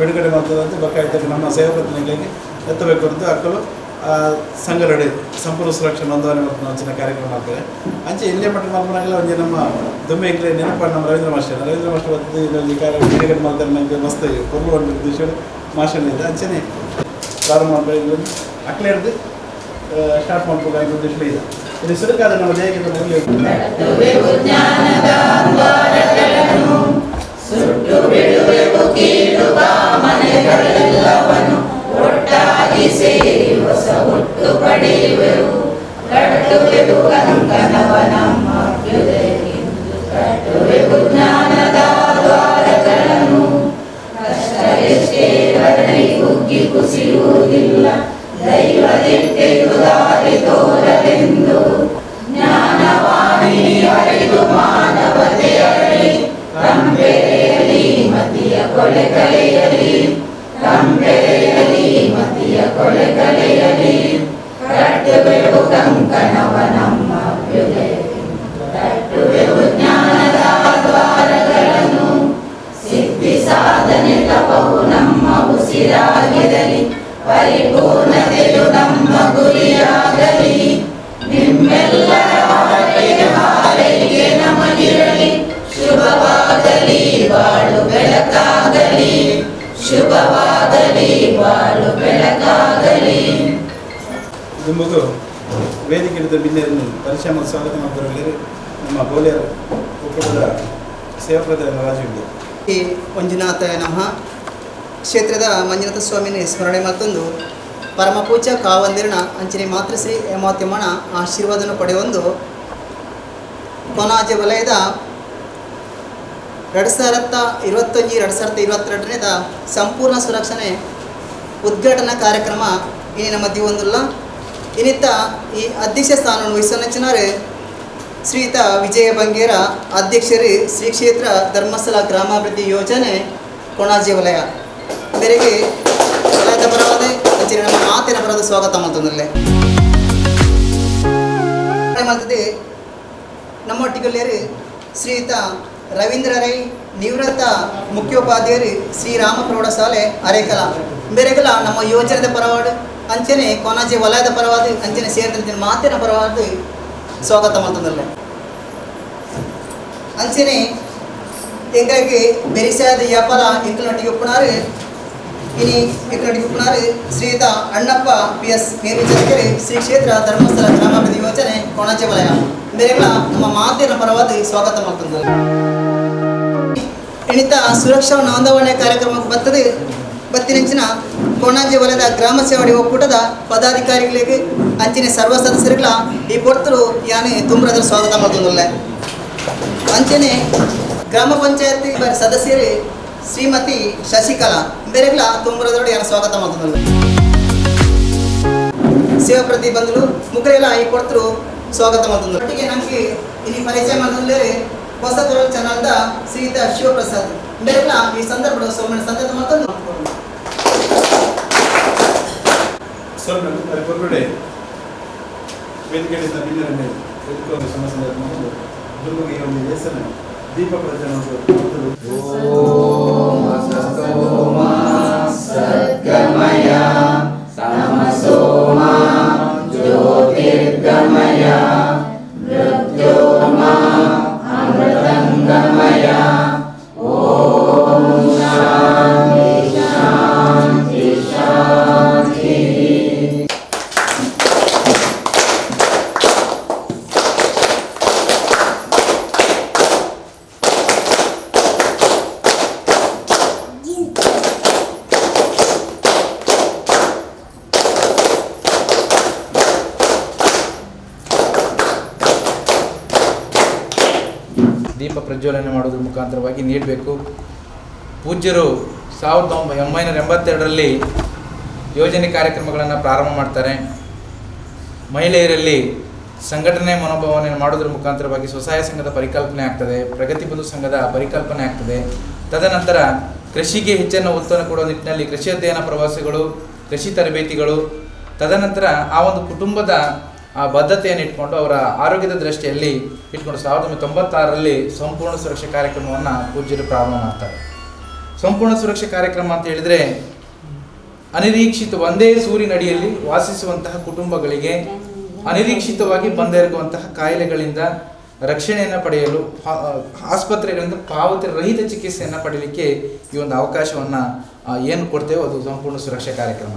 ಬಿಡುಗಡೆ ಮಾಡ್ತದಂತೆ ಬೇಕಾಯ್ತು ನಮ್ಮ ಸೇವಾ ಪ್ರತಿನಿಧಿಗಳಿಗೆ ಎತ್ತಬೇಕು ಅಂತ ಅಕ್ಕಲು ಸಂಘರಡೆ ಸಂಪೂರ್ಣ ಸುರಕ್ಷಾ ನೋಂದಣಿ ಮತ್ತು ಅಂಚಿನ ಕಾರ್ಯಕ್ರಮ ಮಾಡ್ತಾರೆ ಅಂಚೆ ಇಲ್ಲೇ ಮಟ್ಟ ಮಾಡ್ಕೊಂಡಾಗಲ್ಲ ಒಂದು ನಮ್ಮ ದುಮ್ಮೆ ಇಲ್ಲೇ ನೆನಪಾಡು ನಮ್ಮ ರವೀಂದ್ರ ಮಾಸ್ಟರ್ ಬಂದು ಇನ್ನೊಂದು ಕಾರ್ಯ ಬಿಡುಗಡೆ ಮಾಡ್ತಾರೆ ನನಗೆ ಮಸ್ತ್ ಕೊರ್ಲು ಒಂದು ದಿವಸ ಮಾಸ್ಟರ್ ಇದೆ ಅಂಚೆನೆ ಪ್ರಾರಂಭ ಮಾಡಬೇಕು ಅಕ್ಕಲೆ ಹಿಡಿದು ಸ್ಟಾರ್ಟ್ ಮಾಡ್ಬೇಕು ಉದ್ದೇಶ ಇದೆ ಇದು ಸುರುಕಾದ ನಮ್ಮ ಜಯಕ್ಕೆ ಸುಟ್ಟು ಬಿಡುವೆವು ಕೀಳುವ ಮನೆಗಳೆಲ್ಲವನು ಒಟ್ಟಾಗಿ ಸೇರಿ ಹೊಸ ಹುಟ್ಟು ಪಡೆಯುವೆವು ಕಟ್ಟುವೆವು ಕಂಕಣವ ನಮ್ಮ ಅಭ್ಯುದಯಕ್ಕೆಂದು ಕಟ್ಟುವೆವು ಜ್ಞಾನದ ದ್ವಾರಗಳನ್ನು ಕಷ್ಟ ಎಷ್ಟೇ ಬರಲಿ ಕುಗ್ಗಿ ಕುಸಿಯುವುದಿಲ್ಲ ದೈವದಿಟ್ಟೆಯು ದಾರಿ ತೋರಲೆಂದು ಜ್ಞಾನವಾಣಿ ಅರಿದು ಮಾನವತೆ ಅರಳಿ ಕಂಬೆರೆಯಲಿ ಮತಿಯ ಕೊಳೆ ಕಳೆಯಲಿ ಕಂಬೆರೆಯಲಿ ಮತಿಯ ಕೊಳೆ ಕಳೆಯಲಿ ಕಟ್ಟುವೆವು ಕಂಕಣವ ನಮ್ಮ ಅಭ್ಯುದಯಕ್ಕೆಂದು ಕಟ್ಟುವೆವು ಜ್ಞಾನದ ದ್ವಾರಗಳನ್ನು ಸಿದ್ಧಿ ಸಾಧನೆ ತಪವು ನಮ್ಮ ಉಸಿರಾಗಿರಲಿ ಪರಿಪೂರ್ಣತೆಯು ನಮ್ಮ ಗುರಿಯಾಗಲಿ ನಿಮ್ಮೆಲ್ಲರ ಹಾರೈಕೆ ನಮಗಿರಲಿ ಶುಭವಾಗಲಿ ಬಾಳು ಬೆಳಕಾಗಲಿ ಶುಭವಾಗಲಿ ಬಾಳು ಬೆಳಕಾಗಲಿ. ದುಂಬುಗು ವೇದಿಕೆ ಹಿಡಿದ ಬಿನ್ನೆರನ್ನು ಪರಿಶ್ರಮ ಸ್ವಾಗತ ಮಾಡಿದವರಲ್ಲಿ ನಮ್ಮ ಗೋಲಿಯರ ಒಕ್ಕೂಟದ ಸೇವಾ ಪ್ರಧಾನ ರಾಜು ಈ ಮಂಜುನಾಥ ನಮಃ ಕ್ಷೇತ್ರದ ಮಂಜುನಾಥ ಸ್ವಾಮಿನ ಸ್ಮರಣೆ ಮತ್ತೊಂದು ಪರಮ ಪೂಜ್ಯ ಕಾವಂದಿರಣ ಅಂಚನೆ ಮಾತೃಶ್ರೀ ಹೇಮಾವತಿಯಮ್ಮನ ಆಶೀರ್ವಾದವನ್ನು ಪಡೆಯೊಂದು ಕೊನಾಜೆ ವಲಯದ 2021-2022 ಸಂಪೂರ್ಣ ಸುರಕ್ಷಣೆ ಉದ್ಘಾಟನಾ ಕಾರ್ಯಕ್ರಮ ಈ ನಮ್ಮ ದಿವಂದುಲ್ಲ ಇನ್ನಿತ್ತ ಈ ಅಧ್ಯಕ್ಷ ಸ್ಥಾನವನ್ನು ವಹಿಸನಚಿನಾರು ಶ್ರೀಯುತ ವಿಜಯ ಬಂಗೇರ ಅಧ್ಯಕ್ಷರು ಶ್ರೀ ಕ್ಷೇತ್ರ ಧರ್ಮಸ್ಥಳ ಗ್ರಾಮಾಭಿವೃದ್ಧಿ ಯೋಜನೆ ಕೊಣಾಜೆ ವಲಯ ಬೇರೆಗೆ ವಲಯದ ಪರವಾದ ಅಂಚಿನ ನಮ್ಮ ಮಾತಿನ ಪರದ ಸ್ವಾಗತ ಮಾಡ್ತಂದಲ್ಲೇ ಮಾಡ್ತದೆ ನಮ್ಮೊಟ್ಟಿಗಲ್ಲೇರು ಶ್ರೀಯುತ ರವೀಂದ್ರ ರೈ ನಿವೃತ್ತ ಮುಖ್ಯೋಪಾಧ್ಯಾಯರು ಶ್ರೀರಾಮ ಪ್ರೌಢಶಾಲೆ ಅರೇಕಲ ಬೇರೆಗಲ ನಮ್ಮ ಯೋಜನೆದ ಪರವಾಡು ಅಂಚನೆ ಕೊನಾಜೆ ವಲಯದ ಪರವಾದ ಅಂಚನೆ ಸೇರಿದಂತೆ ಮಾತಿನ ಪರವಾದ ಸ್ವಾಗತ ಮಾಡ್ತಂದಲ್ಲೇ ಅಂಚನೆ ಎಂಗಾಗಿ ಬೆರಿಸಾದ ಯಾಪಲ ಇಂಕಲೊಟ್ಟಿಗೆ ಒಪ್ಪುನಾರು ಇನಿ ಇಂಕಲೊಟ್ಟಿಗೆ ಒಪ್ಪುನಾರು ಶ್ರೀಯುತ ಅಣ್ಣಪ್ಪ PS ಮೇಲ್ವಿಚಾರಕರು ಶ್ರೀ ಕ್ಷೇತ್ರ ಧರ್ಮಸ್ಥಳ ಗ್ರಾಮಾಭಿವೃದ್ಧಿ ಯೋಜನೆ ಕೊಣಾಜೆ ವಲಯ ಬೇರೆಗಳ ನಮ್ಮ ಮಾತಿನ ಪರವಾದ ಸ್ವಾಗತ ಮಾಡ್ತಂದಲ್ಲ ಇನ್ನಿತ ಸುರಕ್ಷಾ ನೋಂದಣಿ ಕಾರ್ಯಕ್ರಮಕ್ಕೆ ಬರ್ತದೆ ಬತ್ತಿನಂಚಿನ ಕೊಣಾಜೆ ವಲಯದ ಗ್ರಾಮ ಸೇವಡಿ ಒಕ್ಕೂಟದ ಪದಾಧಿಕಾರಿಗಳಿಗೆ ಅಂಚಿನ ಸರ್ವ ಸದಸ್ಯರುಗಳ ಈ ಪೊರ್ತರು ಯಾನೇ ತುಂಬ್ರದ್ರ ಸ್ವಾಗತ ಮಾಡ್ತಂದಲ್ಲ ಅಂಚನೆ ಗ್ರಾಮ ಪಂಚಾಯತಿ ಸದಸ್ಯರು ಶ್ರೀಮತಿ ಶಶಿಕಲಾ ಬೇರೆಗಳ ತುಂಬ್ರದೊಡೆ ಯಾನ ಸ್ವಾಗತ ಮಾಡ್ತಂದಲ್ಲ ಸೇವಾ ಪ್ರತಿಬಂಧುಗಳು ಮುಖರೆಲ್ಲ ಈ ಪೊರ್ತರು ಸ್ವಾಗತ ಮಾಡ್ತಂದ್ರು ಒಟ್ಟಿಗೆ ನಮಗೆ ಇಲ್ಲಿ ಪರಿಚಯ ಮಾಡಿದ್ರೆ ಹೊಸ ತೋರಲ್ ಚಾನಲ್ದ ಶ್ರೀಯುತ ಶಿವಪ್ರಸಾದ್ ಬೇರೆಲ್ಲ ಈ ಸಂದರ್ಭದ ಸೋಮಣ್ಣ ಸಂದರ್ಭ ಮಾತನ್ನು ಹೊರಗಡೆ ವೇದಿಕೆಯಿಂದ ಬಿನ್ನರನ್ನೇ ಎದುಕೊಂಡು ಸಮಸ್ಯೆ ದುರ್ಬಗೆ ಒಂದು ಹೆಸರು ದೀಪ ಸದ್ಗಮಯ ತಮಸೋಮ ಜ್ಯೋತಿರ್ಗಮಯ ಮೃತ್ಯೋರ್ಮ ಅಮೃತಂಗಮಯ ಓಂ ಶಾಂತಿ ಶಾಂತಿ ಶಾಂತಿ. ದೀಪ ಪ್ರಜ್ವಲನೆ ಮಾಡೋದ್ರ ಮುಖಾಂತರವಾಗಿ ನೀಡಬೇಕು. ಪೂಜ್ಯರು 1982ರಲ್ಲಿ ಯೋಜನೆ ಕಾರ್ಯಕ್ರಮಗಳನ್ನು ಪ್ರಾರಂಭ ಮಾಡ್ತಾರೆ. ಮಹಿಳೆಯರಲ್ಲಿ ಸಂಘಟನೆ ಮನೋಭಾವನೆ ಮಾಡೋದ್ರ ಮುಖಾಂತರವಾಗಿ ಸ್ವಸಹಾಯ ಸಂಘದ ಪರಿಕಲ್ಪನೆ ಆಗ್ತದೆ, ಪ್ರಗತಿ ಬಂಧು ಸಂಘದ ಪರಿಕಲ್ಪನೆ ಆಗ್ತದೆ. ತದನಂತರ ಕೃಷಿಗೆ ಹೆಚ್ಚಿನ ಒತ್ತನ್ನು ಕೊಡುವ ನಿಟ್ಟಿನಲ್ಲಿ ಕೃಷಿ ಅಧ್ಯಯನ ಪ್ರವಾಸಗಳು, ಕೃಷಿ ತರಬೇತಿಗಳು, ತದನಂತರ ಆ ಒಂದು ಕುಟುಂಬದ ಆ ಬದ್ಧತೆಯನ್ನು ಇಟ್ಕೊಂಡು ಅವರ ಆರೋಗ್ಯದ ದೃಷ್ಟಿಯಲ್ಲಿ ಇಟ್ಕೊಂಡು 1996ರಲ್ಲಿ ಸಂಪೂರ್ಣ ಸುರಕ್ಷಾ ಕಾರ್ಯಕ್ರಮವನ್ನು ಪೂಜ್ಯರು ಪ್ರಾರಂಭ ಮಾಡ್ತಾರೆ. ಸಂಪೂರ್ಣ ಸುರಕ್ಷೆ ಕಾರ್ಯಕ್ರಮ ಅಂತ ಹೇಳಿದರೆ ಅನಿರೀಕ್ಷಿತ ಒಂದೇ ಸೂರಿನಡಿಯಲ್ಲಿ ವಾಸಿಸುವಂತಹ ಕುಟುಂಬಗಳಿಗೆ ಅನಿರೀಕ್ಷಿತವಾಗಿ ಬಂದಿರುವಂತಹ ಕಾಯಿಲೆಗಳಿಂದ ರಕ್ಷಣೆಯನ್ನು ಪಡೆಯಲು ಆಸ್ಪತ್ರೆಗಳಿಂದ ಪಾವತಿ ರಹಿತ ಚಿಕಿತ್ಸೆಯನ್ನು ಪಡೆಯಲಿಕ್ಕೆ ಈ ಒಂದು ಅವಕಾಶವನ್ನು ಏನು ಕೊಡ್ತೇವೋ ಅದು ಸಂಪೂರ್ಣ ಸುರಕ್ಷಾ ಕಾರ್ಯಕ್ರಮ.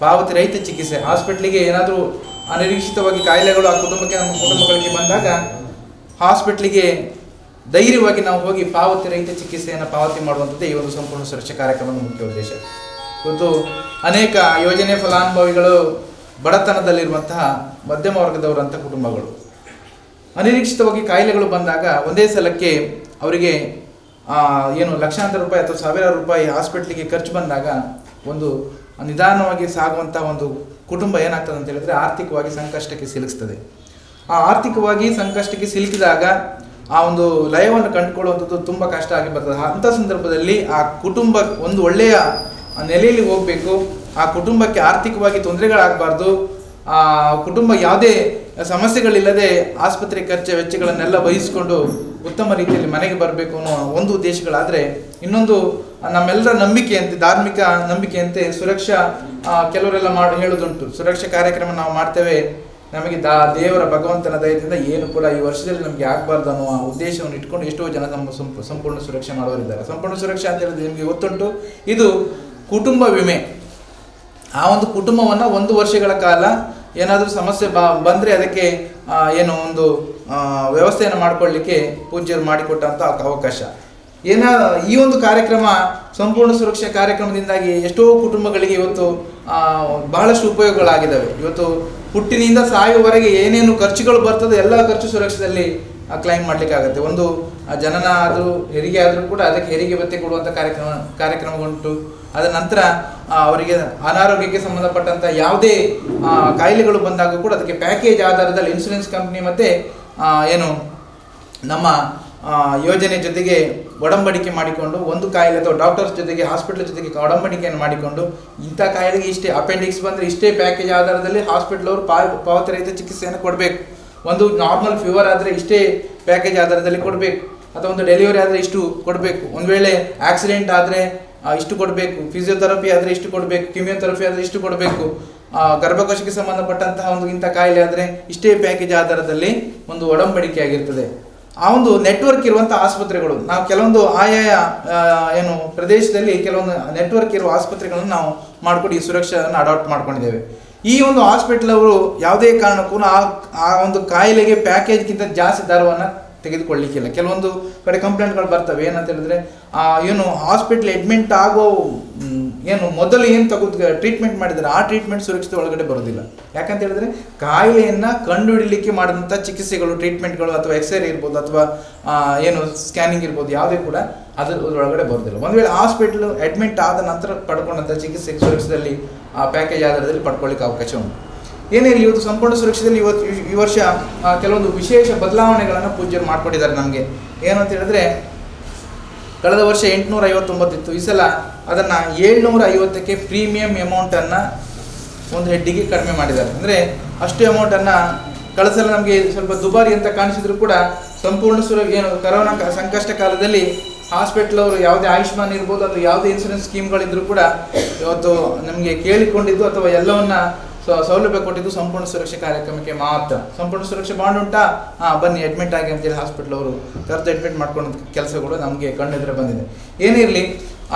ಪಾವತಿ ರಹಿತ ಚಿಕಿತ್ಸೆ, ಹಾಸ್ಪಿಟ್ಲಿಗೆ ಏನಾದರೂ ಅನಿರೀಕ್ಷಿತವಾಗಿ ಕಾಯಿಲೆಗಳು ಆ ಕುಟುಂಬಕ್ಕೆ ನಮ್ಮ ಕುಟುಂಬಗಳಿಗೆ ಬಂದಾಗ ಹಾಸ್ಪಿಟ್ಲಿಗೆ ಧೈರ್ಯವಾಗಿ ನಾವು ಹೋಗಿ ಪಾವತಿ ರಹಿತ ಚಿಕಿತ್ಸೆಯನ್ನು ಪಾವತಿ ಮಾಡುವಂಥದ್ದೇ ಈ ಒಂದು ಸಂಪೂರ್ಣ ಸುರಕ್ಷಾ ಕಾರ್ಯಕ್ರಮದ ಮುಖ್ಯ ಉದ್ದೇಶ. ಇವತ್ತು ಅನೇಕ ಯೋಜನೆ ಫಲಾನುಭವಿಗಳು ಬಡತನದಲ್ಲಿರುವಂತಹ ಮಧ್ಯಮ ವರ್ಗದವರಂಥ ಕುಟುಂಬಗಳು ಅನಿರೀಕ್ಷಿತವಾಗಿ ಕಾಯಿಲೆಗಳು ಬಂದಾಗ ಒಂದೇ ಸಲಕ್ಕೆ ಅವರಿಗೆ ಏನು ಲಕ್ಷಾಂತರ ರೂಪಾಯಿ ಅಥವಾ ಸಾವಿರಾರು ರೂಪಾಯಿ ಹಾಸ್ಪಿಟ್ಲಿಗೆ ಖರ್ಚು ಬಂದಾಗ ಒಂದು ನಿಧಾನವಾಗಿ ಸಾಗುವಂಥ ಒಂದು ಕುಟುಂಬ ಏನಾಗ್ತದೆ ಅಂತ ಹೇಳಿದ್ರೆ ಆರ್ಥಿಕವಾಗಿ ಸಂಕಷ್ಟಕ್ಕೆ ಸಿಲುಕಿಸ್ತದೆ. ಆ ಆರ್ಥಿಕವಾಗಿ ಸಂಕಷ್ಟಕ್ಕೆ ಸಿಲುಕಿದಾಗ ಆ ಒಂದು ಲಯವನ್ನು ಕಂಡುಕೊಳ್ಳುವಂಥದ್ದು ತುಂಬ ಕಷ್ಟ ಆಗಿ ಬರ್ತದೆ. ಅಂಥ ಸಂದರ್ಭದಲ್ಲಿ ಆ ಕುಟುಂಬ ಒಂದು ಒಳ್ಳೆಯ ನೆಲೆಯಲ್ಲಿ ಹೋಗಬೇಕು. ಆ ಕುಟುಂಬಕ್ಕೆ ಆರ್ಥಿಕವಾಗಿ ತೊಂದರೆಗಳಾಗಬಾರ್ದು. ಆ ಕುಟುಂಬ ಯಾವುದೇ ಸಮಸ್ಯೆಗಳಿಲ್ಲದೆ ಆಸ್ಪತ್ರೆ ಖರ್ಚು ವೆಚ್ಚಗಳನ್ನೆಲ್ಲ ವಹಿಸಿಕೊಂಡು ಉತ್ತಮ ರೀತಿಯಲ್ಲಿ ಮನೆಗೆ ಬರಬೇಕು ಅನ್ನೋ ಒಂದು ಉದ್ದೇಶಗಳಾದರೆ, ಇನ್ನೊಂದು ನಮ್ಮೆಲ್ಲರ ನಂಬಿಕೆಯಂತೆ, ಧಾರ್ಮಿಕ ನಂಬಿಕೆಯಂತೆ ಸುರಕ್ಷಾ ಕೆಲವರೆಲ್ಲ ಹೇಳೋದುಂಟು, ಸುರಕ್ಷಾ ಕಾರ್ಯಕ್ರಮ ನಾವು ಮಾಡ್ತೇವೆ, ನಮಗೆ ದೇವರ ಭಗವಂತನ ದಯದಿಂದ ಏನು ಕೂಡ ಈ ವರ್ಷದಲ್ಲಿ ನಮಗೆ ಆಗಬಾರ್ದು ಅನ್ನುವ ಉದ್ದೇಶವನ್ನು ಇಟ್ಕೊಂಡು ಎಷ್ಟೋ ಜನ ನಮ್ಮ ಸಂಪೂರ್ಣ ಸುರಕ್ಷೆ ಮಾಡೋರಿದ್ದಾರೆ. ಸಂಪೂರ್ಣ ಸುರಕ್ಷೆ ಅಂತ ಹೇಳಿದ್ರೆ ನಿಮಗೆ ಗೊತ್ತುಂಟು, ಇದು ಕುಟುಂಬ ವಿಮೆ. ಆ ಒಂದು ಕುಟುಂಬವನ್ನು 1 ವರ್ಷಗಳ ಕಾಲ ಏನಾದರೂ ಸಮಸ್ಯೆ ಬಂದರೆ ಅದಕ್ಕೆ ಏನು ಒಂದು ವ್ಯವಸ್ಥೆಯನ್ನು ಮಾಡಿಕೊಳ್ಳಲಿಕ್ಕೆ ಪೂಜ್ಯರು ಮಾಡಿಕೊಟ್ಟಂಥ ಅವಕಾಶ. ಈ ಒಂದು ಕಾರ್ಯಕ್ರಮ ಸಂಪೂರ್ಣ ಸುರಕ್ಷಾ ಕಾರ್ಯಕ್ರಮದಿಂದಾಗಿ ಎಷ್ಟೋ ಕುಟುಂಬಗಳಿಗೆ ಇವತ್ತು ಬಹಳಷ್ಟು ಉಪಯೋಗಗಳಾಗಿದ್ದಾವೆ. ಇವತ್ತು ಹುಟ್ಟಿನಿಂದ ಸಾಯುವವರೆಗೆ ಏನೇನು ಖರ್ಚುಗಳು ಬರ್ತದೆ ಎಲ್ಲ ಖರ್ಚು ಸುರಕ್ಷದಲ್ಲಿ ಕ್ಲೈಮ್ ಮಾಡಲಿಕ್ಕಾಗತ್ತೆ. ಒಂದು ಜನನ ಆದರೂ ಹೆರಿಗೆ ಆದರೂ ಕೂಡ ಅದಕ್ಕೆ ಹೆರಿಗೆ ಭತ್ಯೆ ಕೊಡುವಂಥ ಕಾರ್ಯಕ್ರಮಗಳುಂಟು. ಅದರ ನಂತರ ಅವರಿಗೆ ಅನಾರೋಗ್ಯಕ್ಕೆ ಸಂಬಂಧಪಟ್ಟಂಥ ಯಾವುದೇ ಕಾಯಿಲೆಗಳು ಬಂದಾಗ ಕೂಡ ಅದಕ್ಕೆ ಪ್ಯಾಕೇಜ್ ಆಧಾರದಲ್ಲಿ ಇನ್ಶೂರೆನ್ಸ್ ಕಂಪ್ನಿ ಮತ್ತು ಏನು ನಮ್ಮ ಯೋಜನೆ ಜೊತೆಗೆ ಒಡಂಬಡಿಕೆ ಮಾಡಿಕೊಂಡು ಒಂದು ಕಾಯಿಲೆ ಅಥವಾ ಡಾಕ್ಟರ್ಸ್ ಜೊತೆಗೆ ಹಾಸ್ಪಿಟಲ್ ಜೊತೆಗೆ ಒಡಂಬಡಿಕೆಯನ್ನು ಮಾಡಿಕೊಂಡು ಇಂಥ ಕಾಯಿಲೆಗೆ ಇಷ್ಟೇ ಅಪೆಂಡಿಕ್ಸ್ ಬಂದರೆ ಇಷ್ಟೇ ಪ್ಯಾಕೇಜ್ ಆಧಾರದಲ್ಲಿ ಹಾಸ್ಪಿಟಲ್ ಅವರು ಪಾವತಿ ರಹಿತ ಚಿಕಿತ್ಸೆಯನ್ನು ಕೊಡಬೇಕು. ಒಂದು ನಾರ್ಮಲ್ ಫೀವರ್ ಆದರೆ ಇಷ್ಟೇ ಪ್ಯಾಕೇಜ್ ಆಧಾರದಲ್ಲಿ ಕೊಡಬೇಕು, ಅಥವಾ ಒಂದು ಡೆಲಿವರಿ ಆದರೆ ಇಷ್ಟು ಕೊಡಬೇಕು, ಒಂದು ವೇಳೆ ಆಕ್ಸಿಡೆಂಟ್ ಆದರೆ ಇಷ್ಟು ಕೊಡಬೇಕು, ಫಿಸಿಯೋಥೆರಪಿ ಆದರೆ ಇಷ್ಟು ಕೊಡಬೇಕು, ಕಿಮಿಯೋಥೆರಪಿ ಆದರೆ ಇಷ್ಟು ಕೊಡಬೇಕು, ಗರ್ಭಕೋಶಕ್ಕೆ ಸಂಬಂಧಪಟ್ಟಂತಹ ಒಂದು ಇಂಥ ಕಾಯಿಲೆ ಆದರೆ ಇಷ್ಟೇ ಪ್ಯಾಕೇಜ್ ಆಧಾರದಲ್ಲಿ ಒಂದು ಒಡಂಬಡಿಕೆ ಆಗಿರ್ತದೆ. ಆ ಒಂದು ನೆಟ್ವರ್ಕ್ ಇರುವಂಥ ಆಸ್ಪತ್ರೆಗಳು, ನಾವು ಕೆಲವೊಂದು ಆಯಾಯ ಏನು ಪ್ರದೇಶದಲ್ಲಿ ಕೆಲವೊಂದು ನೆಟ್ವರ್ಕ್ ಇರುವ ಆಸ್ಪತ್ರೆಗಳನ್ನು ನಾವು ಮಾಡ್ಕೊಂಡು ಈ ಸುರಕ್ಷೆಯನ್ನು ಅಡಾಪ್ಟ್ ಮಾಡ್ಕೊಂಡಿದ್ದೇವೆ. ಈ ಒಂದು ಹಾಸ್ಪಿಟಲ್ ಅವರು ಯಾವುದೇ ಕಾರಣಕ್ಕೂ ಆ ಒಂದು ಕಾಯಿಲೆಗೆ ಪ್ಯಾಕೇಜ್ಗಿಂತ ಜಾಸ್ತಿ ದರವನ್ನು ತೆಗೆದುಕೊಳ್ಳಲಿಕ್ಕಿಲ್ಲ. ಕೆಲವೊಂದು ಕಡೆ ಕಂಪ್ಲೇಂಟ್ಗಳು ಬರ್ತವೆ, ಏನಂತ ಹೇಳಿದ್ರೆ ಏನು ಹಾಸ್ಪಿಟ್ಲ್ ಅಡ್ಮಿಂಟ್ ಆಗೋ ಏನು ಮೊದಲು ಏನು ಟ್ರೀಟ್ಮೆಂಟ್ ಮಾಡಿದ್ದಾರೆ ಆ ಟ್ರೀಟ್ಮೆಂಟ್ ಸುರಕ್ಷಿತ ಒಳಗಡೆ ಬರೋದಿಲ್ಲ. ಯಾಕಂತ ಹೇಳಿದ್ರೆ ಕಾಯಿಲೆಯನ್ನು ಕಂಡುಹಿಡಲಿಕ್ಕೆ ಮಾಡಿದಂಥ ಚಿಕಿತ್ಸೆಗಳು, ಟ್ರೀಟ್ಮೆಂಟ್ಗಳು ಅಥವಾ ಎಕ್ಸ್ರೇ ಇರ್ಬೋದು ಅಥವಾ ಏನು ಸ್ಕ್ಯಾನಿಂಗ್ ಇರ್ಬೋದು, ಯಾವುದೇ ಕೂಡ ಅದರೊಳಗಡೆ ಬರೋದಿಲ್ಲ. ಒಂದು ವೇಳೆ ಹಾಸ್ಪಿಟ್ಲ್ ಅಡ್ಮಿಂಟ್ ಆದ ನಂತರ ಪಡ್ಕೊಂಡಂಥ ಚಿಕಿತ್ಸೆ ಸುರಕ್ಷಿತದಲ್ಲಿ ಆ ಪ್ಯಾಕೇಜ್ ಆಧಾರದಲ್ಲಿ ಪಡ್ಕೊಳ್ಳಿಕ್ಕೆ ಅವಕಾಶ ಉಂಟು. ಏನೇ ಇರಲಿ, ಇವತ್ತು ಸಂಪೂರ್ಣ ಸುರಕ್ಷದಲ್ಲಿ ಈ ವರ್ಷ ಕೆಲವೊಂದು ವಿಶೇಷ ಬದಲಾವಣೆಗಳನ್ನು ಪೂಜ್ಯರು ಮಾಡಿಕೊಟ್ಟಿದ್ದಾರೆ ನಮಗೆ. ಏನಂತ ಹೇಳಿದ್ರೆ, ಕಳೆದ ವರ್ಷ 859 ಇತ್ತು, ಈ ಸಲ ಅದನ್ನು 750ಕ್ಕೆ ಪ್ರೀಮಿಯಂ ಅಮೌಂಟನ್ನು ಒಂದು ಹೆಡ್ಡಿಗೆ ಕಡಿಮೆ ಮಾಡಿದ್ದಾರೆ. ಅಂದರೆ ಅಷ್ಟು ಅಮೌಂಟನ್ನು ಕಳೆದ ಸಲ ನಮಗೆ ಸ್ವಲ್ಪ ದುಬಾರಿ ಅಂತ ಕಾಣಿಸಿದ್ರು ಕೂಡ ಸಂಪೂರ್ಣ ಏನು ಕರೋನಾ ಸಂಕಷ್ಟ ಕಾಲದಲ್ಲಿ ಹಾಸ್ಪಿಟ್ಲ್ ಅವರು ಯಾವುದೇ ಆಯುಷ್ಮಾನ್ ಇರ್ಬೋದು ಅಥವಾ ಯಾವುದೇ ಇನ್ಶೂರೆನ್ಸ್ ಸ್ಕೀಮ್ಗಳಿದ್ರೂ ಕೂಡ ಇವತ್ತು ನಮಗೆ ಕೇಳಿಕೊಂಡಿದ್ದು ಅಥವಾ ಎಲ್ಲವನ್ನ ಸೌಲಭ್ಯ ಕೊಟ್ಟಿದ್ದು ಸಂಪೂರ್ಣ ಸುರಕ್ಷೆ ಕಾರ್ಯಕ್ರಮಕ್ಕೆ ಮಾತ್ರ. ಸಂಪೂರ್ಣ ಸುರಕ್ಷೆ ಬಾಂಡ್ ಉಂಟಾ, ಬನ್ನಿ ಅಡ್ಮಿಟ್ ಆಗಿ ಅಂತೇಳಿ ಹಾಸ್ಪಿಟ್ಲ್ ಅವರು ಕರೆದು ಅಡ್ಮಿಟ್ ಮಾಡ್ಕೊಂಡ ಕೆಲಸಗಳು ನಮಗೆ ಕಣ್ಣೆದುರು ಬಂದಿದೆ. ಏನೇ ಇರಲಿ,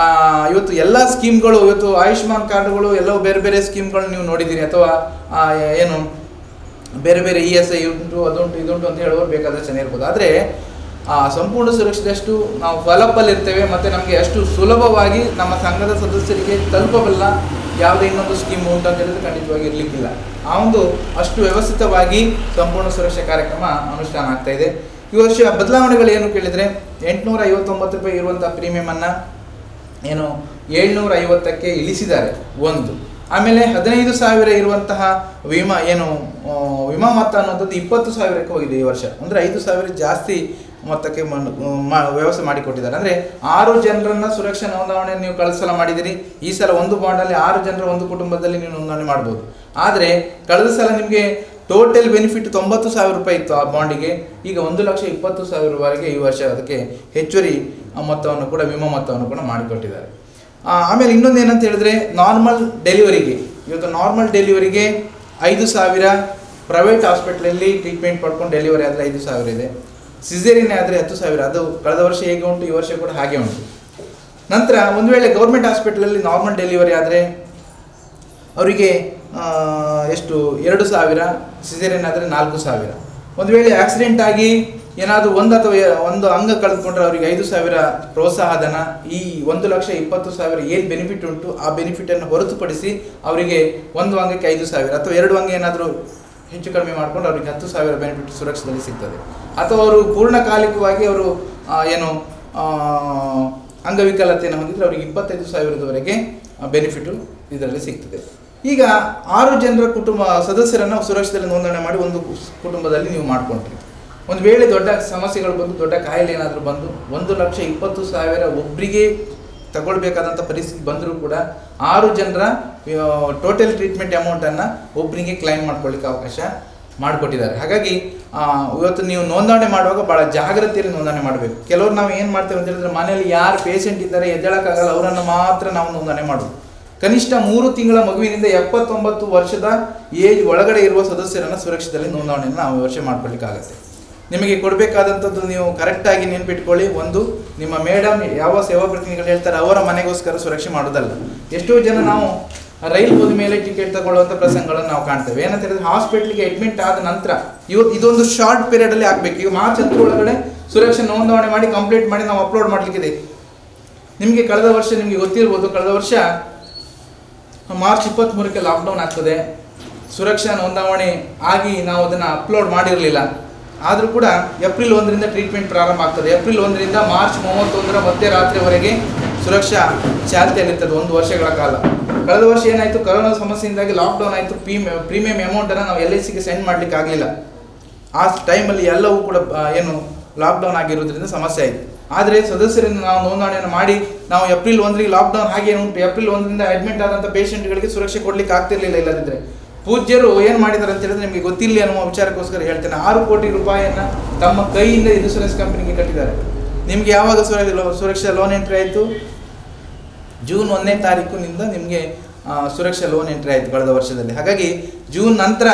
ಇವತ್ತು ಎಲ್ಲ ಸ್ಕೀಮ್ಗಳು, ಇವತ್ತು ಆಯುಷ್ಮಾನ್ ಕಾರ್ಡ್ಗಳು ಎಲ್ಲವೂ ಬೇರೆ ಬೇರೆ ಸ್ಕೀಮ್ಗಳು ನೀವು ನೋಡಿದ್ದೀರಿ, ಅಥವಾ ಏನು ಬೇರೆ ಬೇರೆ ESI ಉಂಟು, ಅದುಂಟು ಇದುಂಟು ಅಂತ ಹೇಳೋರು ಬೇಕಾದಷ್ಟು ಜನ ಇರ್ಬೋದು. ಆದರೆ ಸಂಪೂರ್ಣ ಸುರಕ್ಷತೆಯಷ್ಟು ನಾವು ಫಲಪಲ್ಲಿರ್ತೇವೆ ಮತ್ತು ನಮಗೆ ಅಷ್ಟು ಸುಲಭವಾಗಿ ನಮ್ಮ ಸಂಘದ ಸದಸ್ಯರಿಗೆ ತಲುಪಬಲ್ಲ ಯಾವುದೇ ಇನ್ನೊಂದು ಸ್ಕೀಮ್ ಉಂಟು ಅಂತ ಹೇಳಿದ್ರೆ ಖಂಡಿತವಾಗಿ ಇರಲಿಕ್ಕಿಲ್ಲ. ಆ ಒಂದು ಅಷ್ಟು ವ್ಯವಸ್ಥಿತವಾಗಿ ಸಂಪೂರ್ಣ ಸುರಕ್ಷಾ ಕಾರ್ಯಕ್ರಮ ಅನುಷ್ಠಾನ ಆಗ್ತಾ ಇದೆ. ಈ ವರ್ಷ ಬದಲಾವಣೆಗಳು ಏನು ಕೇಳಿದರೆ, 859 ರೂಪಾಯಿ ಇರುವಂಥ ಪ್ರೀಮಿಯಮನ್ನು ಏನು 750ಕ್ಕೆ ಇಳಿಸಿದ್ದಾರೆ ಒಂದು. ಆಮೇಲೆ 15,000 ಇರುವಂತಹ ವಿಮಾ ಮೊತ್ತ ಅನ್ನೋಂಥದ್ದು 20,000ಕ್ಕೆ ಹೋಗಿದೆ ಈ ವರ್ಷ. ಅಂದರೆ 5,000 ಜಾಸ್ತಿ ಮೊತ್ತಕ್ಕೆ ವ್ಯವಸ್ಥೆ ಮಾಡಿಕೊಟ್ಟಿದ್ದಾರೆ. ಅಂದರೆ 6 ಜನರನ್ನು ಸುರಕ್ಷಾ ನೋಂದಾವಣೆ ನೀವು ಕಳೆದ ಸಲ ಮಾಡಿದಿರಿ, ಈ ಸಲ ಒಂದು ಬಾಂಡಲ್ಲಿ 6 ಜನರ ಒಂದು ಕುಟುಂಬದಲ್ಲಿ ನೀವು ನೋಂದಣಿ ಮಾಡ್ಬೋದು. ಆದರೆ ಕಳೆದ ಸಲ ನಿಮಗೆ ಟೋಟಲ್ ಬೆನಿಫಿಟ್ 90,000 ರೂಪಾಯಿ ಇತ್ತು ಆ ಬಾಂಡಿಗೆ, ಈಗ 1,20,000 ಈ ವರ್ಷ ಅದಕ್ಕೆ ಹೆಚ್ಚುವರಿ ಮೊತ್ತವನ್ನು ಕೂಡ ವಿಮಾ ಮೊತ್ತವನ್ನು ಕೂಡ ಮಾಡಿಕೊಟ್ಟಿದ್ದಾರೆ. ಆಮೇಲೆ ಇನ್ನೊಂದು ಏನಂತ ಹೇಳಿದ್ರೆ, ನಾರ್ಮಲ್ ಡೆಲಿವರಿಗೆ ಇವತ್ತು ನಾರ್ಮಲ್ ಡೆಲಿವರಿಗೆ 5,000 ಪ್ರೈವೇಟ್ ಹಾಸ್ಪಿಟ್ಲಲ್ಲಿ ಟ್ರೀಟ್ಮೆಂಟ್ ಪಡ್ಕೊಂಡು ಡೆಲಿವರಿ ಆದರೆ 5,000 ಇದೆ. ಸಿಸೇರಿಯನ್ ಆದರೆ 10,000. ಅದು ಕಳೆದ ವರ್ಷ ಹೇಗೆ ಉಂಟು, ಈ ವರ್ಷ ಕೂಡ ಹಾಗೆ ಉಂಟು. ನಂತರ ಒಂದು ವೇಳೆ ಗೌರ್ಮೆಂಟ್ ಹಾಸ್ಪಿಟ್ಲಲ್ಲಿ ನಾರ್ಮಲ್ ಡೆಲಿವರಿ ಆದರೆ ಅವರಿಗೆ ಎಷ್ಟು 2,000, ಸಿಸೇರಿಯನ್ ಆದರೆ 4,000. ಒಂದು ವೇಳೆ ಆಕ್ಸಿಡೆಂಟ್ ಆಗಿ ಏನಾದರೂ ಒಂದು ಅಂಗ ಕಳೆದುಕೊಂಡ್ರೆ ಅವರಿಗೆ 5,000 ಪ್ರೋತ್ಸಾಹ ಧನ. ಈ 1,20,000 ಏನು ಬೆನಿಫಿಟ್ ಉಂಟು ಆ ಬೆನಿಫಿಟನ್ನು ಹೊರತುಪಡಿಸಿ ಅವರಿಗೆ ಒಂದು ಅಂಗಕ್ಕೆ 5,000 ಅಥವಾ 2 ಅಂಗ ಏನಾದರೂ ಹೆಚ್ಚು ಕಡಿಮೆ ಮಾಡಿಕೊಂಡು ಅವರಿಗೆ 10,000 ಬೆನಿಫಿಟ್ ಸುರಕ್ಷಿತದಲ್ಲಿ ಸಿಗ್ತದೆ. ಅಥವಾ ಅವರು ಪೂರ್ಣಕಾಲಿಕವಾಗಿ ಅವರು ಅಂಗವಿಕಲತೆಯನ್ನು ಹೊಂದಿದ್ರೆ ಅವರಿಗೆ 25,000 ಬೆನಿಫಿಟು ಇದರಲ್ಲಿ ಸಿಗ್ತದೆ. ಈಗ 6 ಜನರ ಸದಸ್ಯರನ್ನು ಸುರಕ್ಷಿತದಲ್ಲಿ ನೋಂದಣಿ ಮಾಡಿ ಒಂದು ಕುಟುಂಬದಲ್ಲಿ ನೀವು ಮಾಡ್ಕೊಂಡ್ರಿ. ಒಂದು ವೇಳೆ ದೊಡ್ಡ ಸಮಸ್ಯೆಗಳು ಬಂದು, ದೊಡ್ಡ ಕಾಯಿಲೆ ಏನಾದರೂ ಬಂದು 1,20,000 ಒಬ್ಬರಿಗೆ ತಗೊಳ್ಬೇಕಾದಂಥ ಪರಿಸ್ಥಿತಿ ಬಂದರೂ ಕೂಡ 6 ಜನರ ಟೋಟಲ್ ಟ್ರೀಟ್ಮೆಂಟ್ ಅಮೌಂಟನ್ನು ಒಬ್ಬರಿಗೆ ಕ್ಲೈಮ್ ಮಾಡ್ಕೊಳ್ಳಿಕ್ಕೆ ಅವಕಾಶ ಮಾಡಿಕೊಟ್ಟಿದ್ದಾರೆ. ಹಾಗಾಗಿ ಇವತ್ತು ನೀವು ನೋಂದಣಿ ಮಾಡುವಾಗ ಭಾಳ ಜಾಗ್ರತೆಯಲ್ಲಿ ನೋಂದಣಿ ಮಾಡಬೇಕು. ಕೆಲವರು ನಾವು ಏನು ಮಾಡ್ತೇವೆ ಅಂತ ಹೇಳಿದ್ರೆ, ಮನೆಯಲ್ಲಿ ಯಾರು ಪೇಷಂಟ್ ಇದ್ದಾರೆ ಎದ್ದೇಳಕ್ಕಾಗಲ್ಲ ಅವರನ್ನು ಮಾತ್ರ ನಾವು ನೋಂದಣಿ ಮಾಡೋದು. ಕನಿಷ್ಠ 3 ತಿಂಗಳ ಮಗುವಿನಿಂದ 79 ವರ್ಷದ ಏಜ್ ಒಳಗಡೆ ಇರುವ ಸದಸ್ಯರನ್ನು ಸುರಕ್ಷಿತದಲ್ಲಿ ನೋಂದಣಿಯನ್ನು ನಾವು ವರ್ಷ ಮಾಡ್ಕೊಳ್ಳಿಕ್ಕಾಗತ್ತೆ. ನಿಮಗೆ ಕೊಡಬೇಕಾದಂಥದ್ದು ನೀವು ಕರೆಕ್ಟಾಗಿ ನೆನ್ಪಿಟ್ಕೊಳ್ಳಿ. ಒಂದು, ನಿಮ್ಮ ಮೇಡಮ್ ಯಾವ ಸೇವಾ ಪ್ರತಿನಿಧಿಗಳು ಹೇಳ್ತಾರೆ ಅವರ ಮನೆಗೋಸ್ಕರ ಸುರಕ್ಷೆ ಮಾಡೋದಲ್ಲ. ಎಷ್ಟೋ ಜನ ನಾವು ರೈಲು ಹೋದ ಮೇಲೆ ಟಿಕೆಟ್ ತಗೊಳ್ಳುವಂಥ ಪ್ರಸಂಗಗಳನ್ನು ನಾವು ಕಾಣ್ತೇವೆ. ಏನಂತ ಹೇಳಿದ್ರೆ, ಹಾಸ್ಪಿಟ್ಲಿಗೆ ಅಡ್ಮಿಟ್ ಆದ ನಂತರ ಇದೊಂದು ಶಾರ್ಟ್ ಪೀರಿಯಡಲ್ಲಿ ಆಗಬೇಕು. ಈಗ ಮಾರ್ಚ್ 10 ಒಳಗಡೆ ಸುರಕ್ಷೆ ನೋಂದಣಿ ಮಾಡಿ ಕಂಪ್ಲೀಟ್ ಮಾಡಿ ನಾವು ಅಪ್ಲೋಡ್ ಮಾಡಲಿಕ್ಕಿದೆ. ನಿಮಗೆ ಕಳೆದ ವರ್ಷ ನಿಮಗೆ ಗೊತ್ತಿರ್ಬೋದು, ಕಳೆದ ವರ್ಷ ಮಾರ್ಚ್ 23ಕ್ಕೆ ಲಾಕ್ಡೌನ್ ಆಗ್ತದೆ. ಸುರಕ್ಷಾ ನೋಂದಣಿ ಆಗಿ ನಾವು ಅದನ್ನು ಅಪ್ಲೋಡ್ ಮಾಡಿರಲಿಲ್ಲ. ಆದರೂ ಕೂಡ ಏಪ್ರಿಲ್ 1ರಿಂದ ಟ್ರೀಟ್ಮೆಂಟ್ ಪ್ರಾರಂಭ ಆಗ್ತದೆ. ಏಪ್ರಿಲ್ 1ರಿಂದ ಮಾರ್ಚ್ 31ರ ಮಧ್ಯರಾತ್ರಿವರೆಗೆ ಸುರಕ್ಷಾ ಚಾಲ್ತಿಯಲ್ಲಿರ್ತದೆ 1 ವರ್ಷಗಳ ಕಾಲ. ಕಳೆದ ವರ್ಷ ಏನಾಯಿತು, ಕೊರೋನಾ ಸಮಸ್ಯೆಯಿಂದಾಗಿ ಲಾಕ್ಡೌನ್ ಆಯಿತು. ಪ್ರೀಮಿಯಂ ಅಮೌಂಟನ್ನು ನಾವು LICಗೆ ಸೆಂಡ್ ಮಾಡಲಿಕ್ಕೆ ಆಗಲಿಲ್ಲ. ಆ ಟೈಮಲ್ಲಿ ಎಲ್ಲವೂ ಕೂಡ ಲಾಕ್ಡೌನ್ ಆಗಿರೋದ್ರಿಂದ ಸಮಸ್ಯೆ ಆಯಿತು. ಆದರೆ ಸದಸ್ಯರಿಂದ ನಾವು ನೋಂದಣಿಯನ್ನು ಮಾಡಿ ನಾವು ಏಪ್ರಿಲ್ 1ರಿಗೆ ಲಾಕ್ಡೌನ್ ಹಾಗೆ ಉಂಟು. ಏಪ್ರಿಲ್ 1ರಿಂದ ಅಡ್ಮಿಟ್ ಆದಂಥ ಪೇಷಂಟ್ಗಳಿಗೆ ಸುರಕ್ಷೆ ಕೊಡಲಿಕ್ಕೆ ಆಗ್ತಿರ್ಲಿಲ್ಲ. ಇಲ್ಲದಿದ್ದರೆ ಪೂಜ್ಯರು ಏನು ಮಾಡಿದ್ದಾರೆ ಅಂತ ಹೇಳಿದ್ರೆ ನಿಮಗೆ ಗೊತ್ತಿಲ್ಲ ಅನ್ನುವ ವಿಚಾರಕ್ಕೋಸ್ಕರ ಹೇಳ್ತೇನೆ. 6 ಕೋಟಿ ರೂಪಾಯಿಯನ್ನು ತಮ್ಮ ಕೈಯಿಂದ ಇನ್ಶೂರೆನ್ಸ್ ಕಂಪನಿಗೆ ಕಟ್ಟಿದ್ದಾರೆ. ನಿಮಗೆ ಯಾವಾಗ ಸುರಕ್ಷಾ ಲೋನ್ ಎಂಟ್ರಿ ಆಯಿತು? ಜೂನ್ 1ನೇ ತಾರೀಕಿನಿಂದ ನಿಮಗೆ ಸುರಕ್ಷಾ ಲೋನ್ ಎಂಟ್ರಿ ಆಯಿತು ಕಳೆದ ವರ್ಷದಲ್ಲಿ. ಹಾಗಾಗಿ ಜೂನ್ ನಂತರ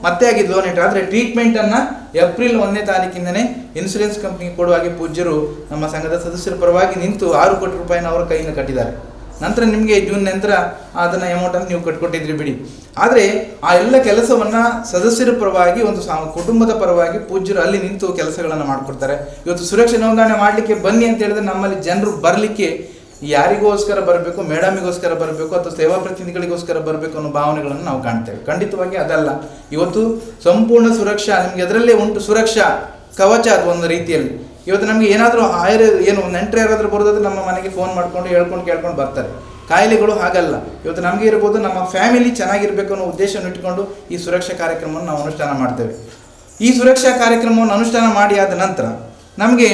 ಮತ್ತೆ ಆಗಿದ್ದು ಲೋನ್ ಎಂಟ್ರಿ. ಆದರೆ ಟ್ರೀಟ್ಮೆಂಟನ್ನು ಏಪ್ರಿಲ್ 1ನೇ ತಾರೀಕಿಂದನೇ ಇನ್ಶೂರೆನ್ಸ್ ಕಂಪ್ನಿಗೆ ಕೊಡುವಾಗೆ ಪೂಜ್ಯರು ನಮ್ಮ ಸಂಘದ ಸದಸ್ಯರ ಪರವಾಗಿ ನಿಂತು 6 ಕೋಟಿ ರೂಪಾಯಿನ ಅವರ ಕೈಯಿಂದ ಕಟ್ಟಿದ್ದಾರೆ. ನಂತರ ನಿಮಗೆ ಜೂನ್ ನಂತರ ಅದನ್ನು ಅಮೌಂಟನ್ನು ನೀವು ಕಟ್ಕೊಟ್ಟಿದ್ರಿ ಬಿಡಿ. ಆದರೆ ಆ ಎಲ್ಲ ಕೆಲಸವನ್ನು ಸದಸ್ಯರ ಪರವಾಗಿ ಒಂದು ಕುಟುಂಬದ ಪರವಾಗಿ ಪೂಜ್ಯರು ಅಲ್ಲಿ ನಿಂತು ಕೆಲಸಗಳನ್ನು ಮಾಡಿಕೊಡ್ತಾರೆ. ಇವತ್ತು ಸುರಕ್ಷಾ ನೋಂದಣಿ ಮಾಡಲಿಕ್ಕೆ ಬನ್ನಿ ಅಂತ ಹೇಳಿದ್ರೆ ನಮ್ಮಲ್ಲಿ ಜನರು ಬರಲಿಕ್ಕೆ ಯಾರಿಗೋಸ್ಕರ ಬರಬೇಕು, ಮೇಡಮಿಗೋಸ್ಕರ ಬರಬೇಕು ಅಥವಾ ಸೇವಾ ಪ್ರತಿನಿಧಿಗಳಿಗೋಸ್ಕರ ಬರಬೇಕು ಅನ್ನೋ ಭಾವನೆಗಳನ್ನು ನಾವು ಕಾಣ್ತೇವೆ. ಖಂಡಿತವಾಗಿ ಅದಲ್ಲ. ಇವತ್ತು ಸಂಪೂರ್ಣ ಸುರಕ್ಷಾ ನಿಮಗೆ ಅದರಲ್ಲೇ ಉಂಟು. ಸುರಕ್ಷಾ ಕವಚ ಅದು ಒಂದು ರೀತಿಯಲ್ಲಿ. ಇವತ್ತು ನಮಗೆ ಏನಾದರೂ ನೆಂಟರು ಯಾರಾದರೂ ಬರೋದಾದ್ರೆ ನಮ್ಮ ಮನೆಗೆ ಫೋನ್ ಮಾಡಿಕೊಂಡು ಕೇಳ್ಕೊಂಡು ಬರ್ತಾರೆ. ಕಾಯಿಲೆಗಳು ಹಾಗಲ್ಲ. ಇವತ್ತು ನಮಗೆ ಇರ್ಬೋದು, ನಮ್ಮ ಫ್ಯಾಮಿಲಿ ಚೆನ್ನಾಗಿರಬೇಕು ಅನ್ನೋ ಉದ್ದೇಶವನ್ನು ಇಟ್ಟುಕೊಂಡು ಈ ಸುರಕ್ಷಾ ಕಾರ್ಯಕ್ರಮವನ್ನು ನಾವು ಅನುಷ್ಠಾನ ಮಾಡ್ತೇವೆ. ಈ ಸುರಕ್ಷಾ ಕಾರ್ಯಕ್ರಮವನ್ನು ಅನುಷ್ಠಾನ ಮಾಡಿ ಆದ ನಂತರ ನಮಗೆ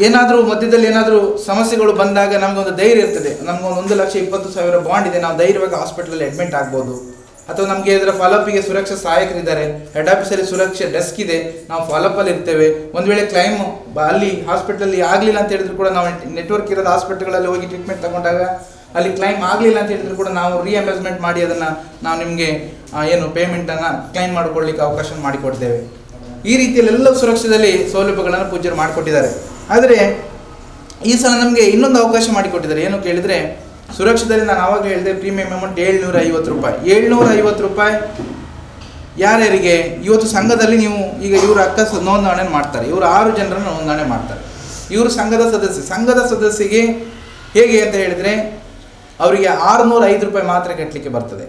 ಏನಾದರೂ ಮಧ್ಯದಲ್ಲಿ ಏನಾದರೂ ಸಮಸ್ಯೆಗಳು ಬಂದಾಗ ನಮಗೊಂದು ಧೈರ್ಯ ಇರ್ತದೆ. ನಮಗೊಂದು 1,20,000 ಬಾಂಡ್ ಇದೆ, ನಾವು ಧೈರ್ಯವಾಗಿ ಹಾಸ್ಪಿಟಲಲ್ಲಿ ಅಡ್ಮಿಟ್ ಆಗ್ಬೋದು. ಅಥವಾ ನಮಗೆ ಇದರ ಫಾಲೋಅಪ್ಗೆ ಸುರಕ್ಷಾ ಸಹಾಯಕರಿದ್ದಾರೆ, ಹೆಡ್ ಆಫೀಸಲ್ಲಿ ಸುರಕ್ಷಾ ಡೆಸ್ಕ್ ಇದೆ, ನಾವು ಫಾಲೋಅಪ್ಪಲ್ಲಿ ಇರ್ತೇವೆ. ಒಂದು ವೇಳೆ ಕ್ಲೈಮ್ ಅಲ್ಲಿ ಹಾಸ್ಪಿಟಲಲ್ಲಿ ಆಗಲಿಲ್ಲ ಅಂತ ಹೇಳಿದ್ರು ಕೂಡ ನಾವು ನೆಟ್ವರ್ಕ್ ಇರೋದು ಹಾಸ್ಪಿಟಲ್ಗಳಲ್ಲಿ ಹೋಗಿ ಟ್ರೀಟ್ಮೆಂಟ್ ತಗೊಂಡಾಗ ಅಲ್ಲಿ ಕ್ಲೈಮ್ ಆಗಲಿಲ್ಲ ಅಂತ ಹೇಳಿದ್ರು ಕೂಡ ನಾವು ರಿಎಂಬರ್ಸ್ಮೆಂಟ್ ಮಾಡಿ ಅದನ್ನು ನಾವು ನಿಮಗೆ ಪೇಮೆಂಟನ್ನು ಕ್ಲೈಮ್ ಮಾಡಿಕೊಳ್ಳಿಕ್ಕೆ ಅವಕಾಶ ಮಾಡಿಕೊಡ್ತೇವೆ. ಈ ರೀತಿಯಲ್ಲೆಲ್ಲ ಸುರಕ್ಷದಲ್ಲಿ ಸೌಲಭ್ಯಗಳನ್ನು ಪೂಜ್ಯರು ಮಾಡಿಕೊಟ್ಟಿದ್ದಾರೆ. ಆದರೆ ಈ ಸಲ ನಮಗೆ ಇನ್ನೊಂದು ಅವಕಾಶ ಮಾಡಿಕೊಟ್ಟಿದ್ದಾರೆ. ಏನು ಕೇಳಿದರೆ, ಸುರಕ್ಷದಲ್ಲಿ ನಾನು ಆವಾಗಲೇ ಹೇಳಿದೆ ಪ್ರೀಮಿಯಂ ಅಮೌಂಟ್ 750 ರೂಪಾಯಿ. 750 ರೂಪಾಯಿ ಯಾರ್ಯಾರಿಗೆ ಇವತ್ತು ಸಂಘದಲ್ಲಿ ನೀವು ಈಗ ಇವರು ನೋಂದಣಿ ಮಾಡ್ತಾರೆ. ಇವರು 6 ಜನರನ್ನು ನೋಂದಣಿ ಮಾಡ್ತಾರೆ. ಇವರು ಸಂಘದ ಸದಸ್ಯಗೆ ಹೇಗೆ ಅಂತ ಹೇಳಿದರೆ ಅವರಿಗೆ 605 ರೂಪಾಯಿ ಮಾತ್ರ ಕಟ್ಟಲಿಕ್ಕೆ ಬರ್ತದೆ.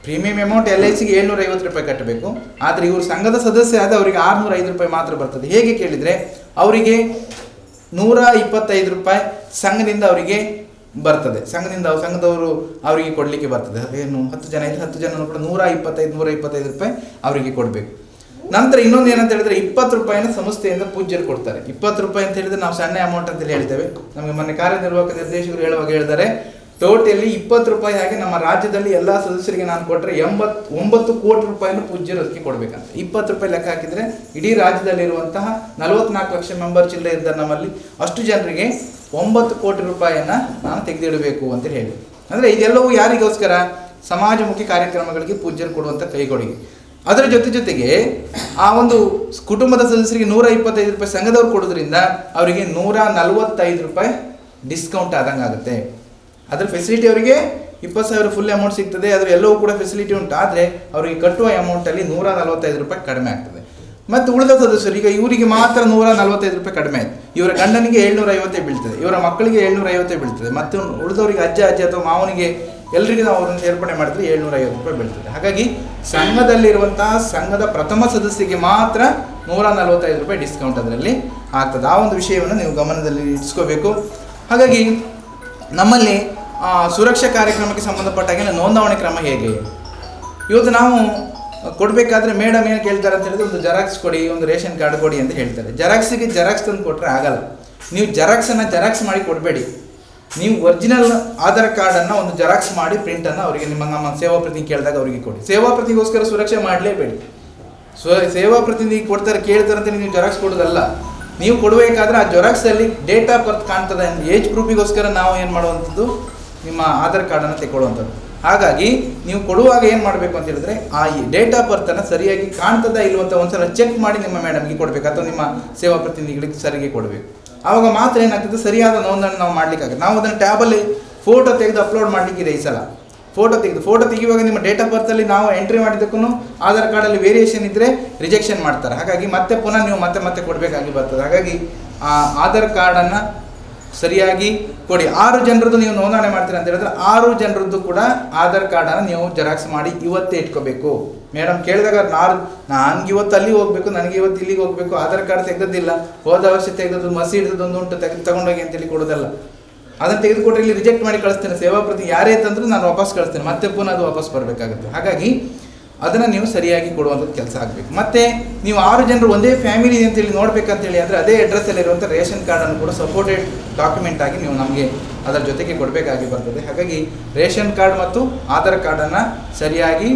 ಪ್ರೀಮಿಯಂ ಅಮೌಂಟ್ LICಗೆ 750 ರೂಪಾಯಿ ಕಟ್ಟಬೇಕು. ಆದರೆ ಇವರು ಸಂಘದ ಸದಸ್ಯ ಆದ ಅವರಿಗೆ 605 ರೂಪಾಯಿ ಮಾತ್ರ ಬರ್ತದೆ. ಹೇಗೆ ಕೇಳಿದರೆ ಅವರಿಗೆ 125 ರೂಪಾಯಿ ಸಂಘದಿಂದ ಅವರಿಗೆ ಬರ್ತದೆ. ಸಂಘದವರು ಅವರಿಗೆ ಕೊಡಲಿಕ್ಕೆ ಬರ್ತದೆ. 10 ಜನ ಇದ್ದರೆ 10 ಜನನು ಕೂಡ 125 ರೂಪಾಯಿ ಅವರಿಗೆ ಕೊಡಬೇಕು. ನಂತರ ಇನ್ನೊಂದು ಏನಂತ ಹೇಳಿದ್ರೆ 20 ರೂಪಾಯಿನ ಸಂಸ್ಥೆಯಿಂದ ಪೂಜ್ಯರು ಕೊಡ್ತಾರೆ. 20 ರೂಪಾಯಿ ಅಂತ ಹೇಳಿದ್ರೆ ನಾವು ಸಣ್ಣ ಅಮೌಂಟ್ ಅಂತೇಳಿ ಹೇಳ್ತೇವೆ. ನಮಗೆ ಮೊನ್ನೆ ಕಾರ್ಯನಿರ್ವಾಹಕ ನಿರ್ದೇಶಕರು ಹೇಳುವಾಗ ಹೇಳಿದ್ದಾರೆ ಟೋಟಲಿ 20 ರೂಪಾಯಿ ಹಾಗೆ ನಮ್ಮ ರಾಜ್ಯದಲ್ಲಿ ಎಲ್ಲ ಸದಸ್ಯರಿಗೆ ನಾನು ಕೊಟ್ಟರೆ 89 ಕೋಟಿ ರೂಪಾಯಿನ ಪೂಜ್ಯರು ಅದಕ್ಕೆ ಕೊಡಬೇಕಂತ. 20 ರೂಪಾಯಿ ಲೆಕ್ಕ ಹಾಕಿದರೆ ಇಡೀ ರಾಜ್ಯದಲ್ಲಿರುವಂತಹ 44 ಲಕ್ಷ ಮೆಂಬರ್ ಚಿಲ್ಲರೆ ಇದ್ದಾರೆ ನಮ್ಮಲ್ಲಿ, ಅಷ್ಟು ಜನರಿಗೆ 9 ಕೋಟಿ ರೂಪಾಯಿಯನ್ನು ನಾನು ತೆಗೆದಿಡಬೇಕು ಅಂತ ಹೇಳಿ. ಅಂದರೆ ಇದೆಲ್ಲವೂ ಯಾರಿಗೋಸ್ಕರ? ಸಮಾಜಮುಖಿ ಕಾರ್ಯಕ್ರಮಗಳಿಗೆ ಪೂಜ್ಯರು ಕೊಡುವಂಥ ಕೈಗೊಡುಗೆ. ಅದರ ಜೊತೆಗೆ ಆ ಒಂದು ಕುಟುಂಬದ ಸದಸ್ಯರಿಗೆ 125 ರೂಪಾಯಿ ಸಂಘದವ್ರು ಕೊಡೋದ್ರಿಂದ ಅವರಿಗೆ 145 ರೂಪಾಯಿ ಡಿಸ್ಕೌಂಟ್ ಆದಂಗೆ ಆಗುತ್ತೆ. ಅದರ ಫೆಸಿಲಿಟಿ ಅವರಿಗೆ 20,000 ಫುಲ್ ಅಮೌಂಟ್ ಸಿಗ್ತದೆ, ಅದರ ಎಲ್ಲವೂ ಕೂಡ ಫೆಸಿಲಿಟಿ ಉಂಟು. ಆದರೆ ಅವರಿಗೆ ಕಟ್ಟುವ ಅಮೌಂಟಲ್ಲಿ 145 ರೂಪಾಯಿ ಕಡಿಮೆ ಆಗ್ತದೆ. ಮತ್ತು ಉಳಿದ ಸದಸ್ಯರು ಈಗ ಇವರಿಗೆ ಮಾತ್ರ 145 ರೂಪಾಯಿ ಕಡಿಮೆ ಆಯಿತು, ಇವರ ಗಂಡನಿಗೆ 750 ಬೀಳ್ತದೆ, ಇವರ ಮಕ್ಕಳಿಗೆ 750 ಬೀಳ್ತದೆ, ಮತ್ತು ಉಳಿದವರಿಗೆ ಅಜ್ಜ ಅಥವಾ ಮಾವನಿಗೆ ಎಲ್ಲರಿಗೂ ನಾವು ಅವರನ್ನು ಸೇರ್ಪಡೆ ಮಾಡಿದ್ರೆ 750 ರೂಪಾಯಿ ಬೀಳ್ತದೆ. ಹಾಗಾಗಿ ಸಂಘದಲ್ಲಿರುವಂತಹ ಸಂಘದ ಪ್ರಥಮ ಸದಸ್ಯರಿಗೆ ಮಾತ್ರ 145 ರೂಪಾಯಿ ಡಿಸ್ಕೌಂಟ್ ಅದರಲ್ಲಿ ಆಗ್ತದೆ. ಆ ಒಂದು ವಿಷಯವನ್ನು ನೀವು ಗಮನದಲ್ಲಿ ಇಟ್ಸ್ಕೋಬೇಕು. ಹಾಗಾಗಿ ನಮ್ಮಲ್ಲಿ ಸುರಕ್ಷಾ ಕಾರ್ಯಕ್ರಮಕ್ಕೆ ಸಂಬಂಧಪಟ್ಟಾಗ ನೋಂದಾವಣೆ ಕ್ರಮ ಹೇಗೆ? ಇವತ್ತು ನಾವು ಕೊಡಬೇಕಾದ್ರೆ ಮೇಡಮ್ ಏನು ಕೇಳ್ತಾರೆ ಅಂತ ಹೇಳಿದ್ರೆ, ಒಂದು ಜೆರಾಕ್ಸ್ ಕೊಡಿ, ಒಂದು ರೇಷನ್ ಕಾರ್ಡ್ ಕೊಡಿ ಅಂತ ಹೇಳ್ತಾರೆ. ಜೆರಾಕ್ಸಿಗೆ ಜೆರಾಕ್ಸ್ ತಂದು ಕೊಟ್ಟರೆ ಆಗಲ್ಲ. ನೀವು ಜೆರಾಕ್ಸನ್ನು ಜೆರಾಕ್ಸ್ ಮಾಡಿ ಕೊಡಬೇಡಿ. ನೀವು ಒರಿಜಿನಲ್ ಆಧಾರ್ ಕಾರ್ಡನ್ನು ಒಂದು ಜೆರಾಕ್ಸ್ ಮಾಡಿ ಪ್ರಿಂಟನ್ನು ಅವರಿಗೆ ನಮ್ಮ ಸೇವಾ ಪ್ರತಿನಿಧಿ ಕೇಳಿದಾಗ ಅವರಿಗೆ ಕೊಡಿ. ಸೇವಾ ಪ್ರತಿನಿಧಿಗೋಸ್ಕರ ಸುರಕ್ಷೆ ಮಾಡಲೇಬೇಡಿ. ಸೇವಾ ಪ್ರತಿನಿಧಿ ಕೊಡ್ತಾರೆ ಕೇಳ್ತಾರೆ ಅಂತ ನೀವು ಜೆರಾಕ್ಸ್ ಕೊಡೋದಲ್ಲ. ನೀವು ಕೊಡಬೇಕಾದ್ರೆ ಆ ಜೆರಾಕ್ಸಲ್ಲಿ ಡೇಟ್ ಆಫ್ ಬರ್ತ್ ಕಾಣ್ತದೆ, ಏಜ್ ಪ್ರೂಫಿಗೋಸ್ಕರ ನಾವು ಏನು ಮಾಡುವಂಥದ್ದು, ನಿಮ್ಮ ಆಧಾರ್ ಕಾರ್ಡನ್ನು ತೆಗೊಳ್ಳುವಂಥದ್ದು. ಹಾಗಾಗಿ ನೀವು ಕೊಡುವಾಗ ಏನು ಮಾಡಬೇಕು ಅಂತ ಹೇಳಿದ್ರೆ, ಆ ಡೇಟ್ ಆಫ್ ಬರ್ತನ್ನು ಸರಿಯಾಗಿ ಕಾಣ್ತದಾ ಇಲ್ಲವಂತ ಒಂದ್ಸಲ ಚೆಕ್ ಮಾಡಿ ನಿಮ್ಮ ಮೇಡಮ್ಗೆ ಕೊಡಬೇಕು ಅಥವಾ ನಿಮ್ಮ ಸೇವಾ ಪ್ರತಿನಿಧಿಗಳಿಗೆ ಸರಿಗೆ ಕೊಡಬೇಕು. ಆವಾಗ ಮಾತ್ರ ಏನಾಗ್ತದೆ, ಸರಿಯಾದ ನೋಂದಣಿ ನಾವು ಮಾಡಲಿಕ್ಕಾಗುತ್ತೆ. ನಾವು ಅದನ್ನು ಟ್ಯಾಬಲ್ಲಿ ಫೋಟೋ ತೆಗೆದು ಅಪ್ಲೋಡ್ ಮಾಡಲಿಕ್ಕಿದೆ. ಈ ಸಲ ಫೋಟೋ ತೆಗೆಯುವಾಗ ನಿಮ್ಮ ಡೇಟ್ ಆಫ್ ಬರ್ತಲ್ಲಿ ನಾವು ಎಂಟ್ರಿ ಮಾಡಿದ್ದಕ್ಕೂ ಆಧಾರ್ ಕಾರ್ಡಲ್ಲಿ ವೇರಿಯೇಷನ್ ಇದ್ದರೆ ರಿಜೆಕ್ಷನ್ ಮಾಡ್ತಾರೆ. ಹಾಗಾಗಿ ಮತ್ತೆ ಪುನಃ ನೀವು ಮತ್ತೆ ಕೊಡಬೇಕಾಗಿ ಬರ್ತದೆ. ಹಾಗಾಗಿ ಆ ಆಧಾರ್ ಕಾರ್ಡನ್ನು ಸರಿಯಾಗಿ ಕೊಡಿ. 6 ಜನರದ್ದು ನೀವು ನೋಂದಣಿ ಮಾಡ್ತೀರ ಅಂತ ಹೇಳಿದ್ರೆ 6 ಜನರದ್ದು ಕೂಡ ಆಧಾರ್ ಕಾರ್ಡನ್ನು ನೀವು ಜೆರಾಕ್ಸ್ ಮಾಡಿ ಇವತ್ತೇ ಇಟ್ಕೋಬೇಕು. ಮೇಡಮ್ ಕೇಳಿದಾಗ ನನಗೆ ಇವತ್ತು ಅಲ್ಲಿಗೆ ಹೋಗಬೇಕು, ನನಗೆ ಇವತ್ತು ಇಲ್ಲಿಗೆ ಹೋಗಬೇಕು, ಆಧಾರ್ ಕಾರ್ಡ್ ತೆಗೆದಿಲ್ಲ, ಹೋದ ವರ್ಷ ತೆಗೆದದ್ದು ಮಸಿ ಹಿಡಿದೊಂದು ಉಂಟು ತಗೊಂಡೋಗಿ ಅಂತೇಳಿ ಕೊಡೋದಲ್ಲ. ಅದನ್ನು ತೆಗೆದುಕೊಟ್ರೆ ಇಲ್ಲಿ ರಿಜೆಕ್ಟ್ ಮಾಡಿ ಕಳಿಸ್ತೇನೆ. ಸೇವಾ ಪ್ರತಿ ಯಾರೇ ತಂದರೂ ನಾನು ವಾಪಸ್ ಕಳಿಸ್ತೇನೆ, ಮತ್ತೆ ಪುನಃ ಅದು ವಾಪಸ್ ಬರಬೇಕಾಗುತ್ತೆ. ಹಾಗಾಗಿ ಅದನ್ನು ನೀವು ಸರಿಯಾಗಿ ಕೊಡುವಂಥದ್ದು ಕೆಲಸ ಆಗಬೇಕು. ಮತ್ತು ನೀವು 6 ಜನರು ಒಂದೇ ಫ್ಯಾಮಿಲಿ ಅಂತೇಳಿ ನೋಡಬೇಕಂತೇಳಿ ಅಂದರೆ ಅದೇ ಅಡ್ರೆಸ್ಸಲ್ಲಿರುವಂಥ ರೇಷನ್ ಕಾರ್ಡನ್ನು ಕೂಡ ಸಪೋರ್ಟೆಡ್ ಡಾಕ್ಯುಮೆಂಟ್ ಆಗಿ ನೀವು ನಮಗೆ ಅದರ ಜೊತೆಗೆ ಕೊಡಬೇಕಾಗಿ ಬರ್ತದೆ. ಹಾಗಾಗಿ ರೇಷನ್ ಕಾರ್ಡ್ ಮತ್ತು ಆಧಾರ್ ಕಾರ್ಡನ್ನು ಸರಿಯಾಗಿ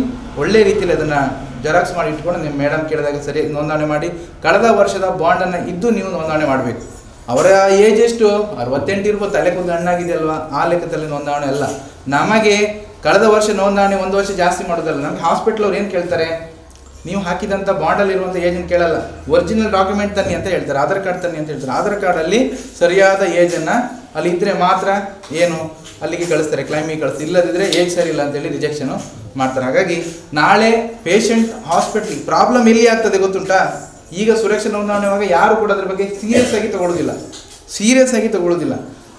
ಒಳ್ಳೆ ರೀತಿಯಲ್ಲಿ ಅದನ್ನು ಜೆರಾಕ್ಸ್ ಮಾಡಿ ಇಟ್ಕೊಂಡು ನಿಮ್ಮ ಮೇಡಮ್ ಕೇಳಿದಾಗ ಸರಿಯಾಗಿ ನೋಂದಣಿ ಮಾಡಿ, ಕಳೆದ ವರ್ಷದ ಬಾಂಡನ್ನು ಇದ್ದು ನೀವು ನೋಂದಣಿ ಮಾಡಬೇಕು. ಅವರ ಏಜ್ ಎಷ್ಟು 68 ಇರ್ಬೋದು, ತಲೆ ಕೂದಲು ಹಣ್ಣಾಗಿದೆ ಅಲ್ವಾ, ಆ ಲೆಕ್ಕದಲ್ಲಿ ನೋಂದಣಿ ಅಲ್ಲ. ನಮಗೆ ಕಳೆದ ವರ್ಷ ನೋಂದಣಿ 1 ವರ್ಷ ಜಾಸ್ತಿ ಮಾಡೋದಲ್ಲ. ನಮಗೆ ಹಾಸ್ಪಿಟ್ಲ್ ಅವ್ರು ಏನು ಕೇಳ್ತಾರೆ, ನೀವು ಹಾಕಿದಂಥ ಬಾಂಡಲ್ಲಿರುವಂಥ ಏಜನ್ನು ಕೇಳಲ್ಲ, ಒರಿಜಿನಲ್ ಡಾಕ್ಯುಮೆಂಟ್ ತನ್ನಿ ಅಂತ ಹೇಳ್ತಾರೆ, ಆಧಾರ್ ಕಾರ್ಡ್ ತನ್ನಿ ಅಂತ ಹೇಳ್ತಾರೆ. ಆಧಾರ್ ಕಾರ್ಡಲ್ಲಿ ಸರಿಯಾದ ಏಜನ್ನು ಅಲ್ಲಿ ಇದ್ದರೆ ಮಾತ್ರ ಏನು ಅಲ್ಲಿಗೆ ಕಳಿಸ್ತಾರೆ, ಕ್ಲೈಮಿಗೆ ಕಳಿಸ್ತಾರೆ. ಇಲ್ಲದಿದ್ದರೆ ಏಜ್ ಸರಿ ಇಲ್ಲ ಅಂತೇಳಿ ರಿಜೆಕ್ಷನು ಮಾಡ್ತಾರೆ. ಹಾಗಾಗಿ ನಾಳೆ ಪೇಷಂಟ್ ಹಾಸ್ಪಿಟ್ಲಿಗೆ ಪ್ರಾಬ್ಲಮ್ ಎಲ್ಲಿ ಆಗ್ತದೆ ಗೊತ್ತುಂಟಾ? ಈಗ ಸುರಕ್ಷಾ ನೋಂದಣಿವಾಗ ಯಾರು ಕೂಡ ಅದ್ರ ಬಗ್ಗೆ ಸೀರಿಯಸ್ ಆಗಿ ತಗೊಳ್ಳೋದಿಲ್ಲ.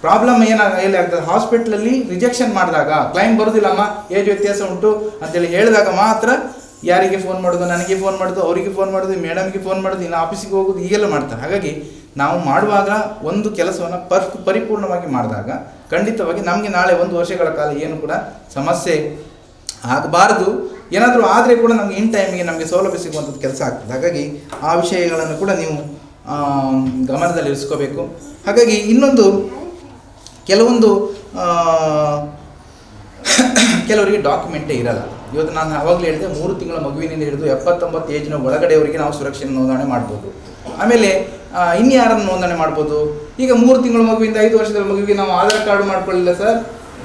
ಪ್ರಾಬ್ಲಮ್ ಎಲ್ಲಿ ಆಗ್ತದೆ, ಹಾಸ್ಪಿಟ್ಲಲ್ಲಿ ರಿಜೆಕ್ಷನ್ ಮಾಡಿದಾಗ ಕ್ಲೈಮ್ ಬರೋದಿಲ್ಲಮ್ಮ, ಏಜ್ ವ್ಯತ್ಯಾಸ ಉಂಟು ಅಂತೇಳಿ ಹೇಳಿದಾಗ ಮಾತ್ರ ಯಾರಿಗೆ ಫೋನ್ ಮಾಡೋದು, ನನಗೆ ಫೋನ್ ಮಾಡೋದು, ಅವರಿಗೆ ಫೋನ್ ಮಾಡೋದು, ಮೇಡಮ್ಗೆ ಫೋನ್ ಮಾಡೋದು, ಇನ್ನು ಆಫೀಸಿಗೆ ಹೋಗೋದು, ಹೀಗೆಲ್ಲ ಮಾಡ್ತಾರೆ. ಹಾಗಾಗಿ ನಾವು ಮಾಡುವಾಗ ಒಂದು ಕೆಲಸವನ್ನು ಪರಿಪೂರ್ಣವಾಗಿ ಮಾಡಿದಾಗ ಖಂಡಿತವಾಗಿ ನಮಗೆ ನಾಳೆ 1 ವರ್ಷಗಳ ಕಾಲ ಏನು ಕೂಡ ಸಮಸ್ಯೆ ಆಗಬಾರ್ದು. ಏನಾದರೂ ಆದರೆ ಕೂಡ ನಮಗೆ ಇನ್ ಟೈಮಿಗೆ ನಮಗೆ ಸೌಲಭ್ಯ ಸಿಗುವಂಥದ್ದು ಕೆಲಸ ಆಗ್ತದೆ. ಹಾಗಾಗಿ ಆ ವಿಷಯಗಳನ್ನು ಕೂಡ ನೀವು ಗಮನದಲ್ಲಿ ಇರಿಸ್ಕೋಬೇಕು. ಹಾಗಾಗಿ ಇನ್ನೊಂದು ಕೆಲವರಿಗೆ ಡಾಕ್ಯುಮೆಂಟೇ ಇರಲ್ಲ. ಇವತ್ತು ನಾನು ಆವಾಗಲೇ ಹೇಳಿದೆ, 3 ತಿಂಗಳ ಮಗುವಿನಿಂದ ಹಿಡಿದು 79 ಏಜ್ನ ಒಳಗಡೆಯವರಿಗೆ ನಾವು ಸುರಕ್ಷೆ ನೋಂದಣಿ ಮಾಡ್ಬೋದು. ಆಮೇಲೆ ಇನ್ಯಾರನ್ನು ನೋಂದಣಿ ಮಾಡ್ಬೋದು. ಈಗ 3 ತಿಂಗಳ ಮಗುವಿಂದ 5 ವರ್ಷದ ಮಗುವಿಗೆ ನಾವು ಆಧಾರ್ ಕಾರ್ಡ್ ಮಾಡ್ಕೊಳ್ಳಿಲ್ಲ ಸರ್,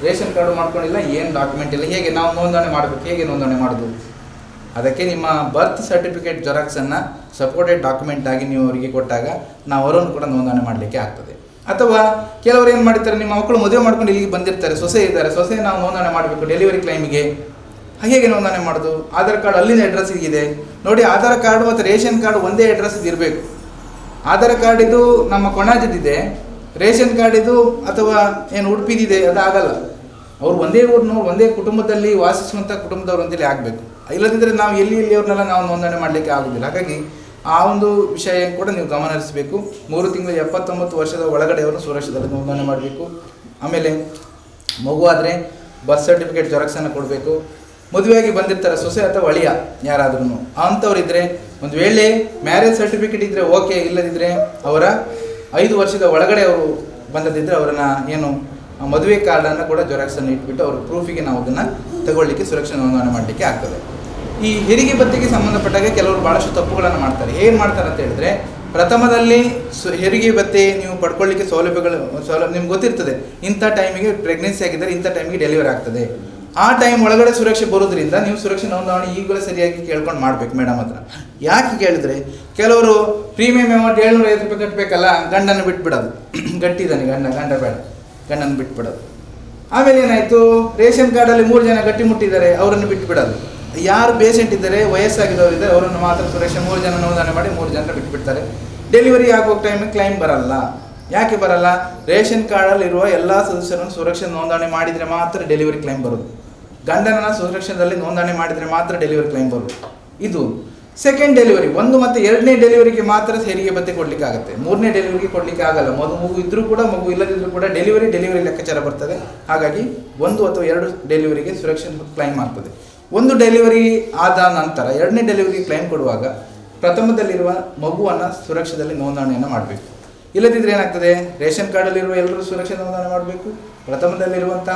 ರೇಷನ್ ಕಾರ್ಡು ಮಾಡ್ಕೊಂಡಿಲ್ಲ, ಏನು ಡಾಕ್ಯುಮೆಂಟ್ ಇಲ್ಲ, ಹೇಗೆ ನಾವು ನೋಂದಣಿ ಮಾಡಬೇಕು? ಹೇಗೆ ನೋಂದಣಿ ಮಾಡೋದು? ಅದಕ್ಕೆ ನಿಮ್ಮ ಬರ್ತ್ ಸರ್ಟಿಫಿಕೇಟ್ ಜೆರಾಕ್ಸನ್ನು ಸಪೋರ್ಟೆಡ್ ಡಾಕ್ಯುಮೆಂಟ್ ಆಗಿ ನೀವು ಅವರಿಗೆ ಕೊಟ್ಟಾಗ ನಾವು ಅವರನ್ನು ಕೂಡ ನೋಂದಣಿ ಮಾಡಲಿಕ್ಕೆ ಆಗ್ತದೆ. ಅಥವಾ ಕೆಲವರು ಏನು ಮಾಡ್ತಾರೆ, ನಿಮ್ಮ ಮಕ್ಕಳು ಮದುವೆ ಮಾಡ್ಕೊಂಡು ಇಲ್ಲಿಗೆ ಬಂದಿರ್ತಾರೆ, ಸೊಸೆ ನಾವು ನೋಂದಣಿ ಮಾಡಬೇಕು ಡೆಲಿವರಿ ಕ್ಲೈಮಿಗೆ. ಹೇಗೆ ನೋಂದಣಿ ಮಾಡೋದು? ಆಧಾರ್ ಕಾರ್ಡ್ ಅಲ್ಲಿನ ಅಡ್ರೆಸ್ ಇದೆ ನೋಡಿ. ಆಧಾರ್ ಕಾರ್ಡ್ ಮತ್ತು ರೇಷನ್ ಕಾರ್ಡ್ ಒಂದೇ ಅಡ್ರೆಸ್ ಇರಬೇಕು. ಆಧಾರ್ ಕಾರ್ಡ್ ಇದು ನಮ್ಮ ಕೊಣಾಜದಿದೆ, ರೇಷನ್ ಕಾರ್ಡ್ ಇದು ಅಥವಾ ಏನು ಉಡುಪಿದಿದೆ, ಅದಾಗಲ್ಲ. ಅವ್ರು ಒಂದೇ ಊರಿನವ್ರು, ಒಂದೇ ಕುಟುಂಬದಲ್ಲಿ ವಾಸಿಸುವಂಥ ಕುಟುಂಬದವ್ರು ಅಂತೇಳಿ ಆಗಬೇಕು. ಇಲ್ಲದಿದ್ದರೆ ನಾವು ಎಲ್ಲಿಯವ್ರನ್ನೆಲ್ಲ ನಾವು ನೋಂದಣಿ ಮಾಡಲಿಕ್ಕೆ ಆಗೋದಿಲ್ಲ. ಹಾಗಾಗಿ ಆ ಒಂದು ವಿಷಯ ಕೂಡ ನೀವು ಗಮನ ಹರಿಸಬೇಕು. 3 ತಿಂಗಳು 79 ವರ್ಷದ ಒಳಗಡೆಯವರು ಸುರಕ್ಷಿತದಲ್ಲಿ ನೋಂದಣಿ ಮಾಡಬೇಕು. ಆಮೇಲೆ ಮಗು ಆದರೆ ಬರ್ತ್ ಸರ್ಟಿಫಿಕೇಟ್ ಜೆರಾಕ್ಸನ್ನು ಕೊಡಬೇಕು. ಮದುವೆಯಾಗಿ ಬಂದಿರ್ತಾರೆ ಸೊಸೆ ಅಥವಾ ಅಳಿಯ ಯಾರಾದ್ರೂ ಅಂಥವ್ರಿದ್ದರೆ, ಒಂದು ವೇಳೆ ಮ್ಯಾರೇಜ್ ಸರ್ಟಿಫಿಕೇಟ್ ಇದ್ದರೆ ಓಕೆ, ಇಲ್ಲದಿದ್ದರೆ ಅವರ 5 ವರ್ಷದ ಒಳಗಡೆ ಅವರು ಬಂದದಿದ್ದರೆ ಅವರನ್ನು ಏನು ಮದುವೆ ಕಾರ್ಡನ್ನು ಕೂಡ ಜೆರಾಕ್ಸನ್ನು ಇಟ್ಬಿಟ್ಟು ಅವ್ರ ಪ್ರೂಫಿಗೆ ನಾವು ಅದನ್ನು ತಗೊಳ್ಳಿಕ್ಕೆ ಸುರಕ್ಷಾ ನೋಂದಣಿ ಮಾಡಲಿಕ್ಕೆ ಆಗ್ತದೆ. ಈ ಹೆರಿಗೆ ಭತ್ಯೆಗೆ ಸಂಬಂಧಪಟ್ಟಾಗ ಕೆಲವರು ಭಾಳಷ್ಟು ತಪ್ಪುಗಳನ್ನು ಮಾಡ್ತಾರೆ. ಏನು ಮಾಡ್ತಾರೆ ಅಂತ ಹೇಳಿದ್ರೆ, ಪ್ರಥಮದಲ್ಲಿ ಹೆರಿಗೆ ಭತ್ಯೆ ನೀವು ಪಡ್ಕೊಳ್ಳಿಕ್ಕೆ ಸೌಲಭ್ಯ ನಿಮ್ಗೆ ಗೊತ್ತಿರ್ತದೆ. ಇಂಥ ಟೈಮಿಗೆ ಪ್ರೆಗ್ನೆನ್ಸಿ ಆಗಿದ್ದರೆ ಇಂಥ ಟೈಮಿಗೆ ಡೆಲಿವರಿ ಆಗ್ತದೆ. ಆ ಟೈಮ್ ಒಳಗಡೆ ಸುರಕ್ಷೆ ಬರೋದ್ರಿಂದ ನೀವು ಸುರಕ್ಷೆ ನೋಂದಣಿ ಈಗಲೂ ಸರಿಯಾಗಿ ಕೇಳ್ಕೊಂಡು ಮಾಡ್ಬೇಕು ಮೇಡಮ್ ಹತ್ರ. ಯಾಕೆ ಕೇಳಿದ್ರೆ, ಕೆಲವರು ಪ್ರೀಮಿಯಂ ಅಮೌಂಟ್ 750 ರೂಪಾಯಿ ಕಟ್ಟಬೇಕಲ್ಲ, ಗಂಡನ್ನು ಬಿಟ್ಬಿಡೋದು. ಗಟ್ಟಿದ್ದಾನೆ ಗಂಡ ಬೇಡ, ಗಂಡನ್ನು ಬಿಟ್ಬಿಡೋದು. ಆಮೇಲೆ ಏನಾಯಿತು, ರೇಷನ್ ಕಾರ್ಡಲ್ಲಿ 3 ಜನ ಗಟ್ಟಿ ಮುಟ್ಟಿದ್ದಾರೆ, ಅವರನ್ನು ಬಿಟ್ಬಿಡೋದು. ಯಾರು ಪೇಷಂಟ್ ಇದ್ದಾರೆ, ವಯಸ್ಸಾಗಿದ್ದವರು ಇದ್ದಾರೆ, ಅವರನ್ನು ಮಾತ್ರ ಸುರಕ್ಷೆ 3 ಜನ ನೋಂದಣಿ ಮಾಡಿ 3 ಜನ ಬಿಟ್ಬಿಡ್ತಾರೆ. ಡೆಲಿವರಿ ಆಗುವ ಟೈಮಿಗೆ ಕ್ಲೈಮ್ ಬರಲ್ಲ. ಯಾಕೆ ಬರಲ್ಲ? ರೇಷನ್ ಕಾರ್ಡಲ್ಲಿರುವ ಎಲ್ಲ ಸದಸ್ಯರನ್ನು ಸುರಕ್ಷೆ ನೋಂದಣಿ ಮಾಡಿದರೆ ಮಾತ್ರ ಡೆಲಿವರಿ ಕ್ಲೈಮ್ ಬರೋದು. ಗಂಡನ ಸುರಕ್ಷೆಯಲ್ಲಿ ನೋಂದಣಿ ಮಾಡಿದರೆ ಮಾತ್ರ ಡೆಲಿವರಿ ಕ್ಲೈಮ್ ಬರೋದು. ಇದು ಸೆಕೆಂಡ್ ಡೆಲಿವರಿ, 1 ಮತ್ತು 2ನೇ ಡೆಲಿವರಿಗೆ ಮಾತ್ರ ಹೆರಿಗೆ ಭತ್ಯೆ ಕೊಡಲಿಕ್ಕೆ ಆಗುತ್ತೆ. 3ನೇ ಡೆಲಿವರಿಗೆ ಕೊಡಲಿಕ್ಕೆ ಆಗಲ್ಲ. ಮಗು ಇದ್ದರೂ ಕೂಡ ಮಗು ಇಲ್ಲದಿದ್ದರೂ ಕೂಡ ಡೆಲಿವರಿ ಲೆಕ್ಕಾಚಾರ ಬರ್ತದೆ. ಹಾಗಾಗಿ 1 ಅಥವಾ 2 ಡೆಲಿವರಿಗೆ ಸುರಕ್ಷೆ ಕ್ಲೈಮ್ ಆಗ್ತದೆ. 1 ಡೆಲಿವರಿ ಆದ ನಂತರ 2ನೇ ಡೆಲಿವರಿಗೆ ಕ್ಲೈಮ್ ಕೊಡುವಾಗ ಪ್ರಥಮದಲ್ಲಿರುವ ಮಗುವನ್ನು ಸುರಕ್ಷದಲ್ಲಿ ನೋಂದಣಿಯನ್ನು ಮಾಡಬೇಕು. ಇಲ್ಲದಿದ್ದರೆ ಏನಾಗ್ತದೆ, ರೇಷನ್ ಕಾರ್ಡಲ್ಲಿರುವ ಎಲ್ಲರೂ ಸುರಕ್ಷೆ ನೋಂದಣಿ ಮಾಡಬೇಕು, ಪ್ರಥಮದಲ್ಲಿರುವಂಥ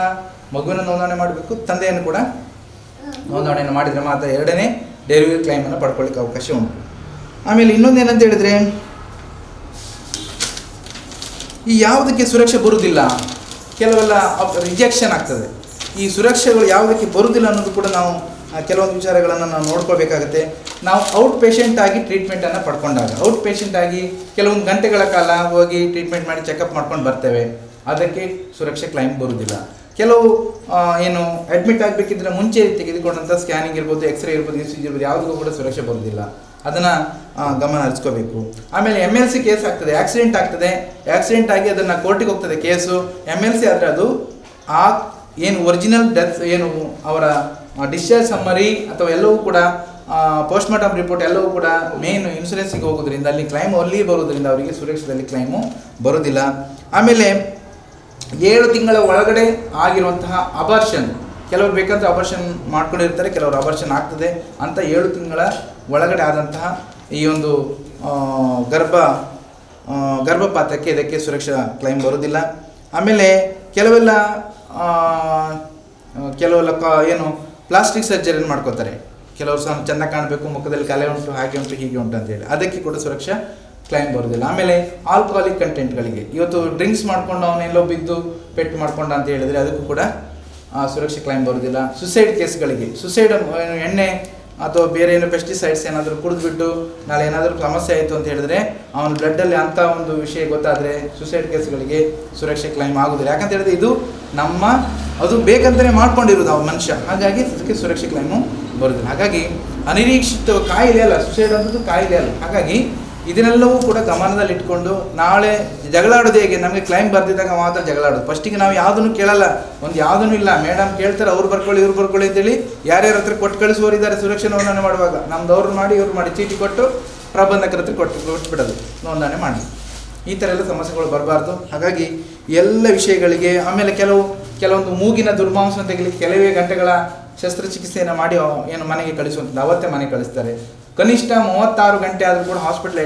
ಮಗುವಿನ ನೋಂದಣಿ ಮಾಡಬೇಕು, ತಂದೆಯನ್ನು ಕೂಡ ನೋಂದಣಿಯನ್ನು ಮಾಡಿದರೆ ಮಾತ್ರ 2ನೇ ಡೆಲಿವರಿ ಕ್ಲೈಮನ್ನು ಪಡ್ಕೊಳ್ಳಿಕ್ಕೆ ಅವಕಾಶ ಉಂಟು. ಆಮೇಲೆ ಇನ್ನೊಂದು ಏನಂತ ಹೇಳಿದರೆ, ಈ ಯಾವುದಕ್ಕೆ ಸುರಕ್ಷೆ ಬರುವುದಿಲ್ಲ, ಕೆಲವೆಲ್ಲ ರಿಜೆಕ್ಷನ್ ಆಗ್ತದೆ. ಈ ಸುರಕ್ಷೆಗಳು ಯಾವುದಕ್ಕೆ ಬರುವುದಿಲ್ಲ ಅನ್ನೋದು ಕೂಡ ನಾವು ಕೆಲವೊಂದು ವಿಚಾರಗಳನ್ನು ನಾವು ನೋಡ್ಕೋಬೇಕಾಗುತ್ತೆ. ನಾವು ಔಟ್ ಪೇಷೆಂಟ್ ಆಗಿ ಟ್ರೀಟ್ಮೆಂಟನ್ನು ಪಡ್ಕೊಂಡಾಗ, ಔಟ್ ಪೇಷೆಂಟ್ ಆಗಿ ಕೆಲವೊಂದು ಗಂಟೆಗಳ ಕಾಲ ಹೋಗಿ ಟ್ರೀಟ್ಮೆಂಟ್ ಮಾಡಿ ಚೆಕಪ್ ಮಾಡ್ಕೊಂಡು ಬರ್ತೇವೆ, ಅದಕ್ಕೆ ಸುರಕ್ಷೆ ಕ್ಲೈಮ್ ಬರುವುದಿಲ್ಲ. ಕೆಲವು ಏನು ಅಡ್ಮಿಟ್ ಆಗಬೇಕಿದ್ರೆ ಮುಂಚೆ ತೆಗೆದುಕೊಂಡಂಥ ಸ್ಕ್ಯಾನಿಂಗ್ ಇರ್ಬೋದು, ಎಕ್ಸ್ರೇ ಇರ್ಬೋದು, ECG ಇರ್ಬೋದು, ಯಾವುದಕ್ಕೂ ಕೂಡ ಸುರಕ್ಷೆ ಬರುವುದಿಲ್ಲ. ಅದನ್ನು ಗಮನ ಹರಿಸ್ಕೋಬೇಕು. ಆಮೇಲೆ MLC ಕೇಸ್ ಆಗ್ತದೆ, ಆಕ್ಸಿಡೆಂಟ್ ಆಗಿ ಅದನ್ನು ಕೋರ್ಟಿಗೆ ಹೋಗ್ತದೆ ಕೇಸು. MLC ಆದರೆ ಅದು ಆ ಏನು ಒರಿಜಿನಲ್ ಡೆತ್ ಏನು ಅವರ ಡಿಸ್ಚಾರ್ಜ್ ಸಮ್ಮರಿ ಅಥವಾ ಎಲ್ಲವೂ ಕೂಡ ಪೋಸ್ಟ್ ಮಾರ್ಟಮ್ ರಿಪೋರ್ಟ್ ಎಲ್ಲವೂ ಕೂಡ ಮೇನ್ ಇನ್ಶೂರೆನ್ಸಿಗೆ ಹೋಗೋದ್ರಿಂದ ಅಲ್ಲಿ ಕ್ಲೈಮು ಅಲ್ಲಿ ಬರೋದ್ರಿಂದ ಅವರಿಗೆ ಸುರಕ್ಷದಲ್ಲಿ ಕ್ಲೈಮು ಬರೋದಿಲ್ಲ. ಆಮೇಲೆ 7 ತಿಂಗಳ ಒಳಗಡೆ ಆಗಿರುವಂತಹ ಅಬಾರ್ಷನ್, ಕೆಲವರು ಬೇಕಂದ್ರೆ ಅಬಾರ್ಷನ್ ಮಾಡ್ಕೊಂಡಿರ್ತಾರೆ, ಕೆಲವರು ಅಬಾರ್ಷನ್ ಆಗ್ತದೆ ಅಂತ 7 ತಿಂಗಳ ಒಳಗಡೆ ಆದಂತಹ ಈ ಒಂದು ಗರ್ಭಪಾತಕ್ಕೆ ಇದಕ್ಕೆ ಸುರಕ್ಷಾ ಕ್ಲೈಮ್ ಬರೋದಿಲ್ಲ. ಆಮೇಲೆ ಕೆಲವೆಲ್ಲ ಏನು ಪ್ಲಾಸ್ಟಿಕ್ ಸರ್ಜರಿಯನ್ನು ಮಾಡ್ಕೋತಾರೆ. ಕೆಲವರು ಸಹ ಚೆಂದ ಕಾಣಬೇಕು, ಮುಖದಲ್ಲಿ ಕಲೆ ಉಂಟು, ಹಾಗೆ ಉಂಟು, ಹೀಗೆ ಉಂಟು ಅಂತೇಳಿ, ಅದಕ್ಕೆ ಕೂಡ ಸುರಕ್ಷಾ ಕ್ಲೈಮ್ ಬರೋದಿಲ್ಲ. ಆಮೇಲೆ ಆಲ್ಕೋಹಾಲಿಕ್ ಕಂಟೆಂಟ್ಗಳಿಗೆ, ಇವತ್ತು ಡ್ರಿಂಕ್ಸ್ ಮಾಡ್ಕೊಂಡು ಅವನೆಲ್ಲೋ ಬಿದ್ದು ಪೆಟ್ಟು ಮಾಡ್ಕೊಂಡ ಅಂತ ಹೇಳಿದರೆ ಅದಕ್ಕೂ ಕೂಡ ಸುರಕ್ಷೆ ಕ್ಲೈಮ್ ಬರೋದಿಲ್ಲ. ಸುಸೈಡ್ ಕೇಸ್ಗಳಿಗೆ, ಸುಸೈಡ್ ಎಣ್ಣೆ ಅಥವಾ ಬೇರೆ ಏನು ಪೆಸ್ಟಿಸೈಡ್ಸ್ ಏನಾದರೂ ಕುಡಿದ್ಬಿಟ್ಟು ನಾಳೆ ಏನಾದರೂ ಸಮಸ್ಯೆ ಆಯಿತು ಅಂತ ಹೇಳಿದ್ರೆ ಅವನ ಬ್ಲಡ್ಡಲ್ಲಿ ಅಂಥ ಒಂದು ವಿಷಯ ಗೊತ್ತಾದರೆ ಸುಸೈಡ್ ಕೇಸ್ಗಳಿಗೆ ಸುರಕ್ಷೆ ಕ್ಲೈಮ್ ಆಗೋದಿಲ್ಲ. ಯಾಕಂತ ಹೇಳಿದ್ರೆ ಇದು ಅದು ಬೇಕಂತಲೇ ಮಾಡ್ಕೊಂಡಿರೋದು ಆ ಮನುಷ್ಯ, ಹಾಗಾಗಿ ಅದಕ್ಕೆ ಸುರಕ್ಷೆ ಕ್ಲೈಮು ಬರೋದಿಲ್ಲ. ಹಾಗಾಗಿ ಅನಿರೀಕ್ಷಿತ ಕಾಯಿಲೆ ಅಲ್ಲ, ಸುಸೈಡ್ ಅನ್ನೋದು ಕಾಯಿಲೆ ಅಲ್ಲ. ಹಾಗಾಗಿ ಇದನ್ನೆಲ್ಲವೂ ಕೂಡ ಗಮನದಲ್ಲಿ ಇಟ್ಕೊಂಡು ನಾಳೆ ಜಗಳಾಡೋದು ಹೇಗೆ, ನಮಗೆ ಕ್ಲೈಮ್ ಬರ್ದಿದ್ದಾಗ ಮಾತ್ರ ಜಗಳಾಡೋದು. ಫಸ್ಟಿಗೆ ನಾವು ಯಾವುದನ್ನು ಕೇಳಲ್ಲ, ಯಾವುದೂ ಇಲ್ಲ, ಮೇಡಮ್ ಕೇಳ್ತಾರೆ, ಅವ್ರು ಬರ್ಕೊಳ್ಳಿ ಇವ್ರು ಬರ್ಕೊಳ್ಳಿ ಅಂತೇಳಿ ಯಾರ್ಯಾರ ಹತ್ರ ಕೊಟ್ಟು ಕಳಿಸುವವರಿದ್ದಾರೆ ಸುರಕ್ಷೆ ನೋಂದಣಿ ಮಾಡುವಾಗ. ನಮ್ದು ಅವ್ರು ಮಾಡಿ ಇವ್ರು ಮಾಡಿ ಚೀಟಿ ಕೊಟ್ಟು ಪ್ರಬಂಧಕರ ಹತ್ರ ಕೊಟ್ಬಿಡೋದು ನೋಂದಣಿ ಮಾಡಿ. ಈ ಥರ ಎಲ್ಲ ಸಮಸ್ಯೆಗಳು ಬರಬಾರ್ದು. ಹಾಗಾಗಿ ಎಲ್ಲ ವಿಷಯಗಳಿಗೆ, ಆಮೇಲೆ ಕೆಲವೊಂದು ಮೂಗಿನ ದುರ್ಮಾಂಸ ತೆಗಿಲಿಕ್ಕೆ ಕೆಲವೇ ಗಂಟೆಗಳ ಶಸ್ತ್ರಚಿಕಿತ್ಸೆಯನ್ನು ಮಾಡಿ ಏನು ಮನೆಗೆ ಕಳಿಸುವಂಥದ್ದು, ಅವತ್ತೇ ಮನೆಗೆ ಕಳಿಸ್ತಾರೆ. ಕನಿಷ್ಠ 36 ಗಂಟೆ ಆದರೂ ಕೂಡ ಹಾಸ್ಪಿಟಲ್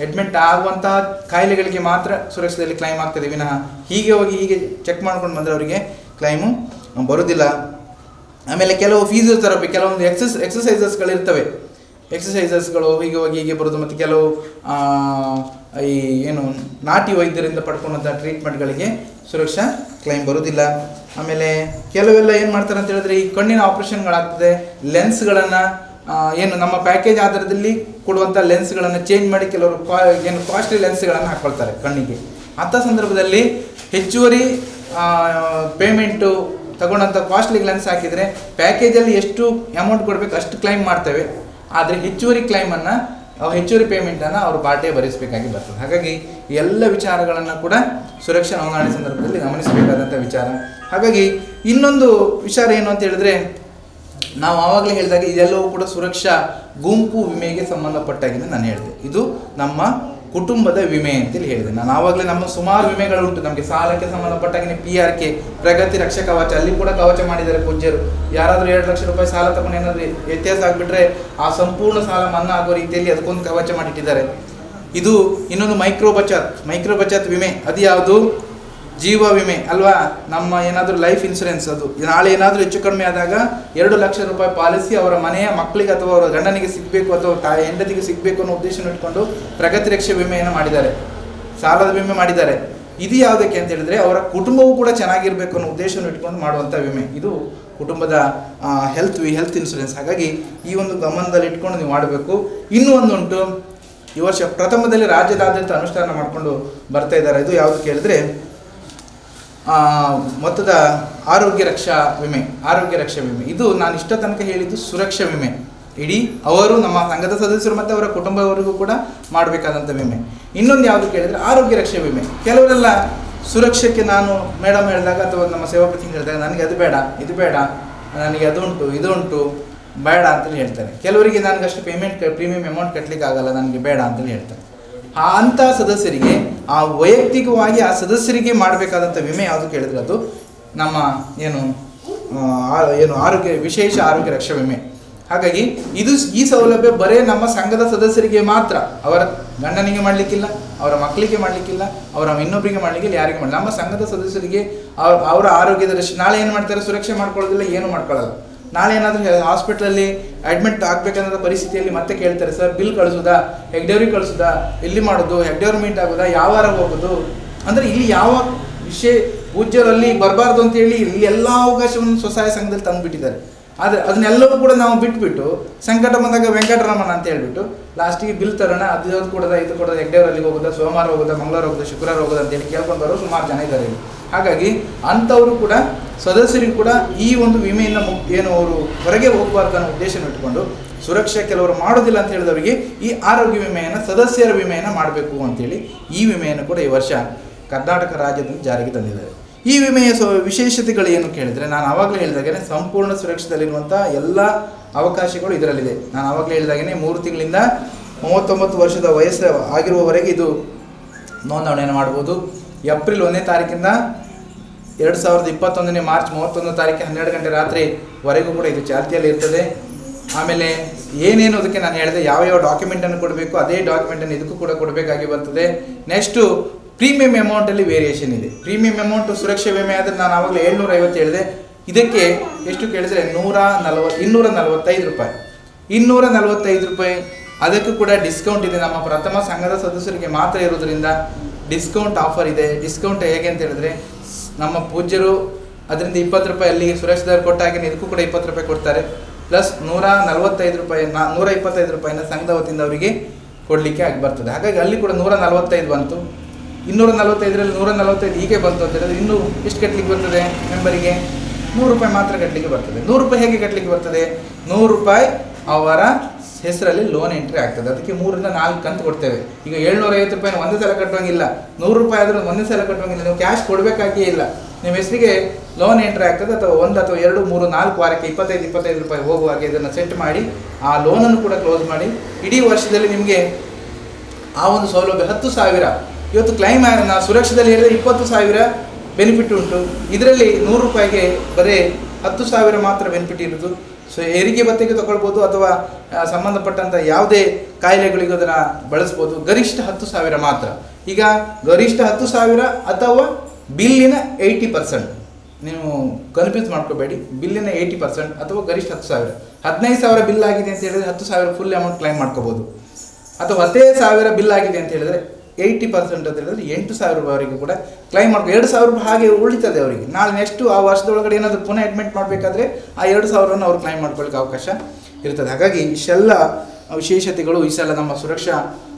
ಅಡ್ಮಿಟ್ ಆಗುವಂತಹ ಕಾಯಿಲೆಗಳಿಗೆ ಮಾತ್ರ ಸುರಕ್ಷತೆಯಲ್ಲಿ ಕ್ಲೈಮ್ ಆಗ್ತದೆ ವಿನಃ ಹೀಗೆ ಚೆಕ್ ಮಾಡ್ಕೊಂಡು ಬಂದರೆ ಅವರಿಗೆ ಕ್ಲೈಮು ಬರೋದಿಲ್ಲ. ಆಮೇಲೆ ಕೆಲವು ಫಿಸಿಯೋಥೆರಪಿ, ಕೆಲವೊಂದು ಎಕ್ಸಸೈಸಸ್ಗಳಿರ್ತವೆ, ಎಕ್ಸಸೈಸಸ್ಗಳು ಹೀಗೆ ಬರೋದು. ಮತ್ತು ಕೆಲವು ಈ ಏನು ನಾಟಿ ವೈದ್ಯರಿಂದ ಪಡ್ಕೊಂಡಂಥ ಟ್ರೀಟ್ಮೆಂಟ್ಗಳಿಗೆ ಸುರಕ್ಷಾ ಕ್ಲೈಮ್ ಬರೋದಿಲ್ಲ. ಆಮೇಲೆ ಕೆಲವೆಲ್ಲ ಏನು ಮಾಡ್ತಾರೆ ಅಂತ ಹೇಳಿದ್ರೆ, ಈ ಕಣ್ಣಿನ ಆಪ್ರೇಷನ್ಗಳಾಗ್ತದೆ, ಲೆನ್ಸ್ಗಳನ್ನು ಏನು ನಮ್ಮ ಪ್ಯಾಕೇಜ್ ಆಧಾರದಲ್ಲಿ ಕೊಡುವಂಥ ಲೆನ್ಸ್ಗಳನ್ನು ಚೇಂಜ್ ಮಾಡಿ ಕೆಲವರು ಕಾಸ್ಟ್ಲಿ ಲೆನ್ಸ್ಗಳನ್ನು ಹಾಕ್ಕೊಳ್ತಾರೆ ಕಣ್ಣಿಗೆ. ಅಂಥ ಸಂದರ್ಭದಲ್ಲಿ ಹೆಚ್ಚುವರಿ ಪೇಮೆಂಟು ತಗೊಂಡಂಥ ಕಾಸ್ಟ್ಲಿ ಲೆನ್ಸ್ ಹಾಕಿದರೆ ಪ್ಯಾಕೇಜಲ್ಲಿ ಎಷ್ಟು ಅಮೌಂಟ್ ಕೊಡಬೇಕು ಅಷ್ಟು ಕ್ಲೈಮ್ ಮಾಡ್ತೇವೆ, ಆದರೆ ಹೆಚ್ಚುವರಿ ಪೇಮೆಂಟನ್ನು ಅವರು ಪಾರ್ಟಿಗೆ ಭರಿಸಬೇಕಾಗಿ ಬರ್ತದೆ. ಹಾಗಾಗಿ ಎಲ್ಲ ವಿಚಾರಗಳನ್ನು ಕೂಡ ಸುರಕ್ಷಾ ನೋಂದಣಿ ಸಂದರ್ಭದಲ್ಲಿ ಗಮನಿಸಬೇಕಾದಂಥ ವಿಚಾರ. ಹಾಗಾಗಿ ಇನ್ನೊಂದು ವಿಚಾರ ಏನು ಅಂತ ಹೇಳಿದ್ರೆ, ನಾವು ಆವಾಗಲೇ ಹೇಳಿದಾಗ ಇದೆಲ್ಲವೂ ಕೂಡ ಸುರಕ್ಷಾ ಗುಂಪು ವಿಮೆಗೆ ಸಂಬಂಧಪಟ್ಟಾಗಿದೆ ನಾನು ಹೇಳಿದೆ. ಇದು ನಮ್ಮ ಕುಟುಂಬದ ವಿಮೆ ಅಂತೇಳಿ ಹೇಳಿದೆ ನಾನು ಆವಾಗಲೇ. ನಮ್ಮ ಸುಮಾರು ವಿಮೆಗಳುಂಟು. ನಮಗೆ ಸಾಲಕ್ಕೆ ಸಂಬಂಧಪಟ್ಟಾಗಿನ PRK, ಪ್ರಗತಿ ರಕ್ಷಾ ಕವಚ, ಅಲ್ಲಿ ಕೂಡ ಕವಚ ಮಾಡಿದ್ದಾರೆ ಪೂಜ್ಯರು. ಯಾರಾದರೂ 2 ಲಕ್ಷ ರೂಪಾಯಿ ಸಾಲ ತಗೊಂಡು ಏನಾದರೂ ವ್ಯತ್ಯಾಸ ಆಗಿಬಿಟ್ರೆ ಆ ಸಂಪೂರ್ಣ ಸಾಲ ಮನ್ನಾ ಆಗೋ ರೀತಿಯಲ್ಲಿ ಅದಕ್ಕೊಂದು ಕವಚ ಮಾಡಿಟ್ಟಿದ್ದಾರೆ. ಇದು ಇನ್ನೊಂದು ಮೈಕ್ರೋ ಬಚತ್ ವಿಮೆ. ಅದು ಯಾವುದು? ಜೀವ ವಿಮೆ ಅಲ್ವಾ, ನಮ್ಮ ಏನಾದರೂ ಲೈಫ್ ಇನ್ಶೂರೆನ್ಸ್, ಅದು ನಾಳೆ ಏನಾದರೂ ಹೆಚ್ಚು ಕಡಿಮೆ ಆದಾಗ 2 ಲಕ್ಷ ರೂಪಾಯಿ ಪಾಲಿಸಿ ಅವರ ಮನೆಯ ಮಕ್ಕಳಿಗೆ ಅಥವಾ ಅವರ ಗಂಡನಿಗೆ ಸಿಗಬೇಕು ಅಥವಾ ಹೆಂಡತಿಗೆ ಸಿಗಬೇಕು ಅನ್ನೋ ಉದ್ದೇಶ ಇಟ್ಕೊಂಡು ಪ್ರಗತಿ ರಕ್ಷೆ ವಿಮೆಯನ್ನು ಮಾಡಿದ್ದಾರೆ, ಸಾಲದ ವಿಮೆ ಮಾಡಿದ್ದಾರೆ. ಇದು ಯಾವುದಕ್ಕೆ ಅಂತ ಹೇಳಿದ್ರೆ ಅವರ ಕುಟುಂಬವೂ ಕೂಡ ಚೆನ್ನಾಗಿರ್ಬೇಕು ಅನ್ನೋ ಉದ್ದೇಶವನ್ನು ಇಟ್ಕೊಂಡು ಮಾಡುವಂಥ ವಿಮೆ. ಇದು ಕುಟುಂಬದ ಹೆಲ್ತ್ ಇನ್ಶೂರೆನ್ಸ್. ಹಾಗಾಗಿ ಈ ಒಂದು ಗಮನದಲ್ಲಿ ಇಟ್ಕೊಂಡು ನೀವು ಮಾಡಬೇಕು. ಇನ್ನೂ ಒಂದುಂಟು, ಈ ವರ್ಷ ಪ್ರಥಮದಲ್ಲಿ ರಾಜ್ಯದಾದ್ಯಂತ ಅನುಷ್ಠಾನ ಮಾಡಿಕೊಂಡು ಬರ್ತಾ ಇದ್ದಾರೆ. ಇದು ಯಾವುದು ಕೇಳಿದ್ರೆ ಮೊತ್ತದ ಆರೋಗ್ಯ ರಕ್ಷಾ ವಿಮೆ. ಇದು ನಾನು ಇಷ್ಟ ತನಕ ಹೇಳಿದ್ದು ಸುರಕ್ಷಾ ವಿಮೆ. ಇಡೀ ಅವರು ನಮ್ಮ ಸಂಘದ ಸದಸ್ಯರು ಮತ್ತು ಅವರ ಕುಟುಂಬವರಿಗೂ ಕೂಡ ಮಾಡಬೇಕಾದಂಥ ವಿಮೆ. ಇನ್ನೊಂದು ಯಾವುದು ಕೇಳಿದರೆ ಆರೋಗ್ಯ ರಕ್ಷೆ ವಿಮೆ. ಕೆಲವರೆಲ್ಲ ಸುರಕ್ಷಕ್ಕೆ ನಾನು ಮೇಡಮ್ ಹೇಳಿದಾಗ ಅಥವಾ ನಮ್ಮ ಸೇವಾ ಪ್ರತಿನಿಧಿ ಹೇಳಿದಾಗ ನನಗೆ ಅದು ಬೇಡ, ಇದು ಬೇಡ, ನನಗೆ ಇದು ಉಂಟು ಬೇಡ ಅಂತೇಳಿ ಹೇಳ್ತಾರೆ. ಕೆಲವರಿಗೆ ನನಗಷ್ಟು ಪ್ರೀಮಿಯಂ ಅಮೌಂಟ್ ಕಟ್ಟಲಿಕ್ಕೆ ಆಗಲ್ಲ, ನನಗೆ ಬೇಡ ಅಂತೇಳಿ ಹೇಳ್ತಾರೆ. ಅಂಥ ಸದಸ್ಯರಿಗೆ ವೈಯಕ್ತಿಕವಾಗಿ ಆ ಸದಸ್ಯರಿಗೆ ಮಾಡಬೇಕಾದಂಥ ವಿಮೆ ಯಾವುದು ಕೇಳಿದ್ರೆ ಅದು ನಮ್ಮ ಏನು ವಿಶೇಷ ಆರೋಗ್ಯ ರಕ್ಷಾ ವಿಮೆ. ಹಾಗಾಗಿ ಈ ಸೌಲಭ್ಯ ಬರೀ ನಮ್ಮ ಸಂಘದ ಸದಸ್ಯರಿಗೆ ಮಾತ್ರ, ಅವರ ಗಂಡನಿಗೆ ಮಾಡಲಿಕ್ಕಿಲ್ಲ, ಅವರ ಮಕ್ಕಳಿಗೆ ಮಾಡಲಿಕ್ಕಿಲ್ಲ, ಅವರ ಇನ್ನೊಬ್ಬರಿಗೆ ಮಾಡಲಿಕ್ಕಿಲ್ಲ, ಯಾರಿಗೆ ಮಾಡಲಿಲ್ಲ. ನಮ್ಮ ಸಂಘದ ಸದಸ್ಯರಿಗೆ ಅವರ ಆರೋಗ್ಯದ ನಾಳೆ ಏನು ಮಾಡ್ತಾರೆ, ಸುರಕ್ಷೆ ಮಾಡ್ಕೊಳ್ಳೋದಿಲ್ಲ, ಏನು ಮಾಡ್ಕೊಳ್ಳೋದು. ನಾಳೆ ಏನಾದರೂ ಹಾಸ್ಪಿಟ್ಲಲ್ಲಿ ಅಡ್ಮಿಟ್ ಆಗಬೇಕನ್ನೋ ಪರಿಸ್ಥಿತಿಯಲ್ಲಿ ಮತ್ತೆ ಕೇಳ್ತಾರೆ, ಸರ್ ಬಿಲ್ ಕಳಿಸೋದಾ, ಹೆಗ್ಡೇವ್ರಿಗೆ ಕಳಿಸೋದಾ, ಎಲ್ಲಿ ಮಾಡೋದು, ಹೆಗ್ಡೇವ್ರ ಮೀಟ್ ಆಗೋದಾ, ಯಾವ ವಾರ ಹೋಗೋದು. ಅಂದರೆ ಇಲ್ಲಿ ಯಾವ ವಿಷಯ ಪೂಜ್ಯರಲ್ಲಿ ಬರಬಾರ್ದು ಅಂತೇಳಿ ಇಲ್ಲಿ ಎಲ್ಲ ಅವಕಾಶವನ್ನು ಸ್ವಸಹಾಯ ಸಂಘದಲ್ಲಿ ತಂದುಬಿಟ್ಟಿದ್ದಾರೆ. ಆದರೆ ಅದನ್ನೆಲ್ಲವೂ ಕೂಡ ನಾವು ಬಿಟ್ಬಿಟ್ಟು ಸಂಕಟ ಬಂದಾಗ ವೆಂಕಟರಮಣ ಅಂತ ಹೇಳ್ಬಿಟ್ಟು ಲಾಸ್ಟಿಗೆ ಬಿಲ್ ತರೋಣ, ಅದು ಕೊಡೋದ, ಇದು ಕೊಡೋದ, ಹೆಗ್ಡೇವರಲ್ಲಿ ಹೋಗೋದಾ, ಸೋಮವಾರ ಹೋಗೋದಾ, ಮಂಗಳವಾರ ಹೋಗೋದಾ, ಶುಕ್ರವಾರ ಹೋಗೋದಾ ಅಂತೇಳಿ ಕೇಳ್ಕೊಂಡು ಬರೋ ಸುಮಾರು ಜನ ಇದ್ದಾರೆ. ಹಾಗಾಗಿ ಅಂಥವರು ಕೂಡ ಸದಸ್ಯರಿಗೂ ಕೂಡ ಈ ಒಂದು ವಿಮೆಯಿಂದ ಏನು ಅವರು ಹೊರಗೆ ಹೋಗಬಾರ್ದು ಅನ್ನೋ ಉದ್ದೇಶನ ಇಟ್ಕೊಂಡು ಸುರಕ್ಷೆ ಕೆಲವರು ಮಾಡೋದಿಲ್ಲ ಅಂತ ಹೇಳಿದವರಿಗೆ ಈ ಆರೋಗ್ಯ ವಿಮೆಯನ್ನು, ಸದಸ್ಯರ ವಿಮೆಯನ್ನು ಮಾಡಬೇಕು ಅಂತೇಳಿ ಈ ವಿಮೆಯನ್ನು ಕೂಡ ಈ ವರ್ಷ ಕರ್ನಾಟಕ ರಾಜ್ಯದಲ್ಲಿ ಜಾರಿಗೆ ತಂದಿದ್ದಾರೆ. ಈ ವಿಮೆಯ ವಿಶೇಷತೆಗಳು ಏನು ಕೇಳಿದರೆ, ನಾನು ಆವಾಗಲೇ ಹೇಳಿದಾಗೆ ಸಂಪೂರ್ಣ ಸುರಕ್ಷಿತದಲ್ಲಿರುವಂಥ ಎಲ್ಲ ಅವಕಾಶಗಳು ಇದರಲ್ಲಿದೆ. ನಾನು ಆವಾಗಲೇ ಹೇಳಿದಾಗೆ 3 ತಿಂಗಳಿಂದ 39 ವರ್ಷದ ವಯಸ್ಸು ಆಗಿರುವವರೆಗೆ ಇದು ನೋಂದಣಿಯನ್ನು ಮಾಡ್ಬೋದು. ಏಪ್ರಿಲ್ 1ನೇ ತಾರೀಕಿಂದ 2021 ಮಾರ್ಚ್ 31 ತಾರೀಕು 12 ಗಂಟೆ ರಾತ್ರಿವರೆಗೂ ಕೂಡ ಇದು ಚಾಲ್ತಿಯಲ್ಲಿ ಇರ್ತದೆ. ಆಮೇಲೆ ಏನೇನು ಅದಕ್ಕೆ ನಾನು ಹೇಳಿದೆ, ಯಾವ ಡಾಕ್ಯುಮೆಂಟನ್ನು ಕೊಡಬೇಕು ಅದೇ ಡಾಕ್ಯುಮೆಂಟನ್ನು ಇದಕ್ಕೂ ಕೂಡ ಕೊಡಬೇಕಾಗಿ ಬರ್ತದೆ. ನೆಕ್ಸ್ಟು ಪ್ರೀಮಿಯಂ ಅಮೌಂಟಲ್ಲಿ ವೇರಿಯೇಷನ್ ಇದೆ. ಪ್ರೀಮಿಯಂ ಅಮೌಂಟು ಸುರಕ್ಷಾ ವಿಮೆ ಆದರೆ ನಾನು ಆವಾಗಲೇ 750 ಹೇಳಿದೆ, ಇದಕ್ಕೆ ಎಷ್ಟು ಕೇಳಿದರೆ 245 ರೂಪಾಯಿ. 245 ರೂಪಾಯಿ. ಅದಕ್ಕೂ ಕೂಡ ಡಿಸ್ಕೌಂಟ್ ಇದೆ. ನಮ್ಮ ಪ್ರಥಮ ಸಂಘದ ಸದಸ್ಯರಿಗೆ ಮಾತ್ರ ಇರೋದ್ರಿಂದ ಡಿಸ್ಕೌಂಟ್ ಆಫರ್ ಇದೆ. ಡಿಸ್ಕೌಂಟ್ ಹೇಗೆ ಅಂತ ಹೇಳಿದ್ರೆ, ನಮ್ಮ ಪೂಜ್ಯರು ಅದರಿಂದ 20 ರೂಪಾಯಿ ಅಲ್ಲಿಗೆ ಸುರಕ್ಷಿತರು ಕೊಟ್ಟಾಗ ಇದಕ್ಕೂ ಕೂಡ 20 ರೂಪಾಯಿ ಕೊಡ್ತಾರೆ. ಪ್ಲಸ್ 145 ರೂಪಾಯಿ 125 ರೂಪಾಯಿನ ಸಂಘದ ವತಿಯಿಂದ ಅವರಿಗೆ ಕೊಡಲಿಕ್ಕೆ ಆಗಿ ಬರ್ತದೆ. ಹಾಗಾಗಿ ಅಲ್ಲಿ ಕೂಡ 145 ಬಂತು. 245ರಲ್ಲಿ 145 ಹೀಗೆ ಬಂತು ಅಂತ ಹೇಳಿದ್ರೆ ಇನ್ನೂ ಎಷ್ಟು ಕಟ್ಟಲಿಕ್ಕೆ ಬರ್ತದೆ ಮೆಂಬರಿಗೆ? 100 ರೂಪಾಯಿ ಮಾತ್ರ ಕಟ್ಟಲಿಕ್ಕೆ ಬರ್ತದೆ. 100 ರೂಪಾಯಿ ಹೇಗೆ ಕಟ್ಟಲಿಕ್ಕೆ ಬರ್ತದೆ? 100 ರೂಪಾಯಿ ಅವರ ಹೆಸರಲ್ಲಿ ಲೋನ್ ಎಂಟ್ರಿ ಆಗ್ತದೆ. ಅದಕ್ಕೆ 3 ರಿಂದ 4 ಕಂತು ಕೊಡ್ತೇವೆ. ಈಗ 750 ರೂಪಾಯಿನ ಒಂದೇ ಸಲ ಕಟ್ಟುವಂಗಿಲ್ಲ, 100 ರೂಪಾಯಿ ಆದರೂ ಒಂದೇ ಸಲ ಕಟ್ಟುವಂಗಿಲ್ಲ, ನೀವು ಕ್ಯಾಶ್ ಕೊಡಬೇಕಾಗಿಯೇ ಇಲ್ಲ. ನಿಮ್ಮ ಹೆಸರಿಗೆ ಲೋನ್ ಎಂಟ್ರಿ ಆಗ್ತದೆ. ಅಥವಾ 1 ಅಥವಾ 2, 3, 4 ವಾರಕ್ಕೆ 25 ರೂಪಾಯಿ ಹೋಗುವಾಗ ಇದನ್ನು ಸೆಟ್ ಮಾಡಿ ಆ ಲೋನನ್ನು ಕೂಡ ಕ್ಲೋಸ್ ಮಾಡಿ ಇಡೀ ವರ್ಷದಲ್ಲಿ ನಿಮಗೆ ಆ ಒಂದು ಸೌಲಭ್ಯ 10,000 ಇವತ್ತು ಕ್ಲೈಮ್ ನಾವು ಸುರಕ್ಷದಲ್ಲಿ ಹೇಳಿದ್ರೆ 20,000 ಬೆನಿಫಿಟ್ ಉಂಟು. ಇದರಲ್ಲಿ 100 ರೂಪಾಯಿಗೆ ಬರೀ 10,000 ಮಾತ್ರ ಬೆನಿಫಿಟ್ ಇರೋದು. ಸೊ ಹೆರಿಗೆ ಭತ್ಯೆಗೆ ತಗೊಳ್ಬೋದು ಅಥವಾ ಸಂಬಂಧಪಟ್ಟಂಥ ಯಾವುದೇ ಕಾಯಿಲೆಗಳಿಗೂ ಅದನ್ನು ಬಳಸ್ಬೋದು. ಗರಿಷ್ಠ 10,000 ಮಾತ್ರ. ಈಗ ಗರಿಷ್ಠ 10,000 ಅಥವಾ ಬಿಲ್ಲಿನ 80%. ನೀವು ಕನ್ಫ್ಯೂಸ್ ಮಾಡ್ಕೋಬೇಡಿ. ಬಿಲ್ಲಿನ 80% ಅಥವಾ ಗರಿಷ್ಠ 10,000. 15,000 ಬಿಲ್ ಆಗಿದೆ ಅಂತ ಹೇಳಿದ್ರೆ 10,000 ಫುಲ್ ಅಮೌಂಟ್ ಕ್ಲೈಮ್ ಮಾಡ್ಕೋಬೋದು. ಅಥವಾ 15,000 ಬಿಲ್ ಆಗಿದೆ ಅಂತ ಹೇಳಿದ್ರೆ 80% ಅಂತ ಹೇಳಿದ್ರೆ 8,000 ರೂಪಾಯಿವರೆಗೂ ಕೂಡ ಕ್ಲೈಮ್ ಮಾಡ್ಕೊ. 2,000 ರೂಪಾಯಿ ಹಾಗೆ ಉಳಿತದೆ ಅವರಿಗೆ. ನಾಳೆ ನೆಕ್ಸ್ಟು ಆ ವರ್ಷದೊಳಗಡೆ ಏನಾದರೂ ಪುನಃ ಅಡ್ಮಿಟ್ ಮಾಡಬೇಕಾದ್ರೆ ಆ 2,000 ಅವ್ರು ಕ್ಲೈಮ್ ಮಾಡ್ಕೊಳ್ಳಿಕ್ಕೆ ಅವಕಾಶ ಇರ್ತದೆ. ಹಾಗಾಗಿ ಇಷ್ಟೆಲ್ಲ ವಿಶೇಷತೆಗಳು ಈ ಸಲ ನಮ್ಮ ಸುರಕ್ಷಾ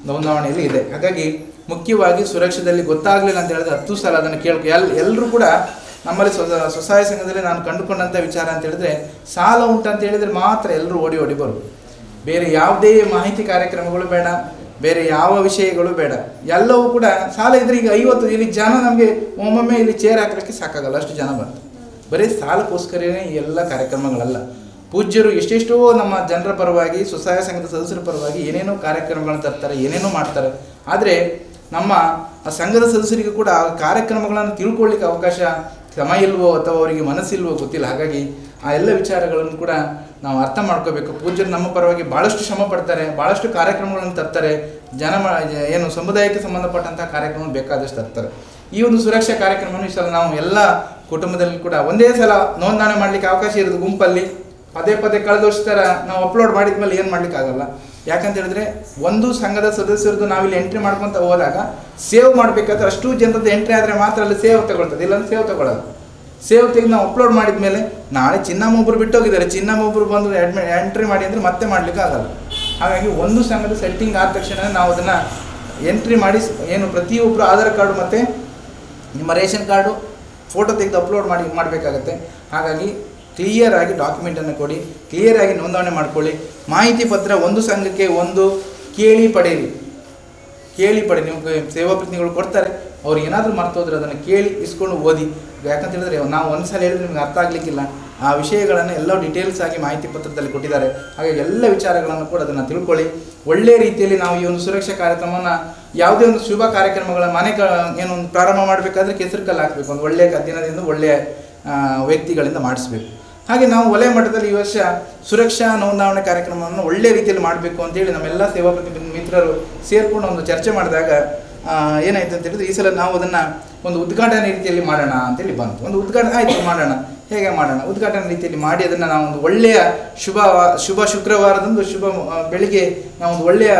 ನೋಂದಣಿಯಲ್ಲಿ ಇದೆ. ಹಾಗಾಗಿ ಮುಖ್ಯವಾಗಿ ಸುರಕ್ಷದಲ್ಲಿ ಗೊತ್ತಾಗಲಿಲ್ಲ ಅಂತ ಹೇಳಿದ್ರೆ 10 ಸಲ ಅದನ್ನು ಎಲ್ಲರೂ ಕೂಡ ನಮ್ಮಲ್ಲಿ ಸ್ವಸಹಾಯ ಸಂಘದಲ್ಲಿ ನಾನು ಕಂಡುಕೊಂಡಂಥ ವಿಚಾರ ಅಂತ ಹೇಳಿದ್ರೆ, ಸಾಲ ಉಂಟಂತ ಹೇಳಿದರೆ ಮಾತ್ರ ಎಲ್ಲರೂ ಓಡಿ ಬರೋದು. ಬೇರೆ ಯಾವುದೇ ಮಾಹಿತಿ ಕಾರ್ಯಕ್ರಮಗಳು ಬೇಡ, ಬೇರೆ ಯಾವ ವಿಷಯಗಳು ಬೇಡ. ಎಲ್ಲವೂ ಕೂಡ ಸಾಲ ಇದ್ರೆ ಈಗ 50 ಇಲ್ಲಿ ಜನ ನಮಗೆ ಒಮ್ಮೊಮ್ಮೆ ಇಲ್ಲಿ ಚೇರ್ ಹಾಕಲಿಕ್ಕೆ ಸಾಕಾಗಲ್ಲ, ಅಷ್ಟು ಜನ ಬಂತು. ಬರೀ ಸಾಲಕ್ಕೋಸ್ಕರನೇ ಈ ಎಲ್ಲ ಕಾರ್ಯಕ್ರಮಗಳಲ್ಲ. ಪೂಜ್ಯರು ಎಷ್ಟೆಷ್ಟೋ ನಮ್ಮ ಜನರ ಪರವಾಗಿ, ಸ್ವಸಹಾಯ ಸಂಘದ ಸದಸ್ಯರ ಪರವಾಗಿ ಏನೇನೋ ಕಾರ್ಯಕ್ರಮಗಳನ್ನು ತರ್ತಾರೆ, ಏನೇನೋ ಮಾಡ್ತಾರೆ. ಆದರೆ ನಮ್ಮ ಆ ಸಂಘದ ಸದಸ್ಯರಿಗೂ ಕೂಡ ಆ ಕಾರ್ಯಕ್ರಮಗಳನ್ನು ತಿಳ್ಕೊಳ್ಳಿಕ್ಕೆ ಅವಕಾಶ ಸಮಯ ಇಲ್ವೋ ಅಥವಾ ಅವರಿಗೆ ಮನಸ್ಸಿಲ್ವೋ ಗೊತ್ತಿಲ್ಲ. ಹಾಗಾಗಿ ಆ ಎಲ್ಲ ವಿಚಾರಗಳನ್ನು ಕೂಡ ನಾವು ಅರ್ಥ ಮಾಡ್ಕೋಬೇಕು. ಪೂಜ್ಯರು ನಮ್ಮ ಪರವಾಗಿ ಭಾಳಷ್ಟು ಶ್ರಮ ಪಡ್ತಾರೆ, ಭಾಳಷ್ಟು ಕಾರ್ಯಕ್ರಮಗಳನ್ನು ತರ್ತಾರೆ. ಏನು ಸಮುದಾಯಕ್ಕೆ ಸಂಬಂಧಪಟ್ಟಂಥ ಕಾರ್ಯಕ್ರಮ ಬೇಕಾದಷ್ಟು ತರ್ತಾರೆ. ಈ ಒಂದು ಸುರಕ್ಷಾ ಕಾರ್ಯಕ್ರಮವನ್ನು ಈ ಸಲ ನಾವು ಎಲ್ಲ ಕುಟುಂಬದಲ್ಲಿ ಕೂಡ ಒಂದೇ ಸಲ ನೋಂದಣಿ ಮಾಡಲಿಕ್ಕೆ ಅವಕಾಶ ಇರೋದು ಗುಂಪಲ್ಲಿ ಪದೇ ಪದೇ ಕಳೆದ ವರ್ಷ ಥರ ನಾವು ಅಪ್ಲೋಡ್ ಮಾಡಿದ್ಮೇಲೆ ಏನು ಮಾಡ್ಲಿಕ್ಕೆ ಆಗಲ್ಲ. ಯಾಕಂತ ಹೇಳಿದ್ರೆ ಒಂದು ಸಂಘದ ಸದಸ್ಯರದ್ದು ನಾವಿಲ್ಲಿ ಎಂಟ್ರಿ ಮಾಡ್ಕೊತ ಹೋದಾಗ ಸೇವ್ ಮಾಡಬೇಕಾದ್ರೆ ಅಷ್ಟು ಜನರದ್ದು ಎಂಟ್ರಿ ಆದರೆ ಮಾತ್ರ ಅಲ್ಲಿ ಸೇವ್ ತಗೊಳ್ತದೆ, ಇಲ್ಲಾಂದ್ರೆ ಸೇವ್ ತಗೊಳ್ಳೋದು. ಸೇವ್ ತೆಗೆದು ನಾವು ಅಪ್ಲೋಡ್ ಮಾಡಿದ ಮೇಲೆ ನಾಳೆ ಚಿನ್ನಮ್ಮೊಬ್ಬರು ಬಿಟ್ಟೋಗಿದ್ದಾರೆ, ಚಿನ್ನಮ್ಮೊಬ್ಬರು ಬಂದು ಎಂಟ್ರಿ ಮಾಡಿ ಅಂದರೆ ಮತ್ತೆ ಮಾಡಲಿಕ್ಕೆ ಆಗಲ್ಲ. ಹಾಗಾಗಿ ಒಂದು ಸಂಘದ ಸೆಟ್ಟಿಂಗ್ ಆದ ತಕ್ಷಣ ನಾವು ಅದನ್ನು ಎಂಟ್ರಿ ಮಾಡಿ ಏನು ಪ್ರತಿಯೊಬ್ಬರು ಆಧಾರ್ ಕಾರ್ಡು ಮತ್ತು ನಿಮ್ಮ ರೇಷನ್ ಕಾರ್ಡು ಫೋಟೋ ತೆಗೆದು ಅಪ್ಲೋಡ್ ಮಾಡಬೇಕಾಗತ್ತೆ. ಹಾಗಾಗಿ ಕ್ಲಿಯರಾಗಿ ಡಾಕ್ಯುಮೆಂಟನ್ನು ಕೊಡಿ, ಕ್ಲಿಯರಾಗಿ ನೋಂದಣಿ ಮಾಡ್ಕೊಳ್ಳಿ. ಮಾಹಿತಿ ಪತ್ರ ಒಂದು ಸಂಘಕ್ಕೆ ಒಂದು ಕೇಳಿ ಪಡೆಯಿರಿ. ನಿಮಗೆ ಸೇವಾ ಪ್ರತಿನಿಧಿಗಳು ಕೊಡ್ತಾರೆ, ಅವ್ರು ಏನಾದರೂ ಮರ್ತೋದ್ರೆ ಅದನ್ನು ಕೇಳಿ ಇಸ್ಕೊಂಡು ಓದಿ. ಯಾಕಂತ ಹೇಳಿದ್ರೆ ನಾವು ಒಂದು ಸಲ ಹೇಳಿದ್ರೆ ನಿಮ್ಗೆ ಅರ್ಥ ಆಗಲಿಕ್ಕಿಲ್ಲ, ಆ ವಿಷಯಗಳನ್ನು ಎಲ್ಲ ಡೀಟೇಲ್ಸ್ ಆಗಿ ಮಾಹಿತಿ ಪತ್ರದಲ್ಲಿ ಕೊಟ್ಟಿದ್ದಾರೆ. ಹಾಗಾಗಿ ಎಲ್ಲ ವಿಚಾರಗಳನ್ನು ಕೂಡ ಅದನ್ನು ತಿಳ್ಕೊಳ್ಳಿ. ಒಳ್ಳೆಯ ರೀತಿಯಲ್ಲಿ ನಾವು ಈ ಒಂದು ಸುರಕ್ಷಾ ಕಾರ್ಯಕ್ರಮವನ್ನು ಯಾವುದೇ ಒಂದು ಶುಭ ಕಾರ್ಯಕ್ರಮಗಳ ಏನು ಒಂದು ಪ್ರಾರಂಭ ಮಾಡಬೇಕಾದ್ರೆ ಕೆಸರು ಕಲ್ಲು ಹಾಕಬೇಕು, ಒಂದು ಒಳ್ಳೆಯ ದಿನದಿಂದ ಒಳ್ಳೆಯ ವ್ಯಕ್ತಿಗಳಿಂದ ಮಾಡಿಸ್ಬೇಕು. ಹಾಗೆ ನಾವು ವಲಯ ಮಟ್ಟದಲ್ಲಿ ಈ ವರ್ಷ ಸುರಕ್ಷಾ ನೋಂದಾವಣೆ ಕಾರ್ಯಕ್ರಮವನ್ನು ಒಳ್ಳೆಯ ರೀತಿಯಲ್ಲಿ ಮಾಡಬೇಕು ಅಂತೇಳಿ ನಮ್ಮೆಲ್ಲ ಸೇವಾ ಪ್ರತಿನಿಧಿ ಮಿತ್ರರು ಸೇರಿಕೊಂಡು ಒಂದು ಚರ್ಚೆ ಮಾಡಿದಾಗ ಏನಾಯ್ತು ಅಂತ ಹೇಳಿದ್ರೆ ಈ ಸಲ ನಾವು ಅದನ್ನು ಒಂದು ಉದ್ಘಾಟನೆ ರೀತಿಯಲ್ಲಿ ಮಾಡೋಣ ಅಂತೇಳಿ ಬಂತು. ಒಂದು ಉದ್ಘಾಟನೆ ಆಯಿತು, ಮಾಡೋಣ, ಹೇಗೆ ಮಾಡೋಣ, ಉದ್ಘಾಟನೆ ರೀತಿಯಲ್ಲಿ ಮಾಡಿ ಅದನ್ನು ನಾವು ಒಂದು ಒಳ್ಳೆಯ ಶುಭ ಶುಕ್ರವಾರದಂದು ಬೆಳಿಗ್ಗೆ ನಾವು ಒಂದು ಒಳ್ಳೆಯ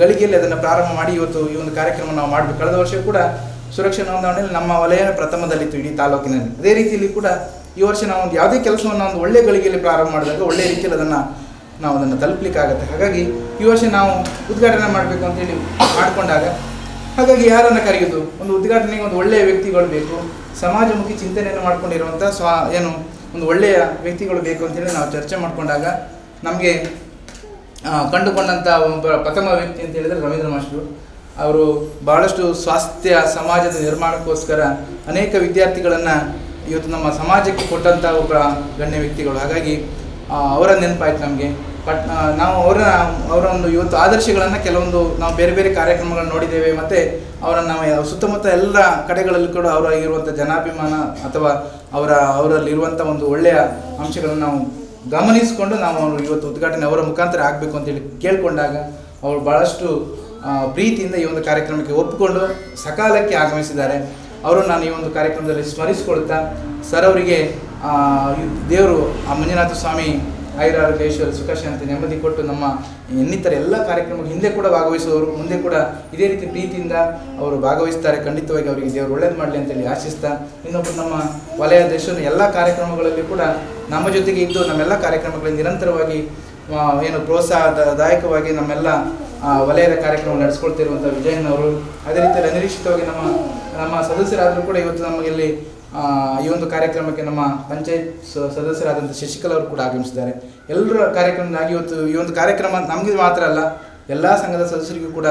ಗಳಿಗೆಯಲ್ಲಿ ಅದನ್ನು ಪ್ರಾರಂಭ ಮಾಡಿ ಇವತ್ತು ಈ ಒಂದು ಕಾರ್ಯಕ್ರಮ ನಾವು ಮಾಡಬೇಕು. ಕಳೆದ ವರ್ಷ ಕೂಡ ಸುರಕ್ಷಾ ನೋಂದಾವಣೆಯಲ್ಲಿ ನಮ್ಮ ವಲಯ ಪ್ರಥಮದಲ್ಲಿತ್ತು ಇಡೀ ತಾಲೂಕಿನಲ್ಲಿ. ಅದೇ ರೀತಿಯಲ್ಲಿ ಕೂಡ ಈ ವರ್ಷ ನಾವು ಒಂದು ಯಾವುದೇ ಕೆಲಸವನ್ನು ಒಂದು ಒಳ್ಳೆಯ ಗಳಿಗೆಯಲ್ಲಿ ಪ್ರಾರಂಭ ಮಾಡಿದಾಗ ಒಳ್ಳೆಯ ರೀತಿಯಲ್ಲಿ ನಾವು ಅದನ್ನು ತಲುಪಲಿಕ್ಕಾಗತ್ತೆ. ಹಾಗಾಗಿ ಈ ವರ್ಷ ನಾವು ಉದ್ಘಾಟನೆ ಮಾಡಬೇಕು ಅಂತೇಳಿ ಮಾಡಿಕೊಂಡಾಗ ಹಾಗಾಗಿ ಯಾರನ್ನು ಕರೆಯೋದು, ಒಂದು ಉದ್ಘಾಟನೆಗೆ ಒಂದು ಒಳ್ಳೆಯ ವ್ಯಕ್ತಿಗಳು ಬೇಕು, ಸಮಾಜಮುಖಿ ಚಿಂತನೆಯನ್ನು ಮಾಡ್ಕೊಂಡಿರುವಂಥ ಒಂದು ಒಳ್ಳೆಯ ವ್ಯಕ್ತಿಗಳು ಬೇಕು ಅಂತೇಳಿ ನಾವು ಚರ್ಚೆ ಮಾಡಿಕೊಂಡಾಗ ನಮಗೆ ಕಂಡುಕೊಂಡಂಥ ಒಬ್ಬ ಪ್ರಥಮ ವ್ಯಕ್ತಿ ಅಂತ ಹೇಳಿದರೆ ರವೀಂದ್ರ ಮಾಸ್ಟರು. ಅವರು ಭಾಳಷ್ಟು ಸ್ವಾಸ್ಥ್ಯ ಸಮಾಜದ ನಿರ್ಮಾಣಕ್ಕೋಸ್ಕರ ಅನೇಕ ವಿದ್ಯಾರ್ಥಿಗಳನ್ನು ಇವತ್ತು ನಮ್ಮ ಸಮಾಜಕ್ಕೆ ಕೊಟ್ಟಂಥ ಒಬ್ಬ ಗಣ್ಯ ವ್ಯಕ್ತಿಗಳು. ಹಾಗಾಗಿ ಅವರ ನೆನಪಾಯ್ತು ನಮಗೆ. ನಾವು ಅವರ ಒಂದು ಇವತ್ತು ಆದರ್ಶಗಳನ್ನು ಕೆಲವೊಂದು ನಾವು ಬೇರೆ ಬೇರೆ ಕಾರ್ಯಕ್ರಮಗಳನ್ನು ನೋಡಿದ್ದೇವೆ. ಮತ್ತು ಅವರನ್ನು ನಾವು ಸುತ್ತಮುತ್ತ ಎಲ್ಲ ಕಡೆಗಳಲ್ಲಿ ಕೂಡ ಅವರಾಗಿರುವಂಥ ಜನಾಭಿಮಾನ ಅಥವಾ ಅವರಲ್ಲಿರುವಂಥ ಒಂದು ಒಳ್ಳೆಯ ಅಂಶಗಳನ್ನು ನಾವು ಗಮನಿಸಿಕೊಂಡು ನಾವು ಇವತ್ತು ಉದ್ಘಾಟನೆ ಅವರ ಮುಖಾಂತರ ಆಗಬೇಕು ಅಂತೇಳಿ ಕೇಳಿಕೊಂಡಾಗ ಅವರು ಭಾಳಷ್ಟು ಪ್ರೀತಿಯಿಂದ ಈ ಒಂದು ಕಾರ್ಯಕ್ರಮಕ್ಕೆ ಒಪ್ಪಿಕೊಂಡು ಸಕಾಲಕ್ಕೆ ಆಗಮಿಸಿದ್ದಾರೆ. ಅವರು ನಾನು ಈ ಒಂದು ಕಾರ್ಯಕ್ರಮದಲ್ಲಿ ಸ್ಮರಿಸಿಕೊಳ್ತಾ ಸರ್ ಅವರಿಗೆ ದೇವರು ಆ ಮಂಜುನಾಥ ಸ್ವಾಮಿ ಆಯುರಾರೋಗ್ಯ ಐಶ್ವರ್ಯ ಸುಖ ಶಾಂತಿ ನೆಮ್ಮದಿ ಕೊಟ್ಟು ನಮ್ಮ ಇನ್ನಿತರ ಎಲ್ಲ ಕಾರ್ಯಕ್ರಮಕ್ಕೆ ಹಿಂದೆ ಕೂಡ ಭಾಗವಹಿಸುವವರು ಮುಂದೆ ಕೂಡ ಇದೇ ರೀತಿ ಪ್ರೀತಿಯಿಂದ ಅವರು ಭಾಗವಹಿಸ್ತಾರೆ. ಖಂಡಿತವಾಗಿ ಅವರಿಗೆ ದೇವರು ಒಳ್ಳೇದು ಮಾಡಲಿ ಅಂತೇಳಿ ಆಶಿಸ್ತಾ, ಇನ್ನೊಬ್ಬರು ನಮ್ಮ ವಲಯಾಧ್ಯಕ್ಷರು ಎಲ್ಲ ಕಾರ್ಯಕ್ರಮಗಳಲ್ಲಿ ಕೂಡ ನಮ್ಮ ಜೊತೆಗೆ ಇದ್ದು ನಮ್ಮೆಲ್ಲ ಕಾರ್ಯಕ್ರಮಗಳಲ್ಲಿ ನಿರಂತರವಾಗಿ ಏನು ಪ್ರೋತ್ಸಾಹದಾಯಕವಾಗಿ ನಮ್ಮೆಲ್ಲ ವಲಯದ ಕಾರ್ಯಕ್ರಮ ನಡೆಸ್ಕೊಳ್ತಿರುವಂಥ ವಿಜಯನವರು, ಅದೇ ರೀತಿಯಲ್ಲಿ ಅನಿರೀಕ್ಷಿತವಾಗಿ ನಮ್ಮ ಸದಸ್ಯರಾದರೂ ಕೂಡ ಇವತ್ತು ನಮಗಿಲ್ಲಿ ಈ ಒಂದು ಕಾರ್ಯಕ್ರಮಕ್ಕೆ ನಮ್ಮ ಪಂಚಾಯತ್ ಸದಸ್ಯರಾದಂಥ ಶಶಿಕಲಾ ಅವರು ಕೂಡ ಆಗಮಿಸಿದ್ದಾರೆ. ಎಲ್ಲರ ಕಾರ್ಯಕ್ರಮದಾಗಿ ಇವತ್ತು ಈ ಒಂದು ಕಾರ್ಯಕ್ರಮ ನಮಗೆ ಮಾತ್ರ ಅಲ್ಲ, ಎಲ್ಲ ಸಂಘದ ಸದಸ್ಯರಿಗೂ ಕೂಡ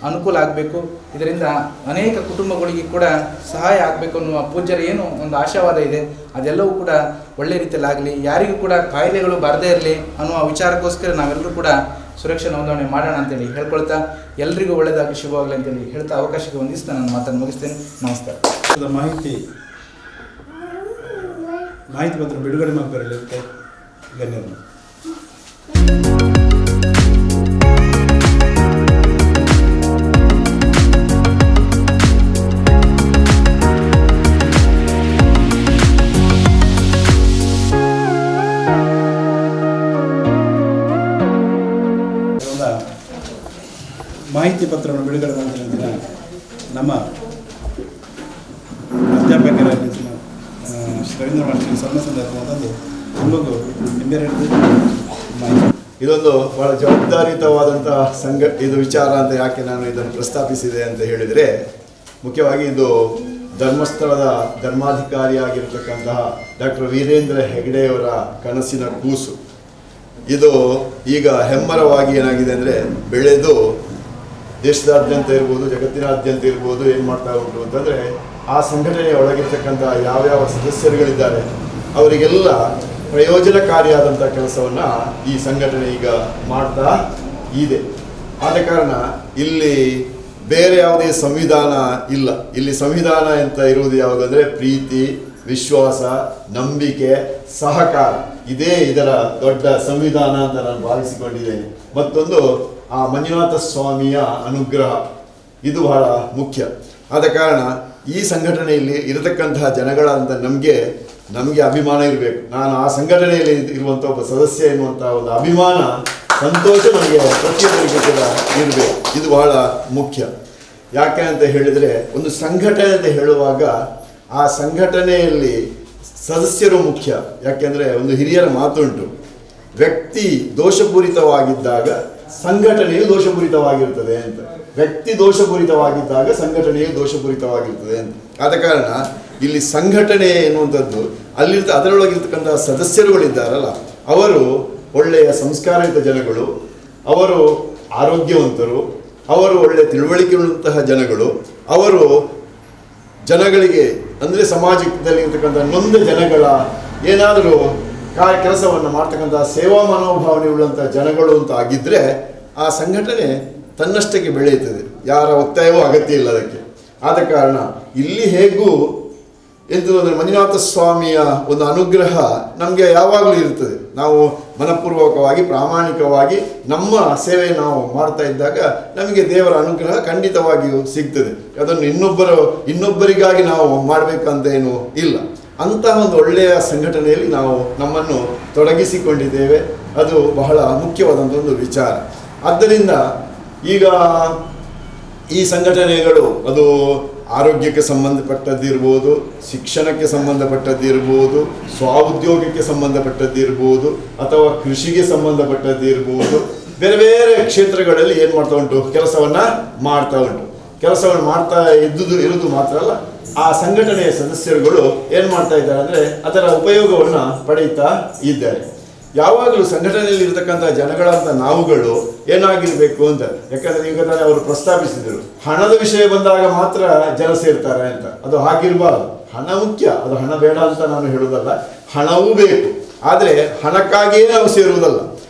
ಅನುಕೂಲ ಆಗಬೇಕು, ಇದರಿಂದ ಅನೇಕ ಕುಟುಂಬಗಳಿಗೆ ಕೂಡ ಸಹಾಯ ಆಗಬೇಕು ಅನ್ನುವ ಪೂಜ್ಯರ ಏನು ಒಂದು ಆಶಾವಾದ ಇದೆ, ಅದೆಲ್ಲವೂ ಕೂಡ ಒಳ್ಳೆ ರೀತಿಯಲ್ಲಿ ಆಗಲಿ, ಯಾರಿಗೂ ಕೂಡ ಕಾಯಿಲೆಗಳು ಬರದೇ ಇರಲಿ ಅನ್ನುವ ವಿಚಾರಕ್ಕೋಸ್ಕರ ನಾವೆಲ್ಲರೂ ಕೂಡ ಸುರಕ್ಷಾ ನೋಂದಣಿ ಮಾಡೋಣ ಅಂತೇಳಿ ಹೇಳ್ಕೊಳ್ತಾ ಎಲ್ರಿಗೂ ಒಳ್ಳೆಯದಾಗಲಿ ಶುಭವಾಗಲಿ ಅಂತೇಳಿ ಹೇಳ್ತಾ ಅವಕಾಶಕ್ಕೆ ಹೊಂದಿಸ್ತಾ ನಾನು ಮಾತನ್ನು ಮುಗಿಸ್ತೇನೆ. ನಮಸ್ಕಾರ. ಮಾಹಿತಿ ಪತ್ರ ಬಿಡುಗಡೆ ಮಾಡಲಿರುತ್ತೆ ಗಣ್ಯರು. ಮಾಹಿತಿ ಪತ್ರವನ್ನು ಬಿಡುಗಡೆ ಮಾಡಿದ ನಮ್ಮ ಅಧ್ಯಾಪಕರಾಗಿ ರವೀಂದ್ರ ಮಾಸ್ಟರ್ ಸಣ್ಣ ಸಂದರ್ಭದಲ್ಲಿ ನಮಗೂ ಇದೊಂದು ಬಹಳ ಜವಾಬ್ದಾರಿಯುತವಾದಂತಹ ಇದು ವಿಚಾರ ಅಂತ ಯಾಕೆ ನಾನು ಇದನ್ನು ಪ್ರಸ್ತಾಪಿಸಿದೆ ಅಂತ ಹೇಳಿದರೆ, ಮುಖ್ಯವಾಗಿ ಇದು ಧರ್ಮಸ್ಥಳದ ಧರ್ಮಾಧಿಕಾರಿಯಾಗಿರ್ತಕ್ಕಂತಹ ಡಾಕ್ಟರ್ ವೀರೇಂದ್ರ ಹೆಗ್ಡೆಯವರ ಕನಸಿನ ಕೂಸು. ಇದು ಈಗ ಹೆಮ್ಮರವಾಗಿ ಏನಾಗಿದೆ ಅಂದರೆ ಬೆಳೆದು ದೇಶದಾದ್ಯಂತ ಇರ್ಬೋದು, ಜಗತ್ತಿನಾದ್ಯಂತ ಇರ್ಬೋದು, ಏನು ಮಾಡ್ತಾ ಉಂಟು ಅಂತಂದರೆ ಆ ಸಂಘಟನೆಯ ಒಳಗಿರ್ತಕ್ಕಂಥ ಯಾವ್ಯಾವ ಸದಸ್ಯರುಗಳಿದ್ದಾರೆ ಅವರಿಗೆಲ್ಲ ಪ್ರಯೋಜನಕಾರಿಯಾದಂಥ ಕೆಲಸವನ್ನು ಈ ಸಂಘಟನೆ ಈಗ ಮಾಡ್ತಾ ಇದೆ. ಆದ ಕಾರಣ ಇಲ್ಲಿ ಬೇರೆ ಯಾವುದೇ ಸಂವಿಧಾನ ಇಲ್ಲ. ಇಲ್ಲಿ ಸಂವಿಧಾನ ಅಂತ ಇರುವುದು ಯಾವುದಂದರೆ ಪ್ರೀತಿ, ವಿಶ್ವಾಸ, ನಂಬಿಕೆ, ಸಹಕಾರ. ಇದೇ ಇದರ ದೊಡ್ಡ ಸಂವಿಧಾನ ಅಂತ ನಾನು ಭಾವಿಸಿಕೊಂಡಿದ್ದೇನೆ. ಮತ್ತೊಂದು ಆ ಮಂಜುನಾಥ ಸ್ವಾಮಿಯ ಅನುಗ್ರಹ, ಇದು ಬಹಳ ಮುಖ್ಯ. ಆದ ಕಾರಣ ಈ ಸಂಘಟನೆಯಲ್ಲಿ ಇರತಕ್ಕಂತಹ ಜನಗಳಂತ ನಮಗೆ ಅಭಿಮಾನ ಇರಬೇಕು. ನಾನು ಆ ಸಂಘಟನೆಯಲ್ಲಿ ಇರುವಂಥ ಒಬ್ಬ ಸದಸ್ಯ ಎನ್ನುವಂಥ ಒಂದು ಅಭಿಮಾನ, ಸಂತೋಷ ನಮಗೆ ಪ್ರತಿಯೊಬ್ಬರಿಗೂ ಕೂಡ ಇರಬೇಕು. ಇದು ಬಹಳ ಮುಖ್ಯ. ಯಾಕೆ ಅಂತ ಹೇಳಿದರೆ, ಒಂದು ಸಂಘಟನೆ ಅಂತ ಹೇಳುವಾಗ ಆ ಸಂಘಟನೆಯಲ್ಲಿ ಸದಸ್ಯರು ಮುಖ್ಯ. ಯಾಕೆಂದರೆ ಒಂದು ಹಿರಿಯರ ಮಾತುಂಟು, ವ್ಯಕ್ತಿ ದೋಷಪೂರಿತವಾಗಿದ್ದಾಗ ಸಂಘಟನೆಯು ದೋಷಪೂರಿತವಾಗಿರುತ್ತದೆ ಅಂತ. ವ್ಯಕ್ತಿ ದೋಷಪೂರಿತವಾಗಿದ್ದಾಗ ಸಂಘಟನೆಯು ದೋಷಪೂರಿತವಾಗಿರುತ್ತದೆ ಅಂತ. ಆದ ಕಾರಣ ಇಲ್ಲಿ ಸಂಘಟನೆ ಎನ್ನುವಂಥದ್ದು ಅದರೊಳಗಿರ್ತಕ್ಕಂತಹ ಸದಸ್ಯರುಗಳಿದ್ದಾರಲ್ಲ, ಅವರು ಒಳ್ಳೆಯ ಸಂಸ್ಕಾರಯುತ ಜನಗಳು, ಅವರು ಆರೋಗ್ಯವಂತರು, ಅವರು ಒಳ್ಳೆಯ ತಿಳುವಳಿಕೆ ಉಳ್ಳಂತಹ ಜನಗಳು, ಅವರು ಜನಗಳಿಗೆ ಅಂದರೆ ಸಮಾಜದಲ್ಲಿ ಇರ್ತಕ್ಕಂಥ ನೊಂದ ಜನಗಳ ಏನಾದರೂ ಕೆಲಸವನ್ನು ಮಾಡ್ತಕ್ಕಂಥ ಸೇವಾ ಮನೋಭಾವನೆ ಉಳ್ಳಂಥ ಜನಗಳು ಅಂತ ಆಗಿದ್ದರೆ ಆ ಸಂಘಟನೆ ತನ್ನಷ್ಟಕ್ಕೆ ಬೆಳೆಯುತ್ತದೆ. ಯಾರ ಒತ್ತಾಯವೂ ಅಗತ್ಯ ಇಲ್ಲ ಅದಕ್ಕೆ. ಆದ ಕಾರಣ ಇಲ್ಲಿ ಹೇಗೂ ಅಂದರೆ ಮಂಜುನಾಥ ಸ್ವಾಮಿಯ ಒಂದು ಅನುಗ್ರಹ ನಮಗೆ ಯಾವಾಗಲೂ ಇರ್ತದೆ. ನಾವು ಮನಪೂರ್ವಕವಾಗಿ ಪ್ರಾಮಾಣಿಕವಾಗಿ ನಮ್ಮ ಸೇವೆ ನಾವು ಮಾಡ್ತಾ ಇದ್ದಾಗ ನಮಗೆ ದೇವರ ಅನುಗ್ರಹ ಖಂಡಿತವಾಗಿಯೂ ಸಿಗ್ತದೆ. ಅದನ್ನು ಇನ್ನೊಬ್ಬರಿಗಾಗಿ ನಾವು ಮಾಡಬೇಕಂತ ಏನು ಇಲ್ಲ. ಅಂತಹ ಒಂದು ಒಳ್ಳೆಯ ಸಂಘಟನೆಯಲ್ಲಿ ನಾವು ನಮ್ಮನ್ನು ತೊಡಗಿಸಿಕೊಂಡಿದ್ದೇವೆ. ಅದು ಬಹಳ ಮುಖ್ಯವಾದಂಥ ಒಂದು ವಿಚಾರ. ಆದ್ದರಿಂದ ಈಗ ಈ ಸಂಘಟನೆಗಳು ಅದು ಆರೋಗ್ಯಕ್ಕೆ ಸಂಬಂಧಪಟ್ಟದ್ದಿರ್ಬೋದು, ಶಿಕ್ಷಣಕ್ಕೆ ಸಂಬಂಧಪಟ್ಟದ್ದಿರ್ಬೋದು, ಸ್ವಾಉದ್ಯೋಗಕ್ಕೆ ಸಂಬಂಧಪಟ್ಟದ್ದಿರ್ಬೋದು, ಅಥವಾ ಕೃಷಿಗೆ ಸಂಬಂಧಪಟ್ಟದ್ದಿರ್ಬೋದು, ಬೇರೆ ಬೇರೆ ಕ್ಷೇತ್ರಗಳಲ್ಲಿ ಏನು ಮಾಡ್ತಾ ಉಂಟು, ಕೆಲಸವನ್ನು ಮಾಡ್ತಾ ಇರುವುದು ಮಾತ್ರ ಅಲ್ಲ, ಆ ಸಂಘಟನೆಯ ಸದಸ್ಯರುಗಳು ಏನು ಮಾಡ್ತಾ ಇದ್ದಾರೆ ಅಂದರೆ ಅದರ ಉಪಯೋಗವನ್ನು ಪಡೆಯುತ್ತಾ ಇದ್ದಾರೆ. ಯಾವಾಗಲೂ ಸಂಘಟನೆಯಲ್ಲಿ ಇರತಕ್ಕಂಥ ಜನಗಳಂತ ನಾವುಗಳು ಏನಾಗಿರಬೇಕು ಅಂತ, ಯಾಕಂದರೆ ಈಗ ತಾನೇ ಅವರು ಪ್ರಸ್ತಾಪಿಸಿದರು, ಹಣದ ವಿಷಯ ಬಂದಾಗ ಮಾತ್ರ ಜನ ಸೇರ್ತಾರೆ ಅಂತ. ಅದು ಹಾಗಿರಬಾರ್ದು. ಹಣ ಮುಖ್ಯ, ಅದು ಹಣ ಬೇಡ ಅಂತ ನಾನು ಹೇಳುವುದಲ್ಲ, ಹಣವೂ ಬೇಕು. ಆದರೆ ಹಣಕ್ಕಾಗಿಯೇ ನಾವು ಸೇರುವುದಲ್ಲ.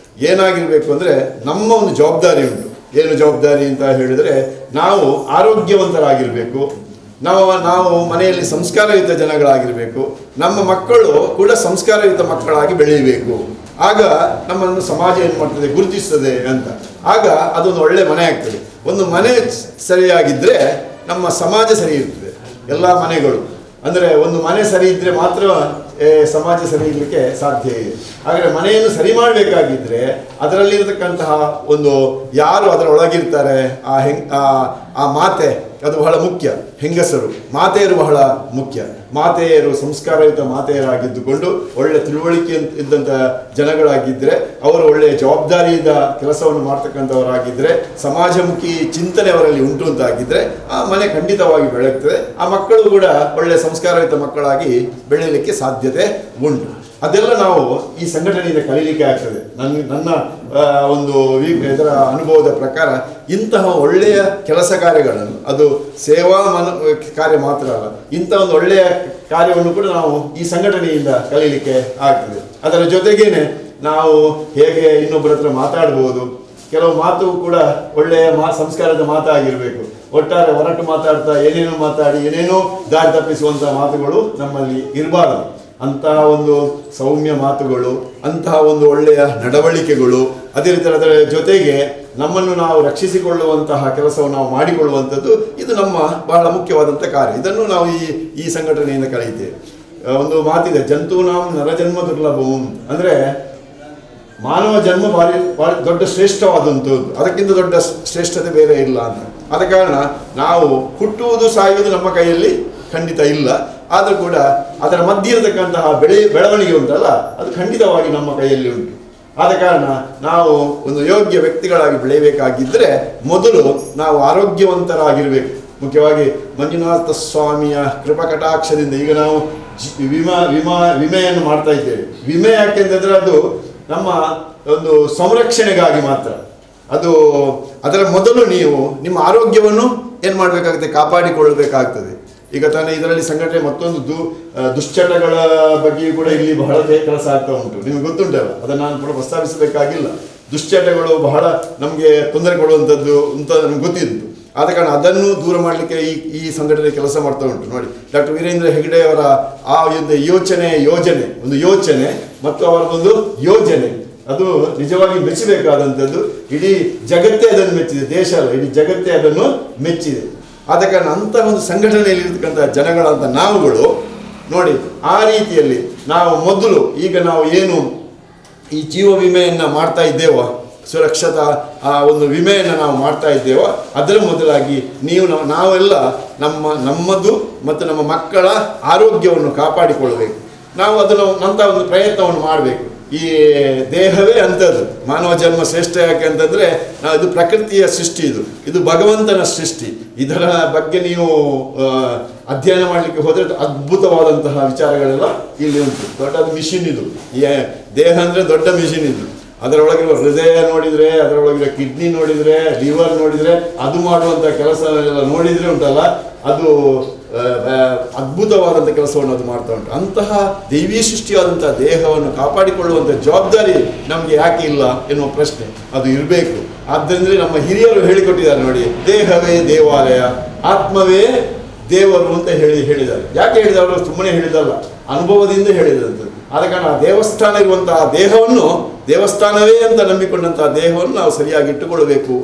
ಏನಾಗಿರಬೇಕು ಅಂದರೆ ನಮ್ಮ ಒಂದು ಜವಾಬ್ದಾರಿ ಉಂಟು. ಏನು ಜವಾಬ್ದಾರಿ ಅಂತ ಹೇಳಿದರೆ, ನಾವು ಆರೋಗ್ಯವಂತರಾಗಿರಬೇಕು, ನಾವು ಮನೆಯಲ್ಲಿ ಸಂಸ್ಕಾರಯುತ ಜನಗಳಾಗಿರಬೇಕು, ನಮ್ಮ ಮಕ್ಕಳು ಕೂಡ ಸಂಸ್ಕಾರಯುತ ಮಕ್ಕಳಾಗಿ ಬೆಳೆಯಬೇಕು. ಆಗ ನಮ್ಮನ್ನು ಸಮಾಜ ಏನು ಮಾಡ್ತದೆ, ಗುರುತಿಸ್ತದೆ ಅಂತ. ಆಗ ಅದೊಂದು ಒಳ್ಳೆ ಮನೆ ಆಗ್ತದೆ. ಒಂದು ಮನೆ ಸರಿಯಾಗಿದ್ದರೆ ನಮ್ಮ ಸಮಾಜ ಸರಿ ಇರ್ತದೆ, ಎಲ್ಲ ಮನೆಗಳು. ಅಂದರೆ ಒಂದು ಮನೆ ಸರಿ ಇದ್ದರೆ ಮಾತ್ರ ಸಮಾಜ ಸರಿ ಇರಲಿಕ್ಕೆ ಸಾಧ್ಯ ಇದೆ. ಹಾಗಾದರೆ ಮನೆಯನ್ನು ಸರಿ ಮಾಡಬೇಕಾಗಿದ್ದರೆ ಅದರಲ್ಲಿರತಕ್ಕಂತಹ ಒಂದು ಯಾರು ಅದರ ಒಳಗಿರ್ತಾರೆ, ಆ ಮಾತೆ ಅದು ಬಹಳ ಮುಖ್ಯ. ಹೆಂಗಸರು, ಮಾತೆಯರು ಬಹಳ ಮುಖ್ಯ. ಮಾತೆಯರು ಸಂಸ್ಕಾರಯುತ ಮಾತೆಯರಾಗಿದ್ದುಕೊಂಡು ಒಳ್ಳೆ ತಿಳುವಳಿಕೆ ಇದ್ದಂಥ ಜನಗಳಾಗಿದ್ದರೆ, ಅವರು ಒಳ್ಳೆಯ ಜವಾಬ್ದಾರಿಯಿಂದ ಕೆಲಸವನ್ನು ಮಾಡ್ತಕ್ಕಂಥವರಾಗಿದ್ದರೆ, ಸಮಾಜಮುಖಿ ಚಿಂತನೆ ಅವರಲ್ಲಿ ಉಂಟು ಅಂತಾಗಿದ್ದರೆ ಆ ಮನೆ ಖಂಡಿತವಾಗಿ ಬೆಳೆಯುತ್ತದೆ. ಆ ಮಕ್ಕಳು ಕೂಡ ಒಳ್ಳೆಯ ಸಂಸ್ಕಾರಯುತ ಮಕ್ಕಳಾಗಿ ಬೆಳೆಯಲಿಕ್ಕೆ ಸಾಧ್ಯತೆ ಉಂಟು. ಅದೆಲ್ಲ ನಾವು ಈ ಸಂಘಟನೆಯಿಂದ ಕಲೀಲಿಕ್ಕೆ ಆಗ್ತದೆ. ನನ್ನ ಒಂದು ಇದರ ಅನುಭವದ ಪ್ರಕಾರ ಇಂತಹ ಒಳ್ಳೆಯ ಕೆಲಸ ಕಾರ್ಯಗಳನ್ನು, ಅದು ಸೇವಾ ಕಾರ್ಯ ಮಾತ್ರ ಅಲ್ಲ, ಇಂಥ ಒಂದು ಒಳ್ಳೆಯ ಕಾರ್ಯವನ್ನು ಕೂಡ ನಾವು ಈ ಸಂಘಟನೆಯಿಂದ ಕಲೀಲಿಕ್ಕೆ ಆಗ್ತದೆ. ಅದರ ಜೊತೆಗೇನೆ ನಾವು ಹೇಗೆ ಇನ್ನೊಬ್ಬರ ಹತ್ರ ಮಾತಾಡ್ಬೋದು, ಕೆಲವು ಮಾತು ಕೂಡ ಒಳ್ಳೆಯ ಸಂಸ್ಕಾರದ ಮಾತಾಗಿರಬೇಕು. ಒಟ್ಟಾರೆ ಹೊರಟು ಮಾತಾಡ್ತಾ ಏನೇನೋ ಮಾತಾಡಿ ಏನೇನೋ ದಾರಿ ತಪ್ಪಿಸುವಂಥ ಮಾತುಗಳು ನಮ್ಮಲ್ಲಿ ಇರಬಾರದು. ಅಂತಹ ಒಂದು ಸೌಮ್ಯ ಮಾತುಗಳು, ಅಂತಹ ಒಂದು ಒಳ್ಳೆಯ ನಡವಳಿಕೆಗಳು, ಅದೇ ರೀತಿ ಅದರ ಜೊತೆಗೆ ನಮ್ಮನ್ನು ನಾವು ರಕ್ಷಿಸಿಕೊಳ್ಳುವಂತಹ ಕೆಲಸವನ್ನು ನಾವು ಮಾಡಿಕೊಳ್ಳುವಂಥದ್ದು, ಇದು ನಮ್ಮ ಬಹಳ ಮುಖ್ಯವಾದಂಥ ಕಾರ್ಯ. ಇದನ್ನು ನಾವು ಈ ಸಂಘಟನೆಯಿಂದ ಕಲಿತೇವೆ. ಒಂದು ಮಾತಿದೆ, ಜಂತೂನಾಂ ನರಜನ್ಮ ದುರ್ಲಭವು, ಅಂದರೆ ಮಾನವ ಜನ್ಮ ಭಾರಿ ದೊಡ್ಡ ಶ್ರೇಷ್ಠವಾದಂಥದ್ದು, ಅದಕ್ಕಿಂತ ದೊಡ್ಡ ಶ್ರೇಷ್ಠತೆ ಬೇರೆ ಇಲ್ಲ ಅಂತ. ಆದ ಕಾರಣ ನಾವು ಹುಟ್ಟುವುದು ಸಾಯುವುದು ನಮ್ಮ ಕೈಯಲ್ಲಿ ಖಂಡಿತ ಇಲ್ಲ. ಆದರೂ ಕೂಡ ಅದರ ಮಧ್ಯೆ ಇರತಕ್ಕಂತಹ ಬೆಳವಣಿಗೆ ಉಂಟಲ್ಲ, ಅದು ಖಂಡಿತವಾಗಿ ನಮ್ಮ ಕೈಯಲ್ಲಿ ಉಂಟು. ಆದ ಕಾರಣ ನಾವು ಒಂದು ಯೋಗ್ಯ ವ್ಯಕ್ತಿಗಳಾಗಿ ಬೆಳೆಯಬೇಕಾಗಿದ್ದರೆ ಮೊದಲು ನಾವು ಆರೋಗ್ಯವಂತರಾಗಿರಬೇಕು. ಮುಖ್ಯವಾಗಿ ಮಂಜುನಾಥ ಸ್ವಾಮಿಯ ಕೃಪಕಟಾಕ್ಷದಿಂದ ಈಗ ನಾವು ವಿಮೆಯನ್ನು ಮಾಡ್ತಾ ಇದ್ದೇವೆ. ವಿಮೆ ಯಾಕೆಂತಂದರೆ ಅದು ನಮ್ಮ ಒಂದು ಸಂರಕ್ಷಣೆಗಾಗಿ ಮಾತ್ರ. ಅದರ ಮೊದಲು ನೀವು ನಿಮ್ಮ ಆರೋಗ್ಯವನ್ನು ಏನು ಮಾಡಬೇಕಾಗುತ್ತೆ, ಕಾಪಾಡಿಕೊಳ್ಳಬೇಕಾಗ್ತದೆ. ಈಗ ತಾನೇ ಇದರಲ್ಲಿ ಸಂಘಟನೆ ಮತ್ತೊಂದು ದುಶ್ಚಟಗಳ ಬಗ್ಗೆಯೂ ಕೂಡ ಇಲ್ಲಿ ಬಹಳ ಕೆಲಸ ಆಗ್ತಾ ಉಂಟು. ನಿಮಗೆ ಗೊತ್ತುಂಟಲ್ಲ, ಅದನ್ನು ನಾನು ಕೂಡ ಪ್ರಸ್ತಾಪಿಸಬೇಕಾಗಿಲ್ಲ. ದುಶ್ಚಟಗಳು ಬಹಳ ನಮಗೆ ತೊಂದರೆ ಕೊಡುವಂಥದ್ದು ಅಂತ ನಮ್ಗೆ ಗೊತ್ತಿದ್ದು. ಆದ ಕಾರಣ ಅದನ್ನು ದೂರ ಮಾಡಲಿಕ್ಕೆ ಈ ಸಂಘಟನೆ ಕೆಲಸ ಮಾಡ್ತಾ ಉಂಟು. ನೋಡಿ, ಡಾಕ್ಟರ್ ವೀರೇಂದ್ರ ಹೆಗ್ಡೆ ಅವರ ಆ ಒಂದು ಯೋಚನೆ ಮತ್ತು ಅವರದೊಂದು ಯೋಜನೆ, ಅದು ನಿಜವಾಗಿ ಮೆಚ್ಚಬೇಕಾದಂಥದ್ದು. ಇಡೀ ಜಗತ್ತೇ ಅದನ್ನು ಮೆಚ್ಚಿದೆ, ದೇಶ ಅಲ್ಲ, ಇಡೀ ಜಗತ್ತೇ ಅದನ್ನು ಮೆಚ್ಚಿದೆ. ಆದ ಕಾರಣ ಅಂತಹ ಒಂದು ಸಂಘಟನೆಯಲ್ಲಿ ಇರ್ತಕ್ಕಂಥ ಜನಗಳಂತ ನಾವುಗಳು ನೋಡಿ, ಆ ರೀತಿಯಲ್ಲಿ ನಾವು ಮೊದಲು ಈಗ ನಾವು ಏನು ಈ ಜೀವ ವಿಮೆಯನ್ನು ಮಾಡ್ತಾ ಇದ್ದೇವೋ, ಸುರಕ್ಷತಾ ಆ ಒಂದು ವಿಮೆಯನ್ನು ನಾವು ಮಾಡ್ತಾ ಇದ್ದೇವೋ, ಅದರ ಮೊದಲಾಗಿ ನಾವೆಲ್ಲ ನಮ್ಮದು ಮತ್ತು ನಮ್ಮ ಮಕ್ಕಳ ಆರೋಗ್ಯವನ್ನು ಕಾಪಾಡಿಕೊಳ್ಳಬೇಕು. ನಾವು ಅದನ್ನು ಅಂಥ ಒಂದು ಪ್ರಯತ್ನವನ್ನು ಮಾಡಬೇಕು. ಈ ದೇಹವೇ ಅಂಥದ್ದು. ಮಾನವ ಜನ್ಮ ಶ್ರೇಷ್ಠ ಯಾಕೆ ಅಂತಂದರೆ, ಇದು ಪ್ರಕೃತಿಯ ಸೃಷ್ಟಿ, ಇದು ಭಗವಂತನ ಸೃಷ್ಟಿ. ಇದರ ಬಗ್ಗೆ ನೀವು ಅಧ್ಯಯನ ಮಾಡಲಿಕ್ಕೆ ಹೋದರೆ ಅದ್ಭುತವಾದಂತಹ ವಿಚಾರಗಳೆಲ್ಲ ಇಲ್ಲಿ ಉಂಟು. ದೊಡ್ಡದು ಮಿಷಿನ್ ಇದು. ದೇಹ ಅಂದರೆ ದೊಡ್ಡ ಮಿಷಿನ್ ಇದು. ಅದರೊಳಗಿರುವ ಹೃದಯ ನೋಡಿದರೆ, ಅದರೊಳಗಿರೋ ಕಿಡ್ನಿ ನೋಡಿದರೆ, ಲಿವರ್ ನೋಡಿದರೆ, ಅದು ಮಾಡುವಂಥ ಕೆಲಸ ಎಲ್ಲ ನೋಡಿದರೆ ಉಂಟಲ್ಲ, ಅದು ಅದ್ಭುತವಾದಂಥ ಕೆಲಸವನ್ನು ಅದು ಮಾಡ್ತಾ ಉಂಟು. ಅಂತಹ ದೈವೀ ಸೃಷ್ಟಿಯಾದಂಥ ದೇಹವನ್ನು ಕಾಪಾಡಿಕೊಳ್ಳುವಂಥ ಜವಾಬ್ದಾರಿ ನಮಗೆ ಯಾಕೆ ಇಲ್ಲ ಎನ್ನುವ ಪ್ರಶ್ನೆ ಅದು ಇರಬೇಕು. ಆದ್ದರಿಂದ ನಮ್ಮ ಹಿರಿಯರು ಹೇಳಿಕೊಟ್ಟಿದ್ದಾರೆ ನೋಡಿ, ದೇಹವೇ ದೇವಾಲಯ, ಆತ್ಮವೇ ದೇವರು ಅಂತ ಹೇಳಿದ್ದಾರೆ. ಯಾಕೆ ಹೇಳಿದವರು? ಸುಮ್ಮನೆ ಹೇಳಿದಲ್ಲ, ಅನುಭವದಿಂದ ಹೇಳಿದಂಥದ್ದು. ಆದ ಕಾರಣ ಆ ದೇವಸ್ಥಾನ ಇರುವಂತಹ ದೇಹವನ್ನು ದೇವಸ್ಥಾನವೇ ಅಂತ ನಂಬಿಕೊಂಡಂತಹ ದೇಹವನ್ನು ನಾವು ಸರಿಯಾಗಿ ಇಟ್ಟುಕೊಳ್ಳಬೇಕು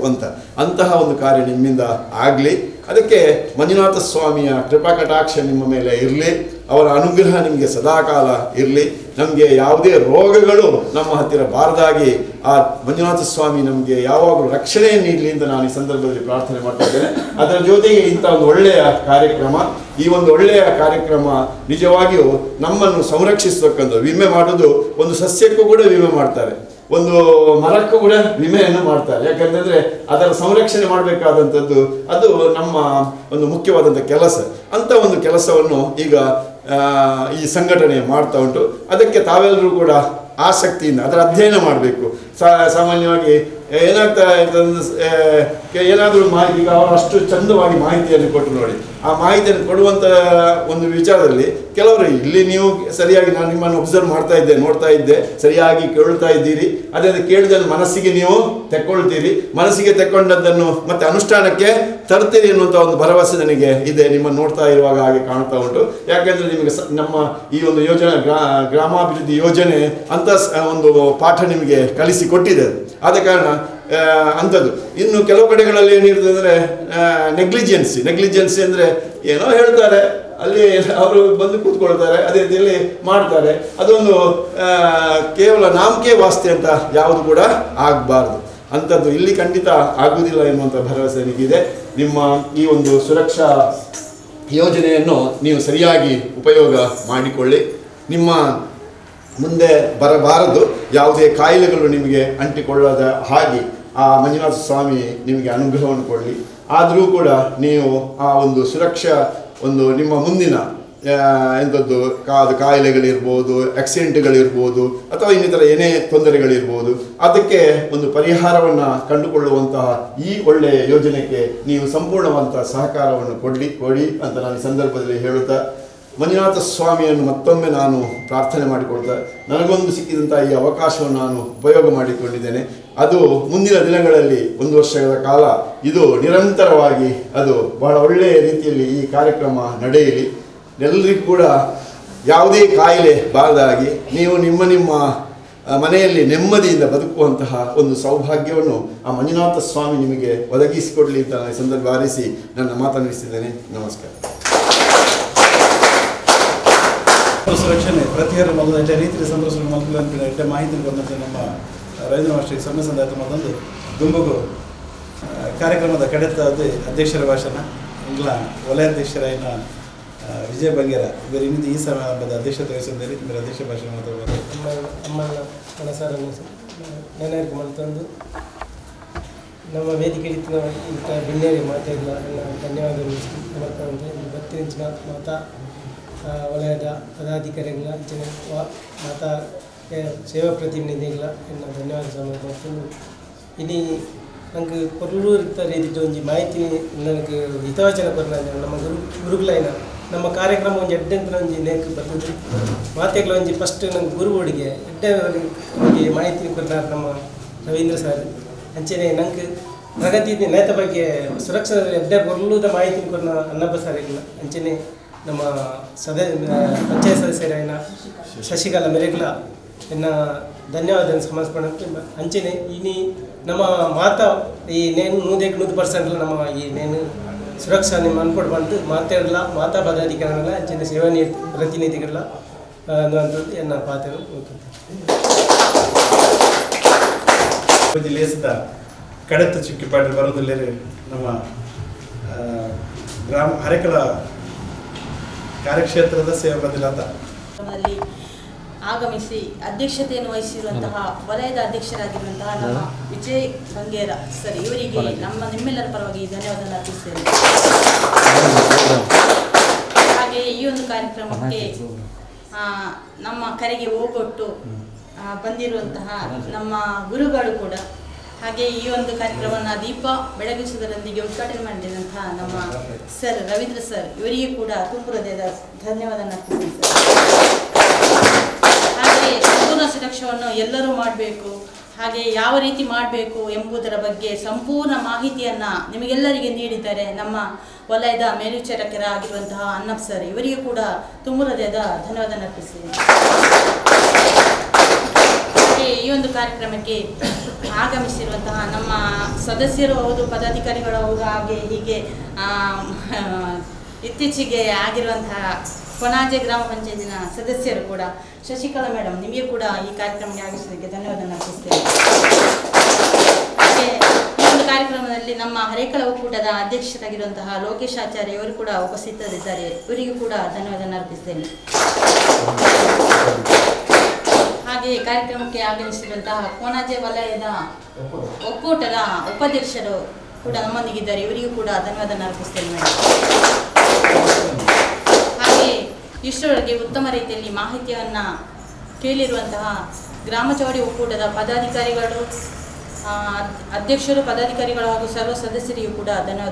ಅಂತಹ ಒಂದು ಕಾರ್ಯ ನಿಮ್ಮಿಂದ ಆಗಲಿ. ಅದಕ್ಕೆ ಮಂಜುನಾಥ ಸ್ವಾಮಿಯ ಕೃಪಾ ಕಟಾಕ್ಷ ನಿಮ್ಮ ಮೇಲೆ ಇರಲಿ, ಅವರ ಅನುಗ್ರಹ ನಿಮಗೆ ಸದಾಕಾಲ ಇರಲಿ. ನಮಗೆ ಯಾವುದೇ ರೋಗಗಳು ನಮ್ಮ ಹತ್ತಿರ ಬಾರದಾಗಿ ಆ ಮಂಜುನಾಥ ಸ್ವಾಮಿ ನಮಗೆ ಯಾವಾಗಲೂ ರಕ್ಷಣೆ ನೀಡಲಿ ಅಂತ ನಾನು ಈ ಸಂದರ್ಭದಲ್ಲಿ ಪ್ರಾರ್ಥನೆ ಮಾಡ್ತಾ ಇದ್ದೇನೆ. ಅದರ ಜೊತೆಗೆ ಇಂಥ ಒಂದು ಒಳ್ಳೆಯ ಕಾರ್ಯಕ್ರಮ, ಈ ಒಂದು ಒಳ್ಳೆಯ ಕಾರ್ಯಕ್ರಮ ನಿಜವಾಗಿಯೂ ನಮ್ಮನ್ನು ಸಂರಕ್ಷಿಸತಕ್ಕಂಥ ವಿಮೆ ಮಾಡೋದು, ಒಂದು ಸಸ್ಯಕ್ಕೂ ಕೂಡ ವಿಮೆ ಮಾಡ್ತಾರೆ, ಒಂದು ಮರಕ್ಕೂ ಕೂಡ ವಿಮೆಯನ್ನು ಮಾಡ್ತಾರೆ. ಯಾಕಂತಂದರೆ ಅದರ ಸಂರಕ್ಷಣೆ ಮಾಡಬೇಕಾದಂಥದ್ದು ಅದು ನಮ್ಮ ಒಂದು ಮುಖ್ಯವಾದಂಥ ಕೆಲಸ. ಅಂಥ ಒಂದು ಕೆಲಸವನ್ನು ಈಗ ಈ ಸಂಘಟನೆ ಮಾಡ್ತಾ ಉಂಟು. ಅದಕ್ಕೆ ತಾವೆಲ್ಲರೂ ಕೂಡ ಆಸಕ್ತಿಯಿಂದ ಅದರ ಅಧ್ಯಯನ ಮಾಡಬೇಕು. ಸಾಮಾನ್ಯವಾಗಿ ಏನಾಗ್ತಾ ಏನಾದರೂ ಮಾಹಿತಿ, ಈಗ ಅವರು ಅಷ್ಟು ಚಂದವಾಗಿ ಮಾಹಿತಿಯನ್ನು ಕೊಟ್ಟರು ನೋಡಿ. ಆ ಮಾಹಿತಿಯನ್ನು ಕೊಡುವಂಥ ಒಂದು ವಿಚಾರದಲ್ಲಿ ಕೆಲವರು ಇಲ್ಲಿ ನೀವು ಸರಿಯಾಗಿ, ನಾನು ನಿಮ್ಮನ್ನು ಒಬ್ಸರ್ವ್ ಮಾಡ್ತಾ ಇದ್ದೆ, ನೋಡ್ತಾ ಇದ್ದೆ, ಸರಿಯಾಗಿ ಕೇಳ್ತಾ ಇದ್ದೀರಿ. ಅದೇ ಕೇಳಿದನ್ನು ಮನಸ್ಸಿಗೆ ನೀವು ತೆಕ್ಕೊಳ್ತೀರಿ, ಮನಸ್ಸಿಗೆ ತೆಕ್ಕೊಂಡದ್ದನ್ನು ಮತ್ತೆ ಅನುಷ್ಠಾನಕ್ಕೆ ತರ್ತೀರಿ ಎನ್ನುವಂಥ ಒಂದು ಭರವಸೆ ನನಗೆ ಇದೆ. ನಿಮ್ಮನ್ನು ನೋಡ್ತಾ ಇರುವಾಗ ಹಾಗೆ ಕಾಣ್ತಾ ಉಂಟು. ಯಾಕೆಂದರೆ ನಿಮಗೆ ನಮ್ಮ ಈ ಒಂದು ಯೋಜನೆ, ಗ್ರಾಮಾಭಿವೃದ್ಧಿ ಯೋಜನೆ ಅಂತ ಒಂದು ಪಾಠ ನಿಮಗೆ ಕಲಿಸಿಕೊಟ್ಟಿದೆ. ಆದ ಕಾರಣ ಅಂಥದ್ದು. ಇನ್ನು ಕೆಲವು ಕಡೆಗಳಲ್ಲಿ ಏನಿರ್ತದೆ ಅಂದರೆ ನೆಗ್ಲಿಜೆನ್ಸಿ ಅಂದರೆ ಏನೋ ಹೇಳ್ತಾರೆ, ಅಲ್ಲಿ ಅವರು ಬಂದು ಕೂತ್ಕೊಳ್ತಾರೆ, ಅದೇ ರೀತಿಯಲ್ಲಿ ಮಾಡ್ತಾರೆ. ಅದೊಂದು ಕೇವಲ ನಾಮಕೆ ವಾಸ್ತೆ ಅಂತ ಯಾವುದು ಕೂಡ ಆಗಬಾರ್ದು. ಅಂಥದ್ದು ಇಲ್ಲಿ ಖಂಡಿತ ಆಗುವುದಿಲ್ಲ ಎನ್ನುವಂಥ ಭರವಸೆ ನನಗಿದೆ. ನಿಮ್ಮ ಈ ಒಂದು ಸುರಕ್ಷಾ ಯೋಜನೆಯನ್ನು ನೀವು ಸರಿಯಾಗಿ ಉಪಯೋಗ ಮಾಡಿಕೊಳ್ಳಿ. ನಿಮ್ಮ ಮುಂದೆ ಬರಬಾರದು ಯಾವುದೇ ಕಾಯಿಲೆಗಳು ನಿಮಗೆ ಅಂಟಿಕೊಳ್ಳದ ಹಾಗೆ ಆ ಮಂಜುನಾಥ ಸ್ವಾಮಿ ನಿಮಗೆ ಅನುಗ್ರಹವನ್ನು ಕೊಡಲಿ. ಆದರೂ ಕೂಡ ನೀವು ಆ ಒಂದು ಸುರಕ್ಷಾ ಒಂದು ನಿಮ್ಮ ಮುಂದಿನ ಎಂಥದ್ದು ಕಾಯಿಲೆಗಳಿರ್ಬೋದು, ಆಕ್ಸಿಡೆಂಟ್ಗಳಿರ್ಬೋದು, ಅಥವಾ ಇನ್ನಿತರ ಏನೇ ತೊಂದರೆಗಳಿರ್ಬೋದು, ಅದಕ್ಕೆ ಒಂದು ಪರಿಹಾರವನ್ನು ಕಂಡುಕೊಳ್ಳುವಂತಹ ಈ ಒಳ್ಳೆಯ ಯೋಜನೆಗೆ ನೀವು ಸಂಪೂರ್ಣವಾದಂಥ ಸಹಕಾರವನ್ನು ಕೊಡಿ ಅಂತ ನಾನು ಈ ಸಂದರ್ಭದಲ್ಲಿ ಹೇಳುತ್ತಾ, ಮಂಜುನಾಥ ಸ್ವಾಮಿಯನ್ನು ಮತ್ತೊಮ್ಮೆ ನಾನು ಪ್ರಾರ್ಥನೆ ಮಾಡಿಕೊಳ್ತಾ, ನನಗೊಂದು ಸಿಕ್ಕಿದಂಥ ಈ ಅವಕಾಶವನ್ನು ನಾನು ಉಪಯೋಗ ಮಾಡಿಕೊಂಡಿದ್ದೇನೆ. ಅದು ಮುಂದಿನ ದಿನಗಳಲ್ಲಿ 1 ವರ್ಷಗಳ ಕಾಲ ಇದು ನಿರಂತರವಾಗಿ ಅದು ಬಹಳ ಒಳ್ಳೆಯ ರೀತಿಯಲ್ಲಿ ಈ ಕಾರ್ಯಕ್ರಮ ನಡೆಯಲಿ. ಎಲ್ಲರಿಗೂ ಕೂಡ ಯಾವುದೇ ಕಾಯಿಲೆ ಬಾರದಾಗಿ ನೀವು ನಿಮ್ಮ ಮನೆಯಲ್ಲಿ ನೆಮ್ಮದಿಯಿಂದ ಬದುಕುವಂತಹ ಒಂದು ಸೌಭಾಗ್ಯವನ್ನು ಆ ಮಂಜುನಾಥ ಸ್ವಾಮಿ ನಿಮಗೆ ಒದಗಿಸಿಕೊಡಲಿ ಅಂತ ನಾನು ಈ ಸಂದರ್ಭ ಹಾರೈಸಿ ನನ್ನ ಮಾತನಾಡಿಸಿದ್ದೇನೆ. ನಮಸ್ಕಾರ. ಸುರಕ್ಷಣೆ ಪ್ರತಿಯೊಬ್ಬರು ಮೊದಲು ಎಡ್ಡೆ ರೀತಿಯ ಸಂರಕ್ಷಣೆ ಮೊದಲು ಅಂತ ಎಡ್ಡೆ ಮಾಹಿತಿ ಬಂದಂತೆ ನಮ್ಮ ರವೀಂದ್ರ ಮಾಸ್ಟರ್ ಸೊನ್ನೆ ಸಂದಾಯತ ಮೊದಲು ದುಂಬಗು ಕಾರ್ಯಕ್ರಮದ ಕಡೆತದ್ದು ಅಧ್ಯಕ್ಷರ ಭಾಷಣ ಇಂಗ್ಲ ವಲಯಾಧ್ಯಕ್ಷರಾಯಿನ ವಿಜಯ ಬಂಗೇರ ಇವರು ಇನ್ನಿಂದ ಈ ಸಮಾರಂಭದ ಅಧ್ಯಕ್ಷತೆ ವಹಿಸಿದ್ದಾರೆ. ನಿಮಗೆ ಅಧ್ಯಕ್ಷ ಭಾಷಣ ಮಾತಾಡಬಹುದು. ಅಮ್ಮನ ಮನಸಾರನ್ನು ನೆನಪು ಮಾಡ್ತಂದು ನಮ್ಮ ವೇದಿಕೆ ಇಂಥ ಭಿನ್ನೇರಿ ಮಾತಾಡಿಲ್ಲ ಧನ್ಯವಾದಗಳು ಮಾಡ್ತಾರೆ. ಬತ್ತಿನ ಮಾತಾ ವಲಯದ ಪದಾಧಿಕಾರಿಗಳ ಮಾತಾ ಸೇವಾ ಪ್ರತಿನಿಧಿಗಳ ಧನ್ಯವಾದ ಮಾಡ್ತೀನಿ. ಇನ್ನು ನಂಗೆ ಕೊರಲು ಇರ್ತಾರೆ ಇದು ಒಂದು ಮಾಹಿತಿ ನನಗೆ ಹಿತವಚನ ಕೊರಲ ನಮ್ಮ ಗುರುಗಳೈನ ನಮ್ಮ ಕಾರ್ಯಕ್ರಮ ಒಂದು ಎಡ್ಡೆಂತ ಒಂಜಿ ನೇಕ್ ಬರ್ತದೆ ಮಾತೆಗಳ ಒಂಜಿ ಫಸ್ಟ್ ನಂಗೆ ಗುರುಗಳಿಗೆ ಎಡ್ಡೆ ಒಂದು ಮಾಹಿತಿ ಕೊಡ್ತಾರೆ ನಮ್ಮ ರವೀಂದ್ರ ಸರ್. ಅಂಚೆನೆ ನಂಗೆ ಪ್ರಗತಿ ನೇತ ಬಗ್ಗೆ ಸುರಕ್ಷಾ ಎಡ್ಡೆ ಕೊರಲುದ ಮಾಹಿತಿ ಕೊಡ ಅನ್ನಬ್ಬ ಸರ್ ಇಲ್ಲ. ಅಂಚೆನೆ ನಮ್ಮ ಪಂಚಾಯತ್ ಸದಸ್ಯರಾಯಿನ ಶಶಿಕಲಾ ಮೆರೆಗ್ಲ ಎನ್ನ ಧನ್ಯವಾದ ಸಮರ್ಪಣೆ. ಅಂಚೆನೆ ಇನಿ ನಮ್ಮ ಮಾತಾ ಈ ನೇನು 100% ನಮ್ಮ ಈ ನೇನು ಸುರಕ್ಷಾ ನಿಮ್ಮ ಅನ್ಪಡ್ ಬಂದು ಮಾತಾಡಲ್ಲ ಮಾತಾ ಪದಾಧಿಕಾರಿಗಳ ಅಂಚಿನ ಸೇವಾ ಪ್ರತಿನಿಧಿಗಳ ಅನ್ನುವಂಥದ್ದು ಎನ್ನ ಪಾತ್ರ ಜಿಲ್ಲೆಯ ಕಡತ ಚುಕ್ಕಿಪಾಡಿ ಬರೋದಲ್ಲಿ ನಮ್ಮ ಗ್ರಾಮ ಹರೇಕಳ ಕಾರ್ಯಕ್ಷೇತ್ರದ ಸೇವಾ ಬದಲಾತ ಆಗಮಿಸಿ ಅಧ್ಯಕ್ಷತೆಯನ್ನು ವಹಿಸಿರುವಂತಹ ವಲಯದ ಅಧ್ಯಕ್ಷರಾಗಿರುವಂತಹ ನಮ್ಮ ವಿಜಯ್ ಬಂಗೇರ ಸರ್ ಇವರಿಗೆ ನಿಮ್ಮೆಲ್ಲರ ಪರವಾಗಿ ಧನ್ಯವಾದ ಅರ್ಪಿಸ್ತೇನೆ. ಹಾಗೆ ಈ ಒಂದು ಕಾರ್ಯಕ್ರಮಕ್ಕೆ ನಮ್ಮ ಕರೆಗೆ ಹೋಗೊಟ್ಟು ಬಂದಿರುವಂತಹ ನಮ್ಮ ಗುರುಗಳು ಕೂಡ, ಹಾಗೆ ಈ ಒಂದು ಕಾರ್ಯಕ್ರಮವನ್ನು ದೀಪ ಬೆಳಗಿಸುವುದರೊಂದಿಗೆ ಉದ್ಘಾಟನೆ ಮಾಡಿದಂತಹ ನಮ್ಮ ಸರ್ ರವೀಂದ್ರ ಸರ್ ಇವರಿಗೆ ಕೂಡ ತುಂಬ ಹೃದಯದ ಧನ್ಯವಾದ ಅರ್ಪಿಸ್ತೇನೆ ಸರ್. ಹಾಗೆ ಸಂಪೂರ್ಣ ಸುರಕ್ಷವನ್ನು ಎಲ್ಲರೂ ಮಾಡಬೇಕು, ಹಾಗೆ ಯಾವ ರೀತಿ ಮಾಡಬೇಕು ಎಂಬುದರ ಬಗ್ಗೆ ಸಂಪೂರ್ಣ ಮಾಹಿತಿಯನ್ನು ನಿಮಗೆಲ್ಲರಿಗೆ ನೀಡಿದ್ದಾರೆ ನಮ್ಮ ವಲಯದ ಮೇಲ್ವಿಚಾರಕರಾಗಿರುವಂತಹ ಅನ್ನಪ್ಪ ಸರ್ ಇವರಿಗೆ ಕೂಡ ತುಂಬ ಹೃದಯದ ಧನ್ಯವಾದ ಅರ್ಪಿಸ್ತೇನೆ. ಹಾಗೆ ಈ ಒಂದು ಕಾರ್ಯಕ್ರಮಕ್ಕೆ ಆಗಮಿಸಿರುವಂತಹ ನಮ್ಮ ಸದಸ್ಯರು ಹೌದು, ಪದಾಧಿಕಾರಿಗಳು ಹೌದು, ಹಾಗೆ ಹೀಗೆ ಇತ್ತೀಚೆಗೆ ಆಗಿರುವಂತಹ ಕೊಣಾಜೆ ಗ್ರಾಮ ಪಂಚಾಯತಿನ ಸದಸ್ಯರು ಕೂಡ ಶಶಿಕಲಾ ಮೇಡಮ್ ನಿಮಗೆ ಕೂಡ ಈ ಕಾರ್ಯಕ್ರಮಕ್ಕೆ ಆಗಮಿಸೋದಕ್ಕೆ ಧನ್ಯವಾದ ಅರ್ಪಿಸ್ತೇನೆ. ಹಾಗೆ ಈ ಒಂದು ಕಾರ್ಯಕ್ರಮದಲ್ಲಿ ನಮ್ಮ ಹರೇಕಳ ಒಕ್ಕೂಟದ ಅಧ್ಯಕ್ಷರಾಗಿರುವಂತಹ ಲೋಕೇಶ್ ಆಚಾರ್ಯ ಇವರು ಕೂಡ ಉಪಸ್ಥಿತರಿದ್ದಾರೆ, ಇವರಿಗೂ ಕೂಡ ಧನ್ಯವಾದ ಅರ್ಪಿಸ್ತೇನೆ. ಹಾಗೆ ಕಾರ್ಯಕ್ರಮಕ್ಕೆ ಆಗಮಿಸಿರುವಂತಹ ಕೊಣಾಜೆ ವಲಯದ ಒಕ್ಕೂಟದ ಉಪಾಧ್ಯಕ್ಷರು ಕೂಡ ನಮ್ಮೊಂದಿಗಿದ್ದಾರೆ, ಇವರಿಗೂ ಕೂಡ ಧನ್ಯವಾದ ಅರ್ಪಿಸ್ತೇನೆ. ಹಾಗೆ ಇಷ್ಟರೊಳಗೆ ಉತ್ತಮ ರೀತಿಯಲ್ಲಿ ಮಾಹಿತಿಯನ್ನು ಕೇಳಿರುವಂತಹ ಗ್ರಾಮ ಚೌಡಿ ಒಕ್ಕೂಟದ ಪದಾಧಿಕಾರಿಗಳು, ಅಧ್ಯಕ್ಷರು, ಪದಾಧಿಕಾರಿಗಳು ಹಾಗೂ ಸರ್ವ ಸದಸ್ಯರಿಗೂ ಕೂಡ ಧನ್ಯವಾದ.